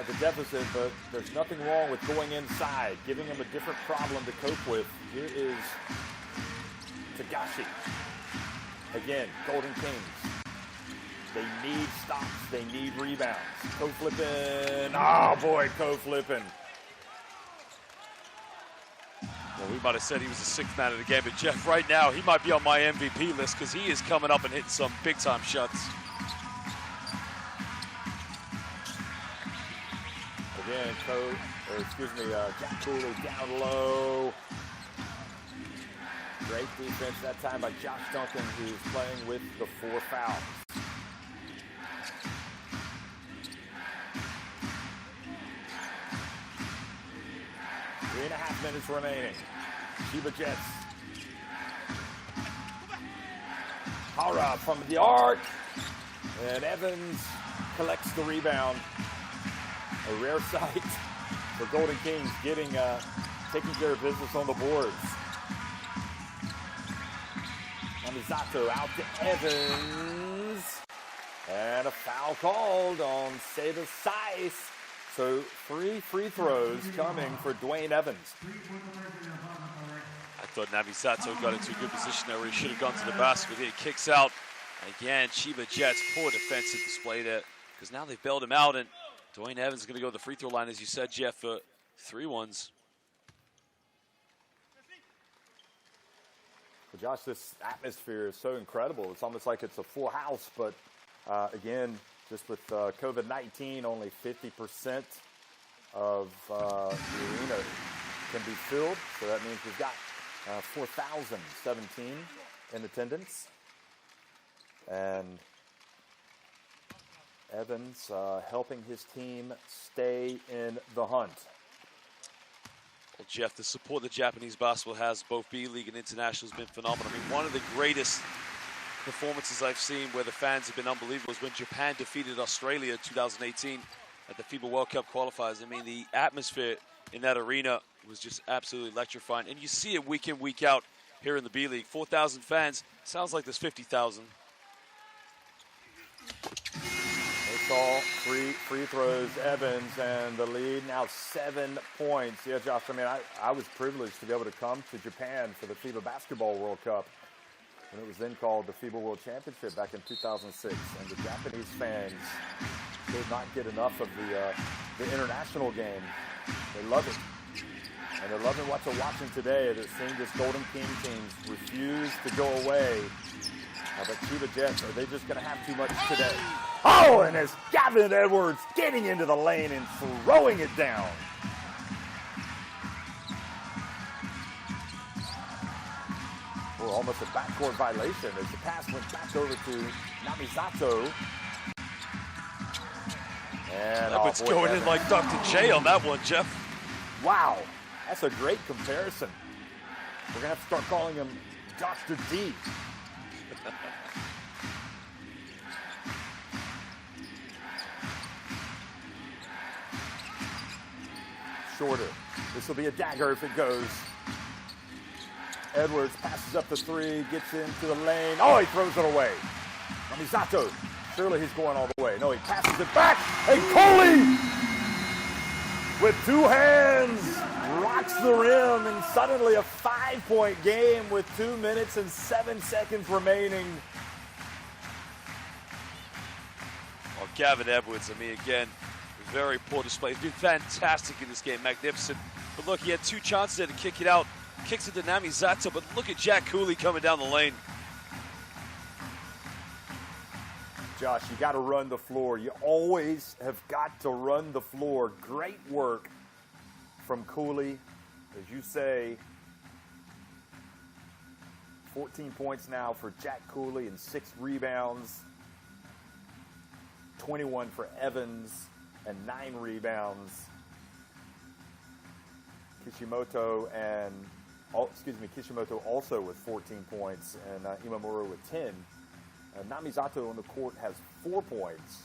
the deficit, but there's nothing wrong with going inside, giving them a different problem to cope with. Here is Tagashi. Again, Golden Kings. They need stops, they need rebounds. Co-flipping, oh boy, co-flipping. Well, we might have said he was the sixth man of the game, but Jeff, right now, he might be on my MVP list because he is coming up and hitting some big-time shots. Again, Jack Cooley down low. Great defense that time by Josh Duncan, who's playing with the 4 fouls. Three and a half minutes remaining. Chiba Jets. Hara from the arc. And Evans collects the rebound. A rare sight for Golden Kings taking care of business on the boards. Yamazato out to Evans. And a foul called on Seda Saiz. So 3 free throws coming for Dwayne Evans. I thought Namisato got into a good position there where he should have gone to the basket. He kicks out. And again, Chiba Jets, poor defensive display there because now they've bailed him out. And Dwayne Evans is going to go to the free throw line, as you said, Jeff, for 3 ones. Well, Josh, this atmosphere is so incredible. It's almost like it's a full house, but again, just with COVID-19, only 50% of the arena can be filled. So that means we've got 4,017 in attendance. And Evans helping his team stay in the hunt. Well, Jeff, the support that Japanese basketball has, both B-League and International, has been phenomenal. I mean, one of the greatest performances I've seen where the fans have been unbelievable was when Japan defeated Australia in 2018 at the FIBA World Cup qualifiers. I mean, the atmosphere in that arena was just absolutely electrifying. And you see it week in, week out here in the B-League. 4,000 fans. Sounds like there's 50,000. It's all 3 free throws, Evans, and the lead now 7 points. Yeah, Josh, I mean, I was privileged to be able to come to Japan for the FIBA Basketball World Cup. when it was then called the FIBA World Championship back in 2006. And the Japanese fans could not get enough of the international game. They love it. And they're loving what they're watching today. They're seeing this Golden King teams refuse to go away. But Chiba Jets, are they just going to have too much today? Oh, and there's Gavin Edwards getting into the lane and throwing it down. Oh, almost a backcourt violation as the pass went back over to Namisato. And Edwards going in like Dr. J on that one, Jeff. Wow, that's a great comparison. We're going to have to start calling him Dr. D. Shorter. This will be a dagger if it goes. Edwards passes up the three, gets into the lane. Oh, he throws it away. Namisato. Surely he's going all the way. No, he passes it back. And Coley, with two hands, rocks the rim, and suddenly a 5-point game with 2 minutes and 7 seconds remaining. Well, Gavin Edwards, I mean, again, very poor display. He's been fantastic in this game, magnificent. But look, he had 2 chances there to kick it out. Kicks it to Namisato, but look at Jack Cooley coming down the lane. Josh, you got to run the floor. You always have got to run the floor. Great work from Cooley. As you say, 14 points now for Jack Cooley and 6 rebounds. 21 for Evans and 9 rebounds. Kishimoto also with 14 points and Imamura with 10. Namisato on the court has 4 points.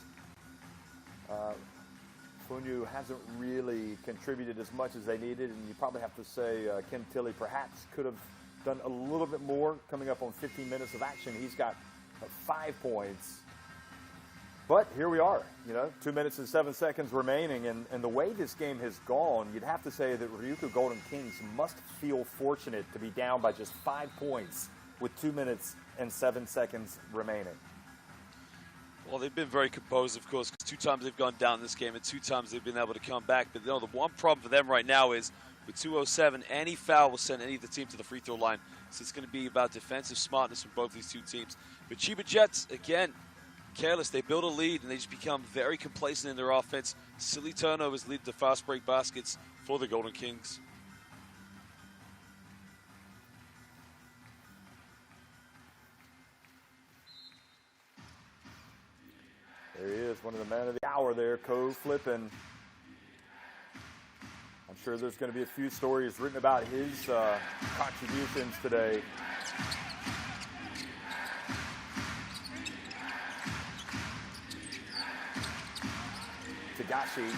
Funyu hasn't really contributed as much as they needed, and you probably have to say Kim Tilley perhaps could have done a little bit more. Coming up on 15 minutes of action, he's got 5 points. But here we are, 2 minutes and 7 seconds remaining, and the way this game has gone, you'd have to say that Ryukyu Golden Kings must feel fortunate to be down by just 5 points with 2 minutes and 7 seconds remaining. Well, they've been very composed, of course, because 2 times they've gone down this game and 2 times they've been able to come back. But the one problem for them right now is with 2:07, any foul will send any of the team to the free throw line. So it's going to be about defensive smartness from both these 2 teams. But Chiba Jets, again, careless. They build a lead and they just become very complacent in their offense. Silly turnovers lead to fast break baskets for the Golden Kings. There he is, one of the men of the hour there, Ko flipping. I'm sure there's going to be a few stories written about his contributions today. Tagashi.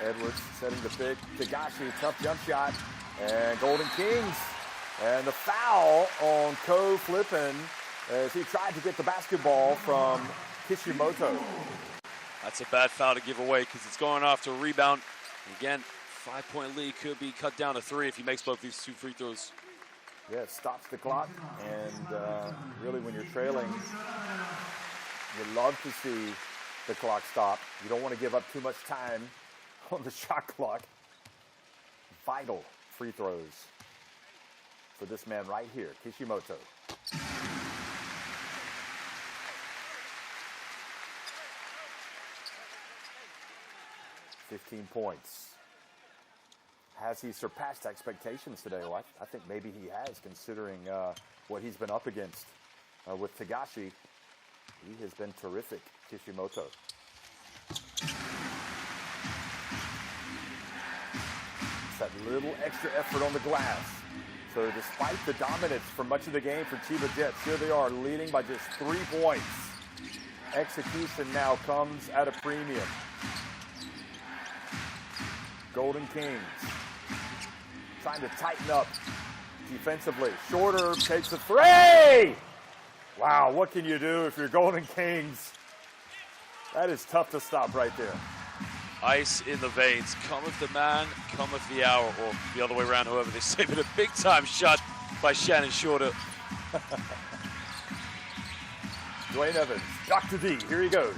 Edwards setting the pick. Tagashi, tough jump shot. And Golden Kings. And the foul on Ko flipping as he tried to get the basketball from Kishimoto. That's a bad foul to give away because it's going after a rebound. Again, 5-point lead could be cut down to 3 if he makes both these 2 free throws. Yeah, it stops the clock. And really when you're trailing, you love to see the clock stop. You don't want to give up too much time on the shot clock. Vital free throws for this man right here, Kishimoto. $15 points. Has he surpassed expectations today? Well, I think maybe he has, considering what he's been up against with Tagashi. He has been terrific, Kishimoto. It's that little extra effort on the glass. So despite the dominance for much of the game for Chiba Jets, here they are leading by just 3 points. Execution now comes at a premium. Golden Kings trying to tighten up defensively. Shorter takes a 3! Wow, what can you do if you're Golden Kings? That is tough to stop right there. Ice in the veins. Cometh the man, cometh the hour. Or the other way around, however they say. But a big-time shot by Shannon Shorter. Dwayne Evans, Dr. D, here he goes.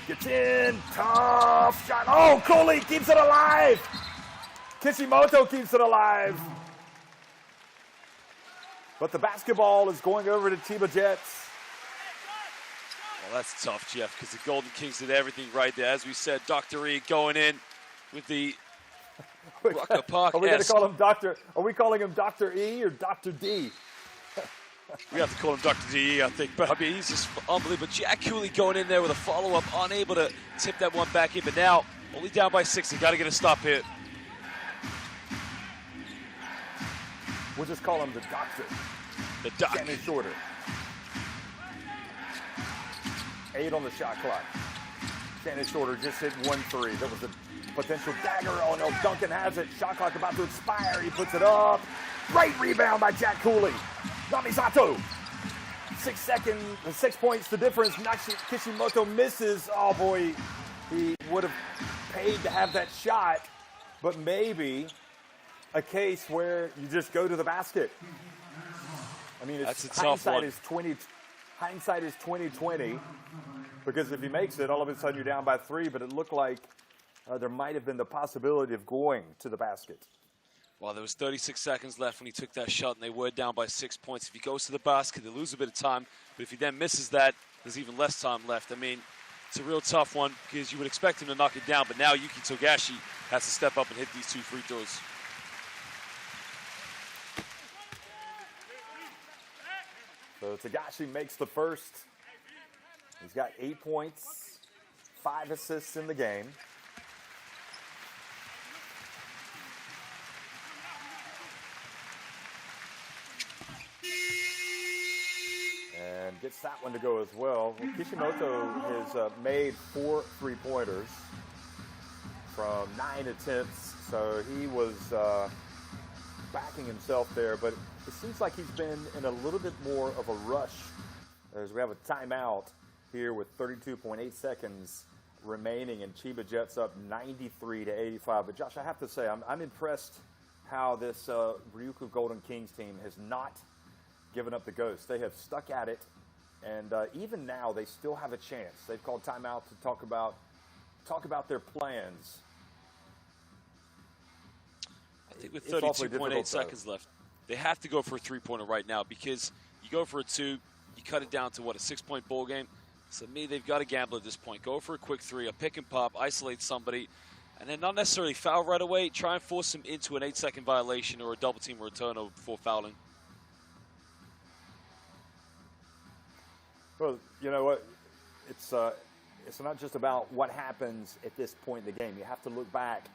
Gets in, tough shot. Oh, Cooley keeps it alive. Kishimoto keeps it alive. But the basketball is going over to Chiba Jets. Well, that's tough, Jeff, because the Golden Kings did everything right there. As we said, Dr. E going in with the Rucker Park. Are we going to call him Dr. Are we calling him Dr. E or Dr. D? We have to call him Dr. D, I think. But I mean, he's just unbelievable. Jack Cooley going in there with a follow-up, unable to tip that one back in. But now, only down by 6. They got to get a stop here. We'll just call him the Doctor. The Doc. Standing shorter. 8 on the shot clock. Standing shorter just hit 1-3. That was a potential dagger. Oh no, Duncan has it. Shot clock about to expire. He puts it up. Great rebound by Jack Cooley. Namisato. 6 points the difference. Kishimoto misses. Oh boy, he would have paid to have that shot, but maybe a case where you just go to the basket. I mean, that's a tough one. Hindsight is 20/20, because if he makes it, all of a sudden you're down by 3. But it looked like there might have been the possibility of going to the basket. Well, there was 36 seconds left when he took that shot, and they were down by 6 points. If he goes to the basket, they lose a bit of time. But if he then misses that, there's even less time left. I mean, it's a real tough one because you would expect him to knock it down. But now Yuki Togashi has to step up and hit these 2 free throws. So Togashi makes the first. He's got 8 points, 5 assists in the game. And gets that one to go as well. Kishimoto has made 4 3-pointers from 9 attempts, so he was backing himself there, but it seems like he's been in a little bit more of a rush as we have a timeout here with 32.8 seconds remaining, and Chiba Jets up 93-85. But Josh, I have to say, I'm impressed how this Ryukyu Golden Kings team has not given up the ghost. They have stuck at it, and even now they still have a chance. They've called timeout to talk about their plans. I think with 32.8 seconds left, they have to go for a 3-pointer right now, because you go for a 2, you cut it down to, what, a 6-point ball game? So to me, they've got to gamble at this point. Go for a quick 3, a pick and pop, isolate somebody, and then not necessarily foul right away. Try and force them into an 8-second violation or a double team or a turnover before fouling. Well, you know what? It's not just about what happens at this point in the game. You have to look back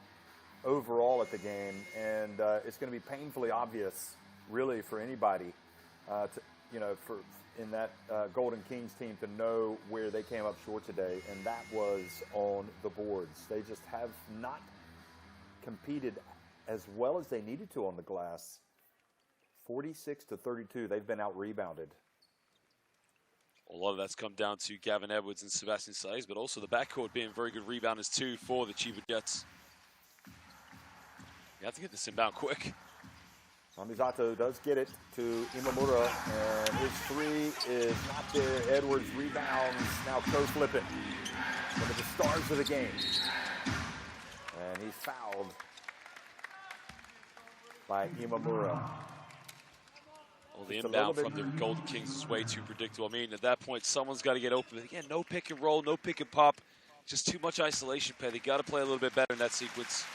overall at the game, and it's going to be painfully obvious, really, for anybody, in that Golden Kings team to know where they came up short today, and that was on the boards. They just have not competed as well as they needed to on the glass. 46-32, they've been out-rebounded. A lot of that's come down to Gavin Edwards and Sebastian Saiz, but also the backcourt being very good rebounders too for the Chiba Jets. You have to get this inbound quick. Namisato does get it to Imamura, and his 3 is not there. Edwards rebounds, now co-flipping. One of the stars of the game. And he's fouled by Imamura. Well, the inbound from the Golden Kings is way too predictable. I mean, at that point, someone's got to get open. Again, no pick and roll, no pick and pop. Just too much isolation play. They got to play a little bit better in that sequence.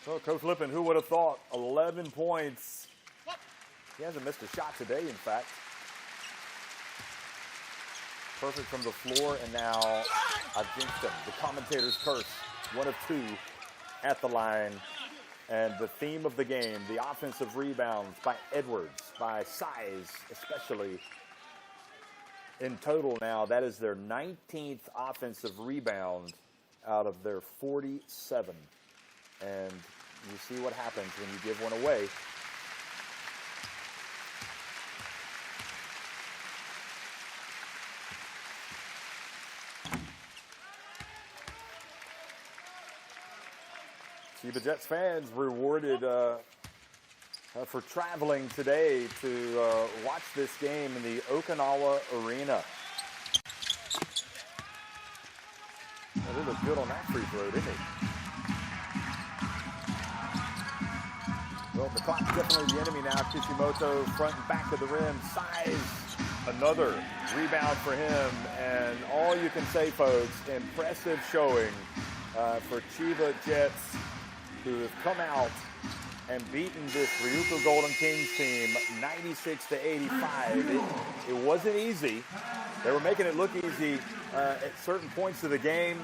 So, Coach Lippin, who would have thought? 11 points. He hasn't missed a shot today, in fact. Perfect from the floor, and now I've jinxed him. The commentator's curse. 1 of 2 at the line. And the theme of the game, the offensive rebounds by Edwards, by Saiz especially. In total now, that is their 19th offensive rebound out of their 47. And you see what happens when you give one away. Chiba Jets fans rewarded for traveling today to watch this game in the Okinawa Arena. Well, he looked good on that free throw, didn't he? Well, the clock's definitely the enemy now. Kishimoto front and back of the rim. Size, another rebound for him. And all you can say, folks, impressive showing for Chiba Jets, who have come out and beaten this Ryukyu Golden Kings team 96-85. It wasn't easy. They were making it look easy at certain points of the game.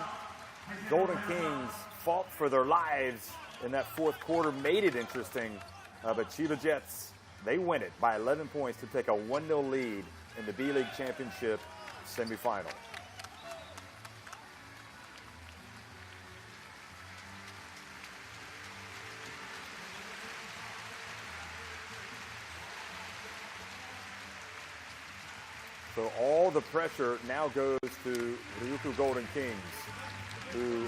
Golden Kings fought for their lives in that fourth quarter, made it interesting. But Chiba Jets, they win it by 11 points to take a 1-0 lead in the B-League Championship semifinal. So all the pressure now goes to Ryukyu Golden Kings, who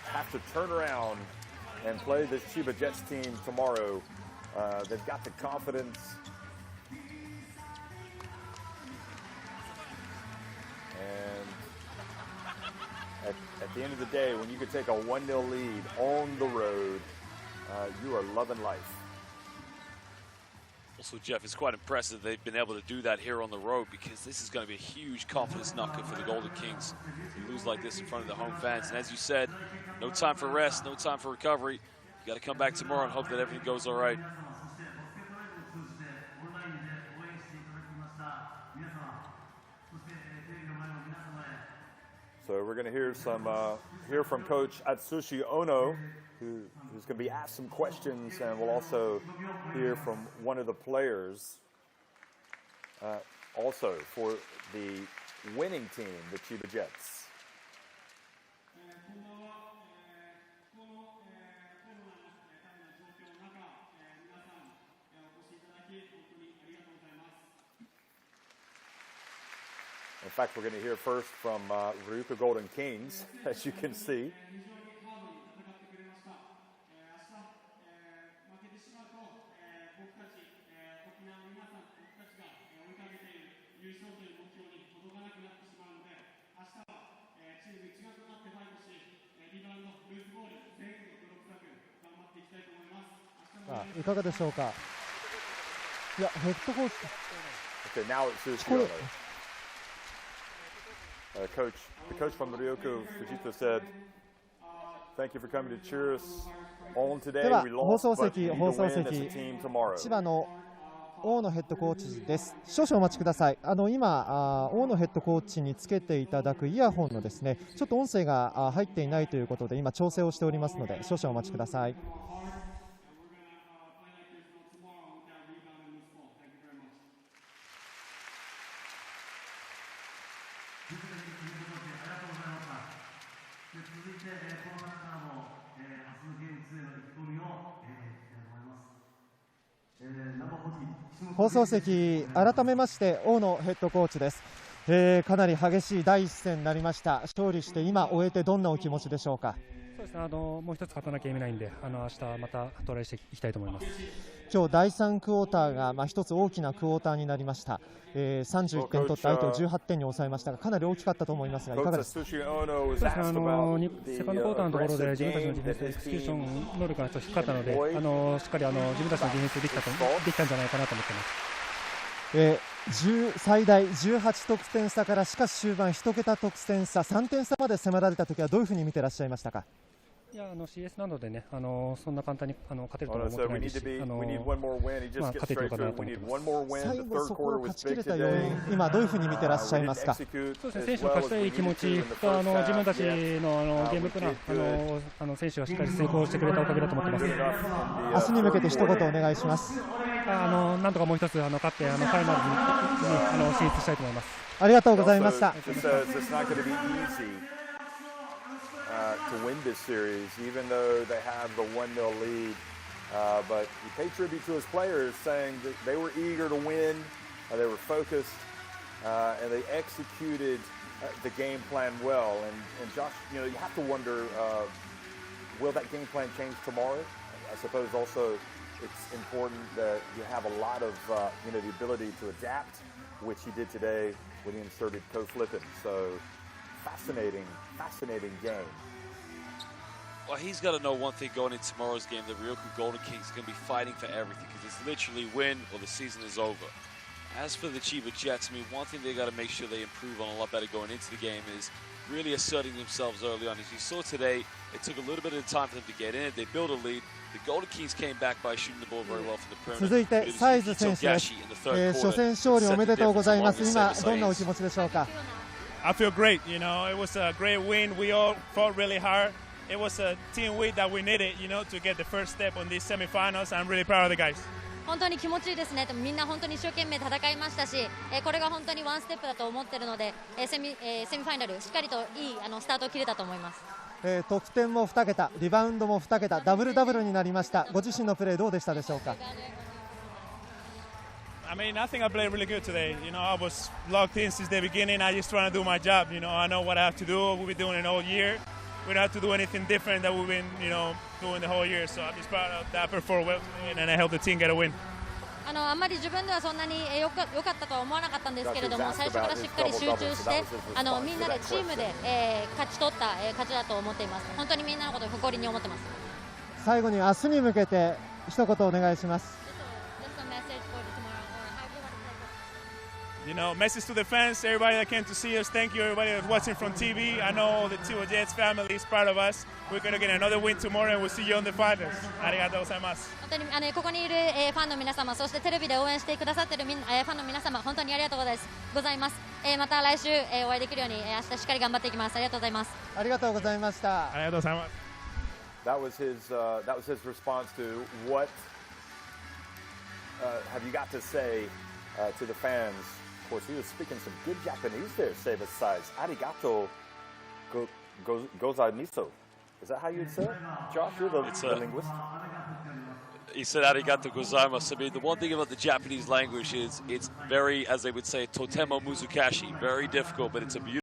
have to turn around and play this Chiba Jets team tomorrow. They've got the confidence. And at the end of the day, when you can take a 1-0 lead on the road, you are loving life. Also, Jeff, it's quite impressive they've been able to do that here on the road, because this is going to be a huge confidence knocker for the Golden Kings to lose like this in front of the home fans. And as you said, no time for rest, no time for recovery. You got to come back tomorrow and hope that everything goes all right. So we're going to hear hear from Coach Atsushi Ono, who's going to be asked some questions, and we'll also hear from one of the players, also for the winning team, the Chiba Jets. In fact, we're going to hear first from Ryukyu Golden Kings, as you can see. Okay, now it's Atsushi Ono. The coach from Ryukyu, Fujita, said, "Thank you for coming to cheer us on today. We lost, but we need to win as a team tomorrow." 千葉の大野ヘッドコーチです。少々お待ちください。今、大野ヘッドコーチにつけていただくイヤホンのですね、ちょっと音声が入っていないということで、今調整をしておりますので、少々お待ちください。放送席、改めまして大野ヘッドコーチです。かなり激しい第一戦になりました。勝利して今終えてどんなお気持ちでしょうか。そうですね、もう一つ勝たなきゃいけないんで、明日またトライしていきたいと思います。今日第3クォーターが一つ大きなクォーターになりました。31点取って相手を18点に抑えましたが、かなり大きかったと思いますが、いかがですか。そうですね、セカンドクォーターのところで自分たちのディフェンスエクスキューション能力がちょっと低かったので、しっかり自分たちのディフェンスできたんじゃないかなと思ってます。最大18得点差からしかし終盤1桁得点差3点差まで迫られたときはどういうふうに見てらっしゃいましたか。いやCS なのでね、そんな簡単に勝てるとは思ってないですし、勝ててよかったなと思ってます。最後そこを勝ち切れたように今どういうふうに見てらっしゃいますか。そうですね、選手の勝ちたい気持ちと自分たちのゲームプラン、選手がしっかり成功してくれたおかげだと思ってます。明日に向けて一言お願いします。なんとかもう一つ勝ってファイナルに進出したいと思います。ありがとうございました。To win this series, even though they have the 1-0 lead. But he paid tribute to his players, saying that they were eager to win, they were focused, and they executed the game plan well. And Josh, you have to wonder, will that game plan change tomorrow? I suppose also it's important that you have a lot of the ability to adapt, which he did today when he inserted toe flipping. So fascinating game. Well, he's got to know one thing going into tomorrow's game: the Ryukyu Golden Kings are going to be fighting for everything, because it's literally win or the season is over. As for the Chiba Jets, I mean, one thing they got to make sure they improve on a lot better going into the game is really asserting themselves early on. As you saw today, it took a little bit of time for them to get in it. They built a lead. The Golden Kings came back by shooting the ball very well from the perimeter. 続いてサイズ選手です。初戦勝利おめでとうございます。今どんなお気持ちでしょうか。I feel great. You know, it was a great win. We all fought really hard. It was a team win that we needed, you know, to get the first step on these semifinals. I'm really proud of the guys. 本当に気持ちいいですね。みんな本当に一生懸命戦いましたし、これが本当にワンステップだと思っているので、セミファイナルしっかりといいスタートを切れたと思います。得点も2桁、リバウンドも2桁、ダブルダブルになりました。ご自身のプレーどうでしたでしょうか。I mean, I think I played really good today. You know, I was locked in since the beginning. I just trying to do my job. You know, I know what I have to do. We've been doing it all year. We don't have to do anything different that we've been, you know, doing the whole year. So I'm just proud of that. I performed well and I helped the team get a win. あんまり自分ではそんなに良かったとは思わなかったんですけれども、最初からしっかり集中してみんなでチームで勝ち取った勝ちだと思っています。本当にみんなのことを誇りに思ってます。最後に明日に向けて一言お願いします。You know, message to the fans, everybody that came to see us. Thank you, everybody that's watching from TV. I know the Chiba Jets family is part of us. We're going to get another win tomorrow, and we'll see you on the finals. ありがとうございます。本当にここにいるファンの皆様、そしてテレビで応援してくださっているファンの皆様、本当にありがとうございます。また来週お会いできるように明日しっかり頑張っていきます。ありがとうございます。ありがとうございました。ありがとうございます。That was his response to what have you got to say to the fans. Of course, he was speaking some good Japanese there, save his size. Arigato gozaimasu. Is that how you'd say it? Josh, you're the linguist. He said arigato gozaimasu. I mean, the one thing about the Japanese language is it's very, as they would say, totemo muzukashi, very difficult, but it's a beautiful